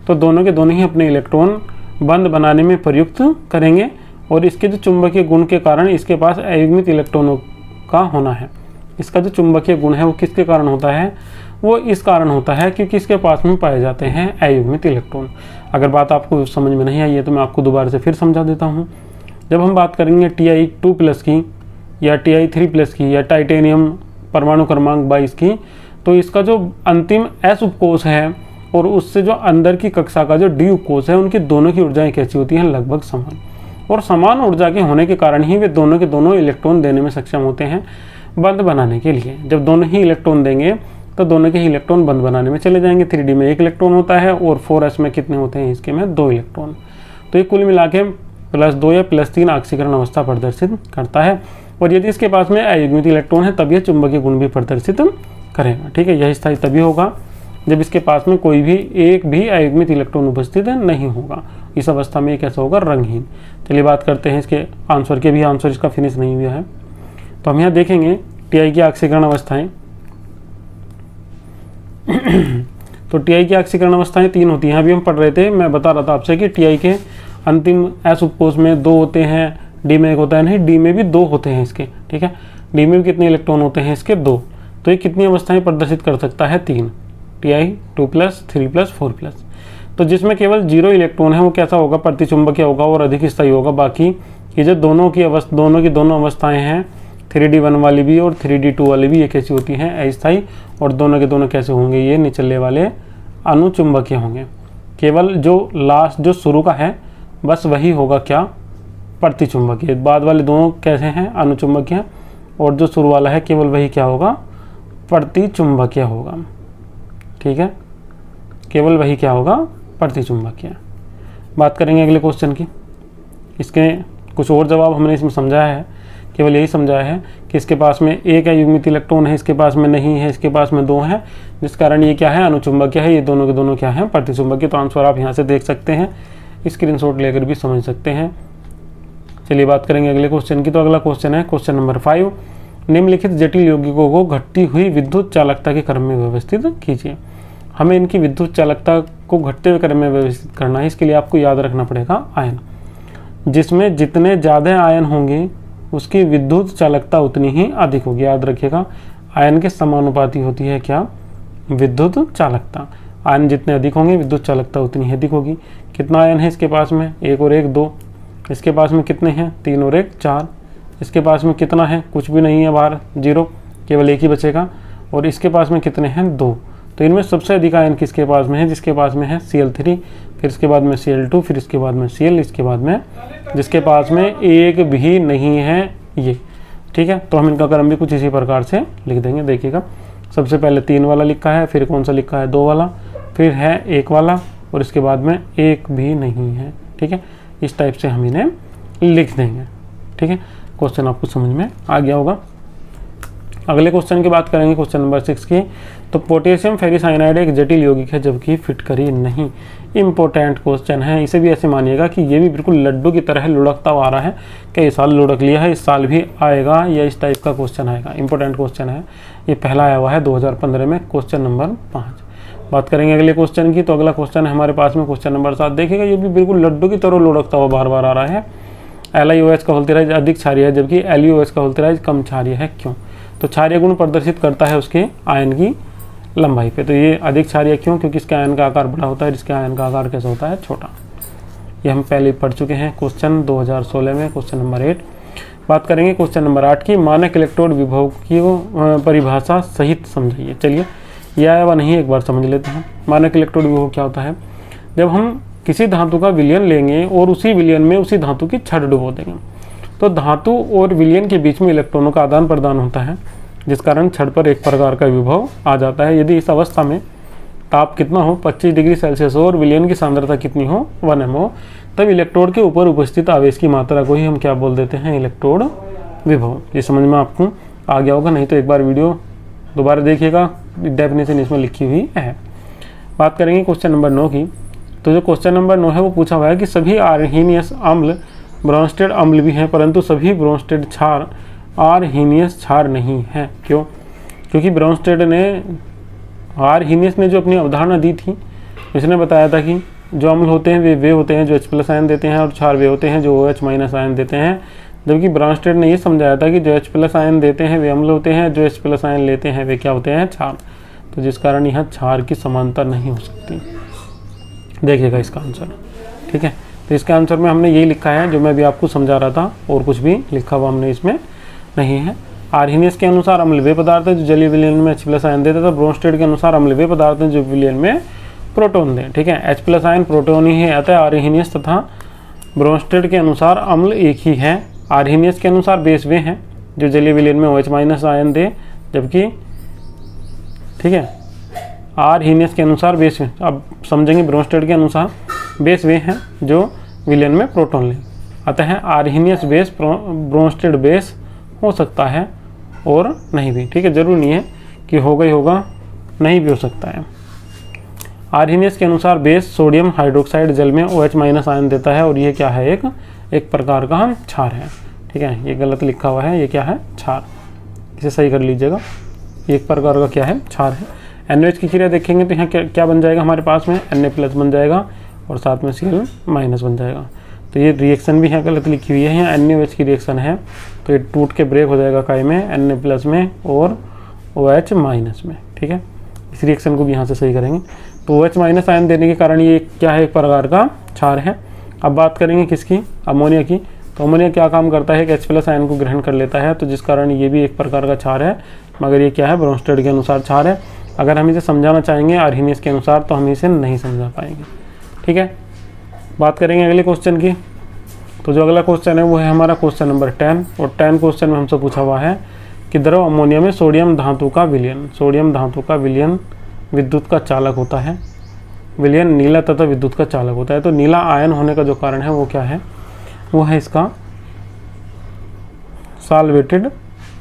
तो दोनों के दोनों ही अपने इलेक्ट्रॉन बंद बनाने में प्रयुक्त करेंगे और इसके जो चुंबकीय गुण के कारण इसके पास अयुग्मित इलेक्ट्रॉनों का होना है। इसका जो चुंबकीय गुण है वो किसके कारण होता है? वो इस कारण होता है क्योंकि इसके पास में पाए जाते हैं अयुग्मित इलेक्ट्रॉन। अगर बात आपको समझ में नहीं आई है तो मैं आपको दोबारा से फिर समझा देता हूँ। जब हम बात करेंगे Ti2+ की या Ti3+ की या टाइटेनियम परमाणु क्रमांक 22 की, तो इसका जो अंतिम S उपकोष है और उससे जो अंदर की कक्षा का जो D उपकोष है उनकी दोनों की ऊर्जाएं कैसी होती हैं? लगभग समान। और समान ऊर्जा के होने के कारण ही वे दोनों के दोनों इलेक्ट्रॉन देने में सक्षम होते हैं बंद बनाने के लिए। जब दोनों ही इलेक्ट्रॉन देंगे तो दोनों के ही इलेक्ट्रॉन बंद बनाने में चले जाएंगे। 3D में 1 इलेक्ट्रॉन होता है और 4s में कितने होते हैं? इसके में 2 इलेक्ट्रॉन। तो ये कुल मिला के +2 या +3 ऑक्सीकरण अवस्था प्रदर्शित करता है। और यदि इसके पास में अयुग्मित इलेक्ट्रॉन है तब यह चुंबकीय गुण भी प्रदर्शित करेगा। ठीक है, यह स्थायी तभी होगा जब इसके पास में कोई भी एक भी अयुग्मित इलेक्ट्रॉन उपस्थित नहीं होगा। इस अवस्था में कैसा होगा? रंगहीन। चलिए बात करते हैं इसके आंसर के। भी आंसर इसका फिनिश नहीं हुआ है तो हम यहाँ देखेंगे Ti की ऑक्सीकरण अवस्थाएं। तो Ti की ऑक्सीकरण अवस्थाएं 3 होती हैं। अभी हम पढ़ रहे थे, मैं बता रहा था आपसे कि Ti के अंतिम S उपकोष में 2 होते हैं, D में 1 होता है। नहीं, D में भी 2 होते हैं इसके। ठीक है, D में भी कितने इलेक्ट्रॉन होते हैं? इसके 2। तो ये कितनी अवस्थाएं प्रदर्शित कर सकता है? 3। Ti2+, 3+, 4+। तो जिसमें केवल 0 इलेक्ट्रॉन है वो कैसा होगा? प्रतिचुंबकीय होगा और अधिक स्थायी होगा। बाकी ये जो दोनों की दोनों अवस्थाएं हैं, 3D1 वाली भी और 3D2 वाली भी, ये कैसी होती हैं? अस्थायी। और दोनों के दोनों कैसे होंगे? ये निचले वाले अनुचुंबकीय होंगे। केवल जो लास्ट जो शुरू का है बस वही होगा क्या? प्रतिचुंबकीय। बाद वाले दोनों कैसे हैं? अनुचुंबकीय। और जो शुरू वाला है केवल वही क्या होगा? प्रतिचुंबकीय होगा। ठीक है, केवल वही क्या होगा? प्रतिचुंबकीय। बात करेंगे अगले क्वेश्चन की। इसके कुछ और जवाब हमने इसमें समझाया है, केवल यही समझाया है कि इसके पास में एक अयुग्मित इलेक्ट्रॉन है, इसके पास में नहीं है, इसके पास में 2 है, जिस कारण ये क्या है? अनुचुंबकीय है। ये दोनों के दोनों क्या है? प्रतिचुंबकीय। तो आंसर आप यहाँ से देख सकते हैं, स्क्रीनशॉट लेकर भी समझ सकते हैं। चलिए बात करेंगे अगले क्वेश्चन की। तो अगला क्वेश्चन है क्वेश्चन नंबर 5। निम्नलिखित जटिल यौगिकों को घटती हुई विद्युत चालकता के क्रम में व्यवस्थित कीजिए। हमें इनकी विद्युत चालकता को घटते हुए क्रम में व्यवस्थित करना है। इसके लिए आपको याद रखना पड़ेगा आयन। जिसमें जितने ज़्यादा आयन होंगे उसकी विद्युत चालकता उतनी ही अधिक होगी। याद रखिएगा, आयन के समानुपाती होती है क्या? विद्युत चालकता। आयन जितने अधिक होंगे विद्युत चालकता उतनी ही अधिक होगी। कितना आयन है इसके पास में? 1 और 1 2। इसके पास में कितने हैं? 3 और 1 4। इसके पास में कितना है? कुछ भी नहीं है बाहर, 0, केवल 1 ही बचेगा। और इसके पास में कितने हैं? 2। तो तो इनमें सबसे अधिक आयन किसके पास में है, जिसके पास में है Cl3, फिर इसके बाद में Cl2, फिर इसके बाद में Cl, इसके बाद में जिसके पास में एक भी नहीं है ये। ठीक है, तो हम इनका क्रम भी कुछ इसी प्रकार से लिख देंगे। देखिएगा, सबसे पहले 3 वाला लिखा है, फिर कौन सा लिखा है 2 वाला, फिर है 1 वाला और इसके बाद में एक भी नहीं है। ठीक है, इस टाइप से हम इन्हें लिख देंगे। ठीक है, क्वेश्चन आपको समझ में आ गया होगा। अगले क्वेश्चन की बात करेंगे, क्वेश्चन नंबर 6 की। तो पोटेशियम फेरिसाइनाइड एक जटिल यौगिक है जबकि फिटकरी नहीं। इंपॉर्टेंट क्वेश्चन है, इसे भी ऐसे मानिएगा कि ये भी बिल्कुल लड्डू की तरह लुढ़कता आ रहा है कि इस साल लुढ़क लिया है, इस साल भी आएगा या इस टाइप का क्वेश्चन आएगा। इंपॉर्टेंट क्वेश्चन है, ये पहला आया हुआ है 2015 में, क्वेश्चन नंबर 5। बात करेंगे अगले क्वेश्चन की। तो अगला क्वेश्चन है हमारे पास में क्वेश्चन नंबर 7। देखिएगा, ये भी बिल्कुल लड्डू की तरह लुढ़कता हुआ बार बार आ रहा है। LiOH का वोल्टेज अधिक क्षारीय है जबकि LiOH का वोल्टेज कम क्षारीय है, क्यों? तो क्षारीय गुण प्रदर्शित करता है उसके आयन की लंबाई पे। तो ये अधिक क्षारीय क्यों? क्योंकि इसके आयन का आकार बड़ा होता है, जिसके आयन का आकार कैसा होता है, छोटा। ये हम पहले पढ़ चुके हैं क्वेश्चन 2016 में, क्वेश्चन नंबर 8। बात करेंगे क्वेश्चन नंबर 8 की। मानक इलेक्ट्रोड विभव की परिभाषा सहित समझाइए। चलिए, यह आया वा नहीं एक बार समझ लेते हैं। मानक इलेक्ट्रोड विभव क्या होता है? जब हम किसी धातु का विलयन लेंगे और उसी विलयन में उसी धातु की छड़ डुबो देंगे, तो धातु और विलयन के बीच में इलेक्ट्रॉनों का आदान प्रदान होता है, जिस कारण छड़ पर एक प्रकार का विभव आ जाता है। यदि इस अवस्था में ताप कितना हो, 25 डिग्री सेल्सियस हो और विलयन की सांद्रता कितनी हो, 1 m हो, तब इलेक्ट्रोड के ऊपर उपस्थित आवेश की मात्रा को ही हम क्या बोल देते हैं, इलेक्ट्रोड विभव। ये समझ में आपको आ गया होगा, नहीं तो एक बार वीडियो दोबारा देखिएगा, डेफिनेशन इसमें लिखी हुई है। बात करेंगे क्वेश्चन नंबर 9 की। तो जो क्वेश्चन नंबर 9 है वो पूछा हुआ है कि सभी आर्हीनियस अम्ल ब्रोंस्टेड अम्ल भी हैं, परंतु सभी ब्रोंस्टेड क्षार आर्हीनियस क्षार नहीं है। क्यों? क्योंकि ब्रोंस्टेड ने, आर्हीनियस ने जो अपनी अवधारणा दी थी, इसने बताया था कि जो अम्ल होते हैं वे होते हैं जो H+ आयन देते हैं और क्षार वे होते हैं जो OH- आयन देते हैं। जबकि ब्रोंस्टेड ने ये समझाया था कि जो H+ आयन देते हैं वे अम्ल होते हैं, जो H+ आयन लेते हैं वे क्या होते हैं, क्षार। तो जिस कारण यहाँ क्षार की समानता नहीं हो सकती। देखिएगा इसका आंसर। ठीक है, तो इसका आंसर में हमने यही लिखा है जो मैं भी आपको समझा रहा था, और कुछ भी लिखा हुआ हमने इसमें नहीं है। आर्हीनियस के अनुसार अम्ल वे पदार्थ है जो जलीय विलयन में H+ आयन देते थे। ब्रोंस्टेड के अनुसार अम्ल वे पदार्थ हैं जो विलयन में प्रोटॉन दें। ठीक है, H+ आयन प्रोटॉन ही है, अतः आर्हीनियस तथा ब्रोंस्टेड के अनुसार अम्ल एक ही है। आर्हीनियस के अनुसार बेस वे हैं जो जलीय विलयन में OH- आयन दे, जबकि ठीक है, आर्हीनियस के अनुसार बेस वे, अब समझेंगे, ब्रोंस्टेड के अनुसार बेस वे हैं जो विलयन में प्रोटॉन लें। अतः आर्हीनियस बेस ब्रोंस्टेड बेस हो सकता है और नहीं भी। ठीक है, जरूर नहीं है कि होगा ही होगा, नहीं भी हो सकता है। आर्हीनियस के अनुसार बेस सोडियम हाइड्रोक्साइड जल में OH- आयन देता है और ये क्या है, एक प्रकार का क्षार है। ठीक है, ये गलत लिखा हुआ है, ये क्या है, क्षार। इसे सही कर लीजिएगा, एक प्रकार का क्या है, क्षार है। NaOH की क्रिया देखेंगे तो यहाँ क्या बन जाएगा हमारे पास में, Na+ बन जाएगा और साथ में Cl- बन जाएगा। तो ये रिएक्शन भी यहाँ गलत लिखी हुई है, यहाँ NaOH की रिएक्शन है तो ये टूट के ब्रेक हो जाएगा काय में, Na+ में और OH- में। ठीक है, इस रिएक्शन को भी यहाँ से सही करेंगे। तो OH- आयन देने के कारण ये क्या है, एक प्रकार का क्षार है। अब बात करेंगे किसकी, अमोनिया की। तो अमोनिया क्या काम करता है कि H+ आयन को ग्रहण कर लेता है, तो जिस कारण ये भी एक प्रकार का क्षार है, मगर ये क्या है, ब्रोंस्टेड के अनुसार क्षार है। अगर हम इसे समझाना चाहेंगे आर्हीनियस के अनुसार तो हम इसे नहीं समझा पाएंगे। ठीक है, बात करेंगे अगले क्वेश्चन की। तो जो अगला क्वेश्चन है वो है हमारा क्वेश्चन नंबर 10, और 10 क्वेश्चन में हमसे पूछा हुआ है कि द्रव अमोनिया में सोडियम धातु का विलयन, सोडियम धातु का विलयन विद्युत का चालक होता है। विलयन नीला तथा विद्युत का चालक होता है। तो नीला आयन होने का जो कारण है वो क्या है, वो है इसका सॉल्वेटेड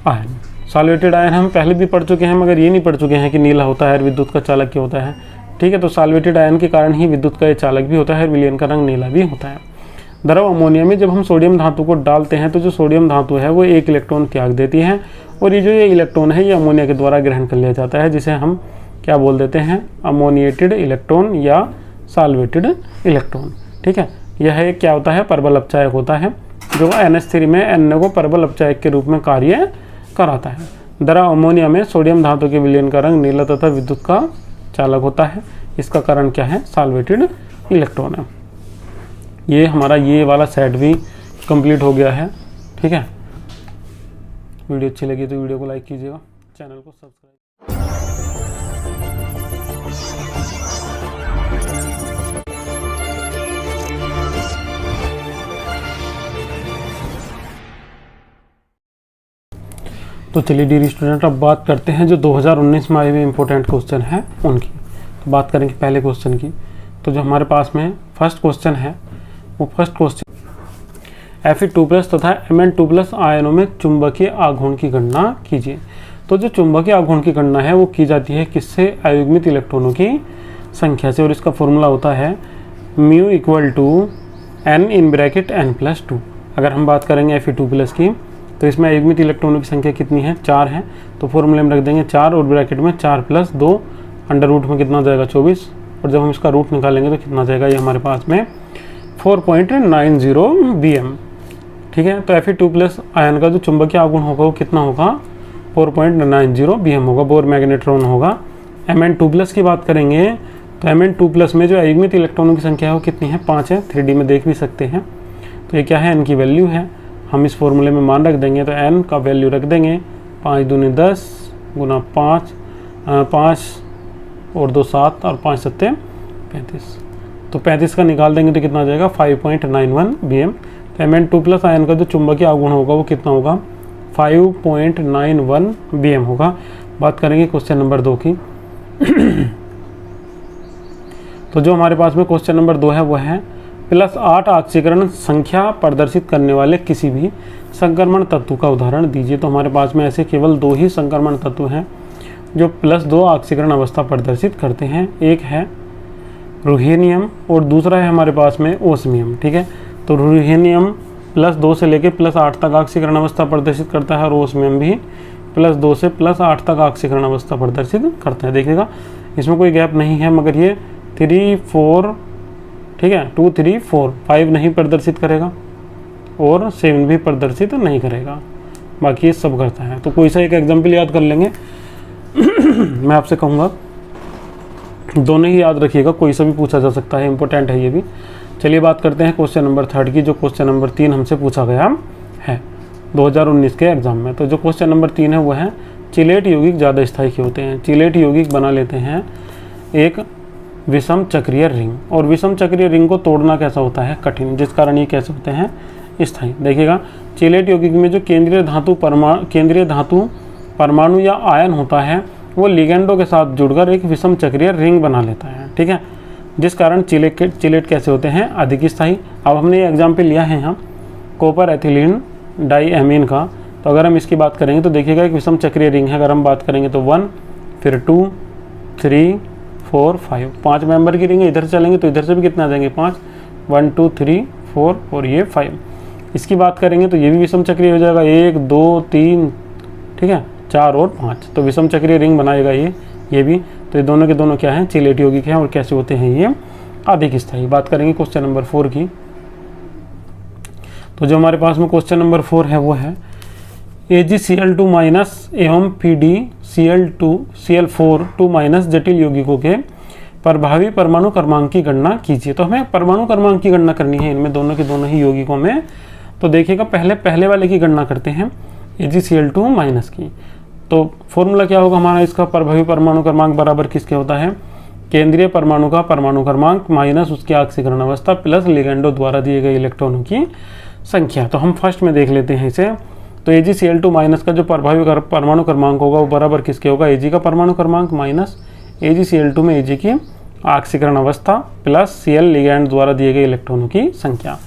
आयन। सॉल्वेटेड आयन हम पहले भी पढ़ चुके हैं, मगर ये नहीं पढ़ चुके हैं कि नीला होता है और विद्युत का चालक क्या होता है। ठीक है, तो सॉल्वेटेड आयन के कारण ही विद्युत का ये चालक भी होता है, विलयन का रंग नीला भी होता है। द्रव अमोनिया में जब हम सोडियम धातु को डालते हैं तो जो सोडियम धातु है वो एक इलेक्ट्रॉन त्याग देती है, और ये जो ये इलेक्ट्रॉन है ये अमोनिया के द्वारा ग्रहण कर लिया जाता है, जिसे हम क्या बोल देते हैं, अमोनिएटेड इलेक्ट्रॉन या सॉल्वेटेड इलेक्ट्रॉन। ठीक है, यह एक क्या होता है, परबल अपचायक होता है, जो NH3 में Na को परबल अपचायक के रूप में कार्य कराता है। द्रव अमोनिया में सोडियम धातु के विलयन का रंग नीला तथा विद्युत का चालक होता है। इसका कारण क्या है, सॉल्वेटेड इलेक्ट्रॉन है। ये हमारा ये वाला सेट भी कंप्लीट हो गया है। ठीक है, वीडियो अच्छी लगी तो वीडियो को लाइक कीजिएगा, चैनल को सब्सक्राइब। तो चलिए डियर स्टूडेंट, अब बात करते हैं जो 2019 में आए हुए इम्पोर्टेंट क्वेश्चन हैं उनकी। तो बात करेंगे पहले क्वेश्चन की। तो जो हमारे पास में फर्स्ट क्वेश्चन है वो फर्स्ट क्वेश्चन Fe2+ तथा Mn2+ आयनों में चुंबकीय आघूर्ण की गणना कीजिए। तो जो चुंबकीय आघूर्ण की गणना है वो की जाती है किससे? अयुग्मित इलेक्ट्रॉनों की संख्या से, और इसका फॉर्मूला होता है μ = n(n+2). अगर हम बात करेंगे Fe2+ की तो इसमें अयुग्मित इलेक्ट्रॉनों की संख्या कितनी है? 4 है। तो फॉर्मूले में रख देंगे 4 और ब्रैकेट में 4 + 2 अंडर रूट में कितना जाएगा? 24। और जब हम इसका रूट निकालेंगे तो कितना जाएगा? ये हमारे पास में 4.90 bm। ठीक है, तो Fe2+ आयन का जो चुंबकीय आघूर्ण होगा वो कितना होगा? 4.90 bm होगा, बोर मैग्नेट्रॉन होगा। Mn2+ की बात करेंगे तो Mn2+ में जो अयुग्मित इलेक्ट्रॉनों की संख्या है वो कितनी है? 5 है। 3D में देख भी सकते हैं। तो ये क्या है? n की वैल्यू है। हम इस फॉर्मूले में मान रख देंगे तो n का वैल्यू रख देंगे 5 दूनी 10 गुना 5, 5 और 2 7 और 5 7 35। तो 35 का निकाल देंगे तो कितना आ जाएगा? 5.91 bm। तो Mn2+ आयन का जो चुंबकीय आघूर्ण होगा वो कितना होगा? 5.91 bm होगा। बात करेंगे क्वेश्चन नंबर 2 की। तो जो हमारे पास में क्वेश्चन नंबर 2 है वो है +8 ऑक्सीकरण संख्या प्रदर्शित करने वाले किसी भी संक्रमण तत्व का उदाहरण दीजिए। तो हमारे पास में ऐसे केवल 2 ही संक्रमण तत्व हैं जो +2 ऑक्सीकरण अवस्था प्रदर्शित करते हैं। एक है रुथेनियम और दूसरा है हमारे पास में ओस्मियम। ठीक है, तो रुथेनियम +2 से लेके +8 तक ऑक्सीकरण अवस्था प्रदर्शित करता है और ओस्मियम भी +2 से +8 तक ऑक्सीकरण अवस्था प्रदर्शित करता है। देखिएगा इसमें कोई गैप नहीं है, मगर ये 3 4, ठीक है, 2 3 4 5 नहीं प्रदर्शित करेगा और 7 भी प्रदर्शित नहीं करेगा, बाकी ये सब करता है। तो कोई सा एक एग्जाम्पल याद कर लेंगे। मैं आपसे कहूँगा दोनों ही याद रखिएगा, कोई सा भी पूछा जा सकता है, इंपॉर्टेंट है ये भी। चलिए बात करते हैं क्वेश्चन नंबर 3 की, जो क्वेश्चन नंबर 3 हमसे पूछा गया है 2019 के एग्जाम में। तो जो क्वेश्चन नंबर 3 है वो है चिलेट यौगिक ज़्यादा स्थायी क्यों होते हैं? चिलेट यौगिक बना लेते हैं एक विषम चक्रीय रिंग, और विषम चक्रीय रिंग को तोड़ना कैसा होता है? कठिन, जिस कारण ये कैसे होते हैं? स्थायी। देखिएगा चिलेट यौगिक में जो केंद्रीय धातु परमाणु या आयन होता है वो लिगेंडों के साथ जुड़कर एक विषम चक्रीय रिंग बना लेता है। ठीक है, जिस कारण चिलेट कैसे होते हैं? अधिक स्थायी। अब हमने ये एग्जाम्पल लिया है यहाँ कॉपर एथिलीन डाइएमीन का। तो अगर हम इसकी बात करेंगे तो देखिएगा एक विषम चक्रीय रिंग है। अगर हम बात करेंगे तो 1 फिर 2 3 4 5 मेंबर की रिंग है। इधर से चलेंगे तो इधर से भी कितना आ जाएंगे? 5, 1 2 3 4 और ये 5। इसकी बात करेंगे तो ये भी विषम चक्रीय हो जाएगा, 1 2 3, ठीक है, 4 और 5। तो विषम चक्रीय रिंग बनाएगा ये भी। तो ये दोनों के दोनों क्या हैं? चिलेट यौगिक हैं। और कैसे होते हैं ये? अधिक स्थायी। बात करेंगे क्वेश्चन नंबर 4 की। तो जो हमारे पास में क्वेश्चन नंबर 4 है वो है AgCl2- एवं PdCl4 जटिल यौगिकों के प्रभावी परमाणु क्रमांक की गणना कीजिए। तो हमें परमाणु क्रमांक की गणना करनी है इनमें दोनों ही यौगिकों में। तो देखिएगा पहले वाले की गणना करते हैं AgCl2- की। तो फॉर्मूला क्या होगा हमारा इसका? प्रभावी परमाणु क्रमांक बराबर किसके होता है? केंद्रीय परमाणु का परमाणु क्रमांक माइनस उसकी ऑक्सीकरण अवस्था प्लस लिगेंडो द्वारा दिए गए इलेक्ट्रॉनों की संख्या। तो हम फर्स्ट में देख लेते हैं इसे। तो AgCl2- का जो प्रभावी परमाणु क्रमांक होगा वो बराबर किसके होगा? Ag का परमाणु क्रमांक माइनस AgCl2 में Ag की ऑक्सीकरण अवस्था प्लस Cl लिगैंड द्वारा दिए गए इलेक्ट्रॉनों की संख्या।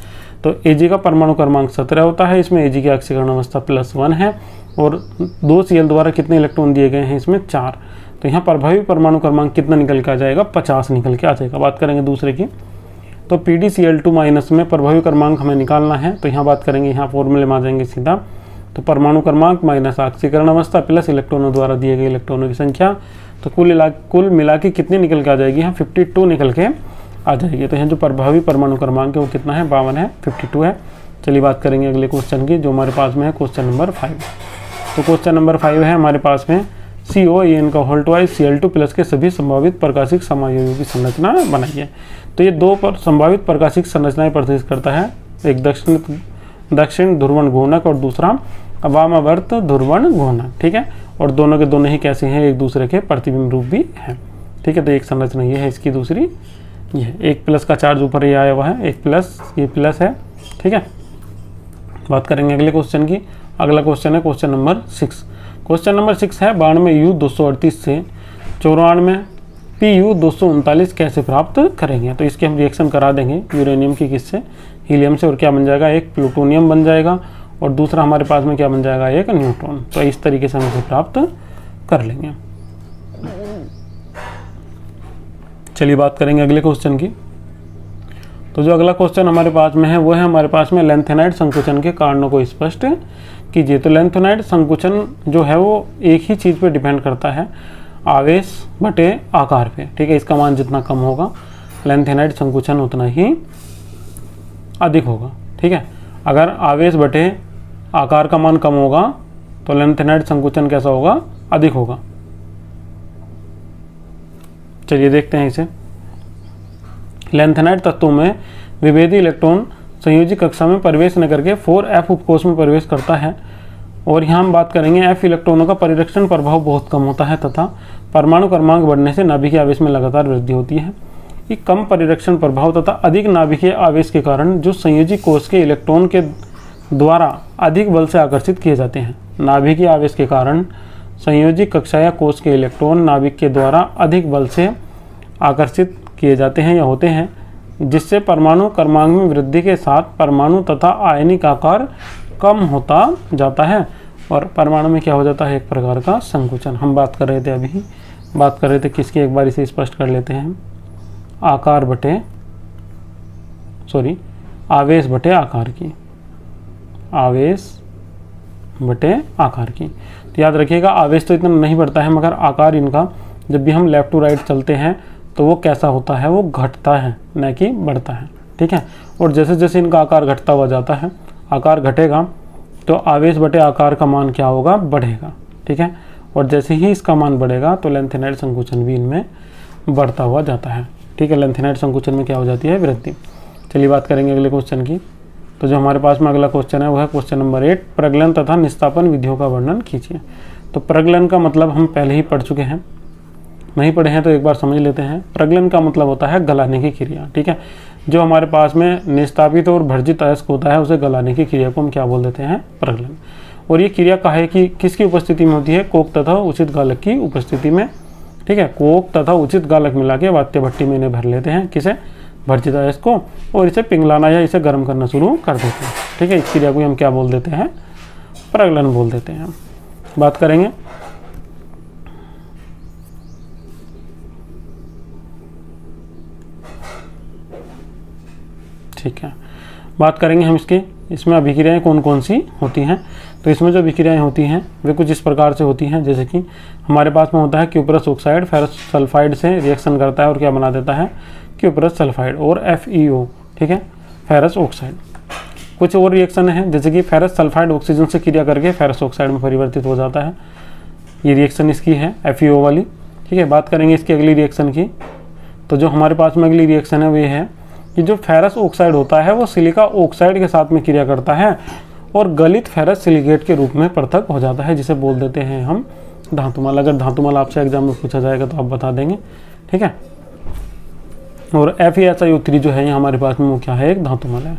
तो Ag का परमाणु क्रमांक 17 होता है, इसमें Ag की ऑक्सीकरण अवस्था +1 है और 2 Cl द्वारा कितने इलेक्ट्रॉन दिए गए हैं? इसमें 4। तो यहाँ प्रभावी परमाणु क्रमांक कितना निकल के आ जाएगा? 50 निकल के आ जाएगा। बात करेंगे दूसरे की। तो PdCl2- में प्रभावी क्रमांक हमें निकालना है। तो यहाँ बात करेंगे, यहाँ फॉर्मूले में आ जाएंगे सीधा। तो परमाणु क्रमांक माइनस ऑक्सीकरण अवस्था प्लस इलेक्ट्रॉनों द्वारा दिए गए इलेक्ट्रॉनों की संख्या। तो कुल मिला के कितनी निकल के आ जाएगी? यहाँ 52 निकल के आ जाएगी। तो यहाँ जो प्रभावी परमाणु क्रमांक है वो कितना है? 52 है, 52 है। चलिए बात करेंगे अगले क्वेश्चन की, जो हमारे पास में है क्वेश्चन नंबर 5। तो क्वेश्चन नंबर 5 है हमारे पास में COAN Cl2+ के सभी संभावित प्रकाशिक समायोजों की संरचना बनाइए। तो ये 2 संभावित प्रकाशिक संरचनाएं प्रदर्शित करता है, एक दक्षिण ध्रुवण घूर्णक और दूसरा वामावर्त ध्रुवण घूर्णक। ठीक है, और दोनों के दोनों ही कैसे हैं? एक दूसरे के प्रतिबिंब रूप भी हैं। ठीक है, तो एक संरचना ये है, इसकी दूसरी ये। एक प्लस का चार्ज ऊपर ये आया हुआ है, एक प्लस, ये प्लस है। ठीक है, बात करेंगे अगले क्वेश्चन की। अगला क्वेश्चन है क्वेश्चन नंबर 6। क्वेश्चन नंबर 6 है 92 U238 से 94 PU 239 कैसे प्राप्त करेंगे। तो इसके हम रिएक्शन करा देंगे यूरेनियम की किससे, हीलियम से, और क्या बन जाएगा, एक प्लूटोनियम बन जाएगा और दूसरा हमारे पास में क्या बन जाएगा, एक न्यूट्रॉन। तो इस तरीके से हम इसे प्राप्त कर लेंगे। चलिए बात करेंगे अगले क्वेश्चन की। तो जो अगला क्वेश्चन हमारे पास में है वो है हमारे पास में लैंथेनाइड संकुचन के कारणों को स्पष्ट कीजिए। तो लैंथेनाइड संकुचन जो है वो एक ही चीज़ पे डिपेंड करता है, आवेश बटे आकार पे। ठीक है, इसका मान जितना कम होगा लैंथेनाइड संकुचन उतना ही अधिक होगा। ठीक है, अगर आवेश बटे आकार का मान कम होगा तो लैंथेनाइड संकुचन कैसा होगा, अधिक होगा। चलिए देखते हैं इसे। लैंथेनाइड तत्वों में विभेदी इलेक्ट्रॉन संयोजी कक्षा में प्रवेश न करके 4f उपकोष में प्रवेश करता है, और यहाँ हम बात करेंगे f इलेक्ट्रॉनों का परिरक्षण प्रभाव बहुत कम होता है तथा परमाणु क्रमांक बढ़ने से नाभिकीय आवेश में लगातार वृद्धि होती है। ये कम परिरक्षण प्रभाव तथा अधिक नाभिकीय आवेश के कारण जो संयोजी कोष के इलेक्ट्रॉन के द्वारा अधिक बल से आकर्षित किए जाते हैं। नाभिकीय आवेश के कारण संयोजी कक्षा या कोष के इलेक्ट्रॉन नाभिक के द्वारा अधिक बल से आकर्षित किए जाते हैं या होते हैं, जिससे परमाणु क्रमांक में वृद्धि के साथ परमाणु तथा आयनिक आकार कम होता जाता है और परमाणु में क्या हो जाता है, एक प्रकार का संकुचन। हम बात कर रहे थे, अभी बात कर रहे थे किसकी, एक बार इसे स्पष्ट कर लेते हैं। आकार बटे आवेश बटे आकार की, आवेश बटे आकार की। तो याद रखिएगा आवेश तो इतना नहीं बढ़ता है, मगर आकार इनका जब भी हम लेफ्ट टू राइट चलते हैं तो वो कैसा होता है, वो घटता है न कि बढ़ता है। ठीक है, और जैसे जैसे इनका आकार घटता हुआ जाता है, आकार घटेगा तो आवेश बटे आकार का मान क्या होगा, बढ़ेगा। ठीक है, और जैसे ही इसका मान बढ़ेगा तो लैंथेनाइड संकुचन भी इनमें बढ़ता हुआ जाता है। ठीक है, लैंथेनाइड संकुचन में क्या हो जाती है, वृद्धि। चलिए बात करेंगे अगले क्वेश्चन की। तो जो हमारे पास में अगला क्वेश्चन है वह है क्वेश्चन नंबर 8, प्रगलन तथा निस्तापन विधियों का वर्णन कीजिए। तो प्रगलन का मतलब हम पहले ही पढ़ चुके हैं, नहीं पढ़े हैं तो एक बार समझ लेते हैं। प्रगलन का मतलब होता है गलाने की क्रिया। ठीक है, जो हमारे पास में निस्तापित और भर्जित अयस्क होता है उसे गलाने की क्रिया को हम क्या बोल देते हैं, प्रगलन। और ये क्रिया काहे की किसकी उपस्थिति में होती है, कोक तथा उचित गालक की उपस्थिति में। ठीक है, कोक तथा उचित गालक मिला के वात्य भट्टी में इन्हें भर लेते हैं, किसे, भर्जित अयस्क को, और इसे पिघलाना या इसे गर्म करना शुरू कर देते हैं। ठीक है, इस क्रिया को हम क्या बोल देते हैं, प्रगलन बोल देते हैं। बात करेंगे ठीक है, बात करेंगे हम इसमें अभिक्रियाएं कौन कौन सी होती हैं। तो इसमें जो अभिक्रियाएं होती हैं वे कुछ इस प्रकार से होती हैं, जैसे कि हमारे पास में होता है क्यूपरस ऑक्साइड फेरस सल्फाइड से रिएक्शन करता है और क्या बना देता है, क्यूपरस सल्फाइड और FeO। ठीक है, फेरस ऑक्साइड। कुछ और रिएक्शन है जैसे कि फेरस सल्फाइड ऑक्सीजन से क्रिया करके फेरस ऑक्साइड में परिवर्तित हो जाता है, ये रिएक्शन इसकी है FeO वाली। ठीक है, बात करेंगे इसकी अगली रिएक्शन की। तो जो हमारे पास में अगली रिएक्शन है वे है कि जो फेरस ऑक्साइड होता है वो सिलिका ऑक्साइड के साथ में क्रिया करता है और गलित फेरस सिलिकेट के रूप में पृथक हो जाता है, जिसे बोल देते हैं हम धातुमल। अगर धातुमल आपसे एग्जाम में पूछा जाएगा तो आप बता देंगे। ठीक है, और FeSiO3 जो है ये हमारे पास में वो क्या है, एक धातुमल है।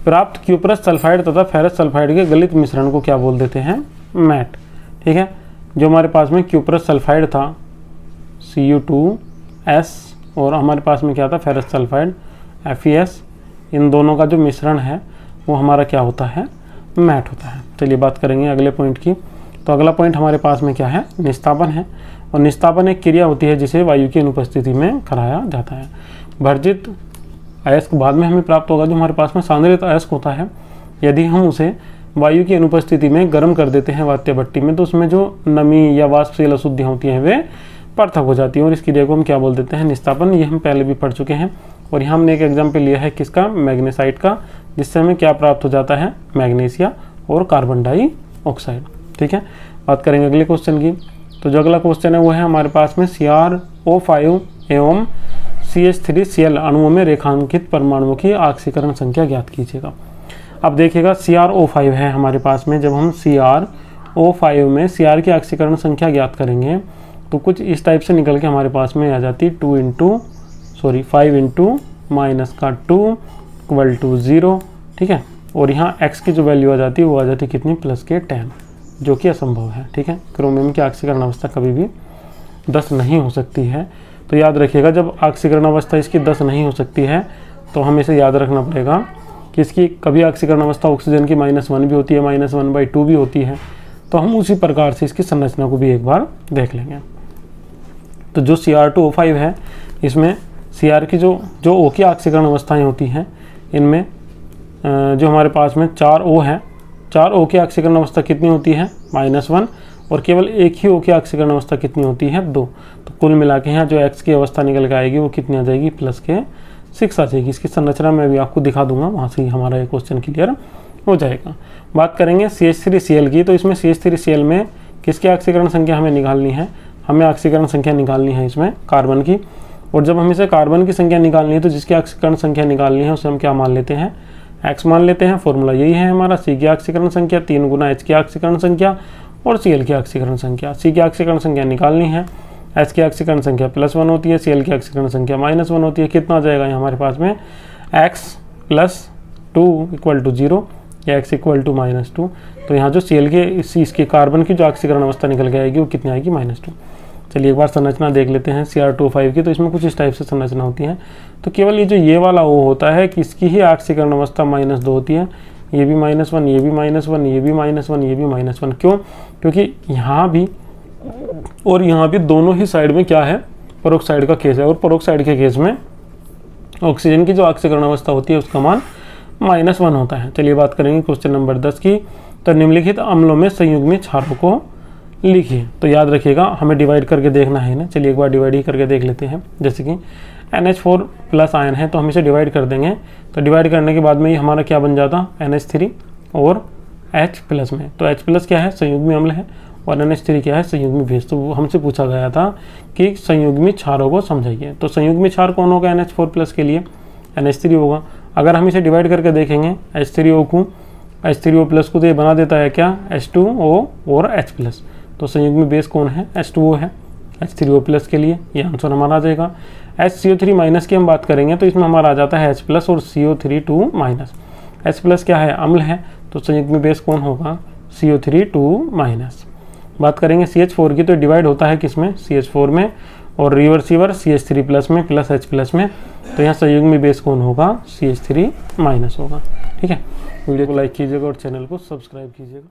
प्राप्त क्यूपरस सल्फाइड तथा फेरस सल्फाइड के गलित मिश्रण को क्या बोल देते हैं, मैट। ठीक है, जो हमारे पास में क्यूपरस सल्फाइड था Cu2S और हमारे पास में क्या था, फेरस सल्फाइड FeS, इन दोनों का जो मिश्रण है वो हमारा क्या होता है, मैट होता है। चलिए बात करेंगे अगले पॉइंट की। तो अगला पॉइंट हमारे पास में क्या है, निस्तापन है। और निस्तापन एक क्रिया होती है जिसे वायु की अनुपस्थिति में कराया जाता है। भर्जित अयस्क बाद में हमें प्राप्त होगा। जो हमारे पास में सांद्रित अयस्क होता है, यदि हम उसे वायु की अनुपस्थिति में गर्म कर देते हैं वात्य भट्टी में, तो उसमें जो नमी या वाष्पशील अशुद्धियाँ होती हैं वे पृथक हो जाती हैं और इस क्रिया को हम क्या बोल देते हैं, निस्तापन। ये हम पहले भी पढ़ चुके हैं और यहाँ हमने एक एग्जाम्पल लिया है किसका, मैग्नेसाइट का, जिससे हमें क्या प्राप्त हो जाता है, मैग्नीशिया और कार्बन डाइऑक्साइड। ठीक है, बात करेंगे अगले क्वेश्चन की। तो जो अगला क्वेश्चन है वो है हमारे पास में CrO5 एवं CH3Cl अणुओं में रेखांकित परमाणुओं की ऑक्सीकरण संख्या ज्ञात कीजिएगा। अब देखिएगा CrO5 है हमारे पास में, जब हम CrO5 में Cr की ऑक्सीकरण संख्या ज्ञात करेंगे तो कुछ इस टाइप से निकल के हमारे पास में आ जाती 5 इंटू माइनस का 2 इक्वल टू 0। ठीक है, और यहाँ x की जो वैल्यू आ जाती है वो आ जाती है कितनी, प्लस के 10। जो कि असंभव है। ठीक है, क्रोमियम की ऑक्सीकरण अवस्था कभी भी 10 नहीं हो सकती है। तो याद रखिएगा, जब ऑक्सीकरण अवस्था इसकी 10 नहीं हो सकती है तो हमें इसे याद रखना पड़ेगा कि इसकी कभी ऑक्सीकरण अवस्था ऑक्सीजन की -1 भी होती है, -1/2 भी होती है। तो हम उसी प्रकार से इसकी संरचना को भी एक बार देख लेंगे। तो जो Cr2O5 है, इसमें Cr की जो O की ऑक्सीकरण अवस्थाएं होती हैं, इनमें जो हमारे पास में 4 O है, 4 O की ऑक्सीकरण अवस्था कितनी होती है? -1, और केवल एक ही O की ऑक्सीकरण अवस्था कितनी होती है? 2। तो कुल मिला के यहाँ जो X की अवस्था निकल के आएगी वो कितनी आ जाएगी? +6 आ जाएगी। इसकी संरचना मैं भी आपको दिखा दूंगा, वहाँ से ही हमारा ये क्वेश्चन क्लियर हो जाएगा। बात करेंगे CH3Cl की। तो इसमें CH3Cl में किसकी ऑक्सीकरण संख्या हमें निकालनी है? हमें ऑक्सीकरण संख्या निकालनी है इसमें कार्बन की। और जब हम इसे कार्बन की संख्या निकालनी है तो जिसकी ऑक्सीकरण संख्या निकालनी है उसे हम क्या मान लेते हैं? X मान लेते हैं। फॉर्मूला यही है हमारा, C की ऑक्सीकरण संख्या 3 गुना H की ऑक्सीकरण संख्या और Cl की ऑक्सीकरण संख्या। C की ऑक्सीकरण संख्या निकालनी है, H की ऑक्सीकरण संख्या +1 होती है, Cl की ऑक्सीकरण संख्या -1 होती है। कितना आ जाएगा यहाँ हमारे पास में? X + 2 = 0 या X = -2। तो यहाँ जो Cl के इसकी कार्बन की जो ऑक्सीकरण अवस्था निकल के आएगी वो कितनी आएगी? -2। चलिए एक बार संरचना देख लेते हैं Cr2O5 की। तो इसमें कुछ इस टाइप से संरचना होती है। तो केवल ये वाला O होता है कि इसकी ही ऑक्सीकरण अवस्था -2 होती है। ये भी -1, ये भी -1, ये भी -1, ये भी -1। क्यों? क्योंकि यहाँ भी और यहाँ भी दोनों ही साइड में क्या है? पेरोक्साइड का केस है, और पेरोक्साइड के केस में ऑक्सीजन की जो ऑक्सीकरण अवस्था होती है उसका मान -1 होता है। चलिए बात करेंगे क्वेश्चन नंबर 10 की। तो निम्नलिखित अम्लों में संयुग्मी क्षारों को लिखिए। तो याद रखिएगा, हमें डिवाइड करके देखना है ना। चलिए एक बार डिवाइड ही करके देख लेते हैं। जैसे कि NH4+ आयन है तो हम इसे डिवाइड कर देंगे। तो डिवाइड करने के बाद में ये हमारा क्या बन जाता? NH3 और H+ में। तो H+ क्या है? संयुग्मी अम्ल है, और NH3 क्या है? संयुग्मी बेस। तो वो हमसे पूछा गया था कि संयुग्मी क्षारों को समझाइए। तो संयुग्मी क्षार कौन होगा NH4+ के लिए? NH3 होगा। अगर हम इसे डिवाइड करके देखेंगे H3O को तो ये बना देता है क्या? H2O और H+। तो संयुग्मी बेस कौन है? H2O है H3O+ के लिए। ये आंसर हमारा आ जाएगा। HCO3- की हम बात करेंगे तो इसमें हमारा आ जाता है H+ और CO3 H+ क्या है? अम्ल है। तो संयुग्मी बेस कौन होगा? CO3 बात करेंगे CH4 की। तो डिवाइड होता है किसमें? CH4 में, और रिवर्सिवर CH3+ में +H+ में। तो यहाँ संयुग्मी बेस कौन होगा? CH3- होगा। ठीक है, वीडियो को लाइक कीजिएगा और चैनल को सब्सक्राइब कीजिएगा।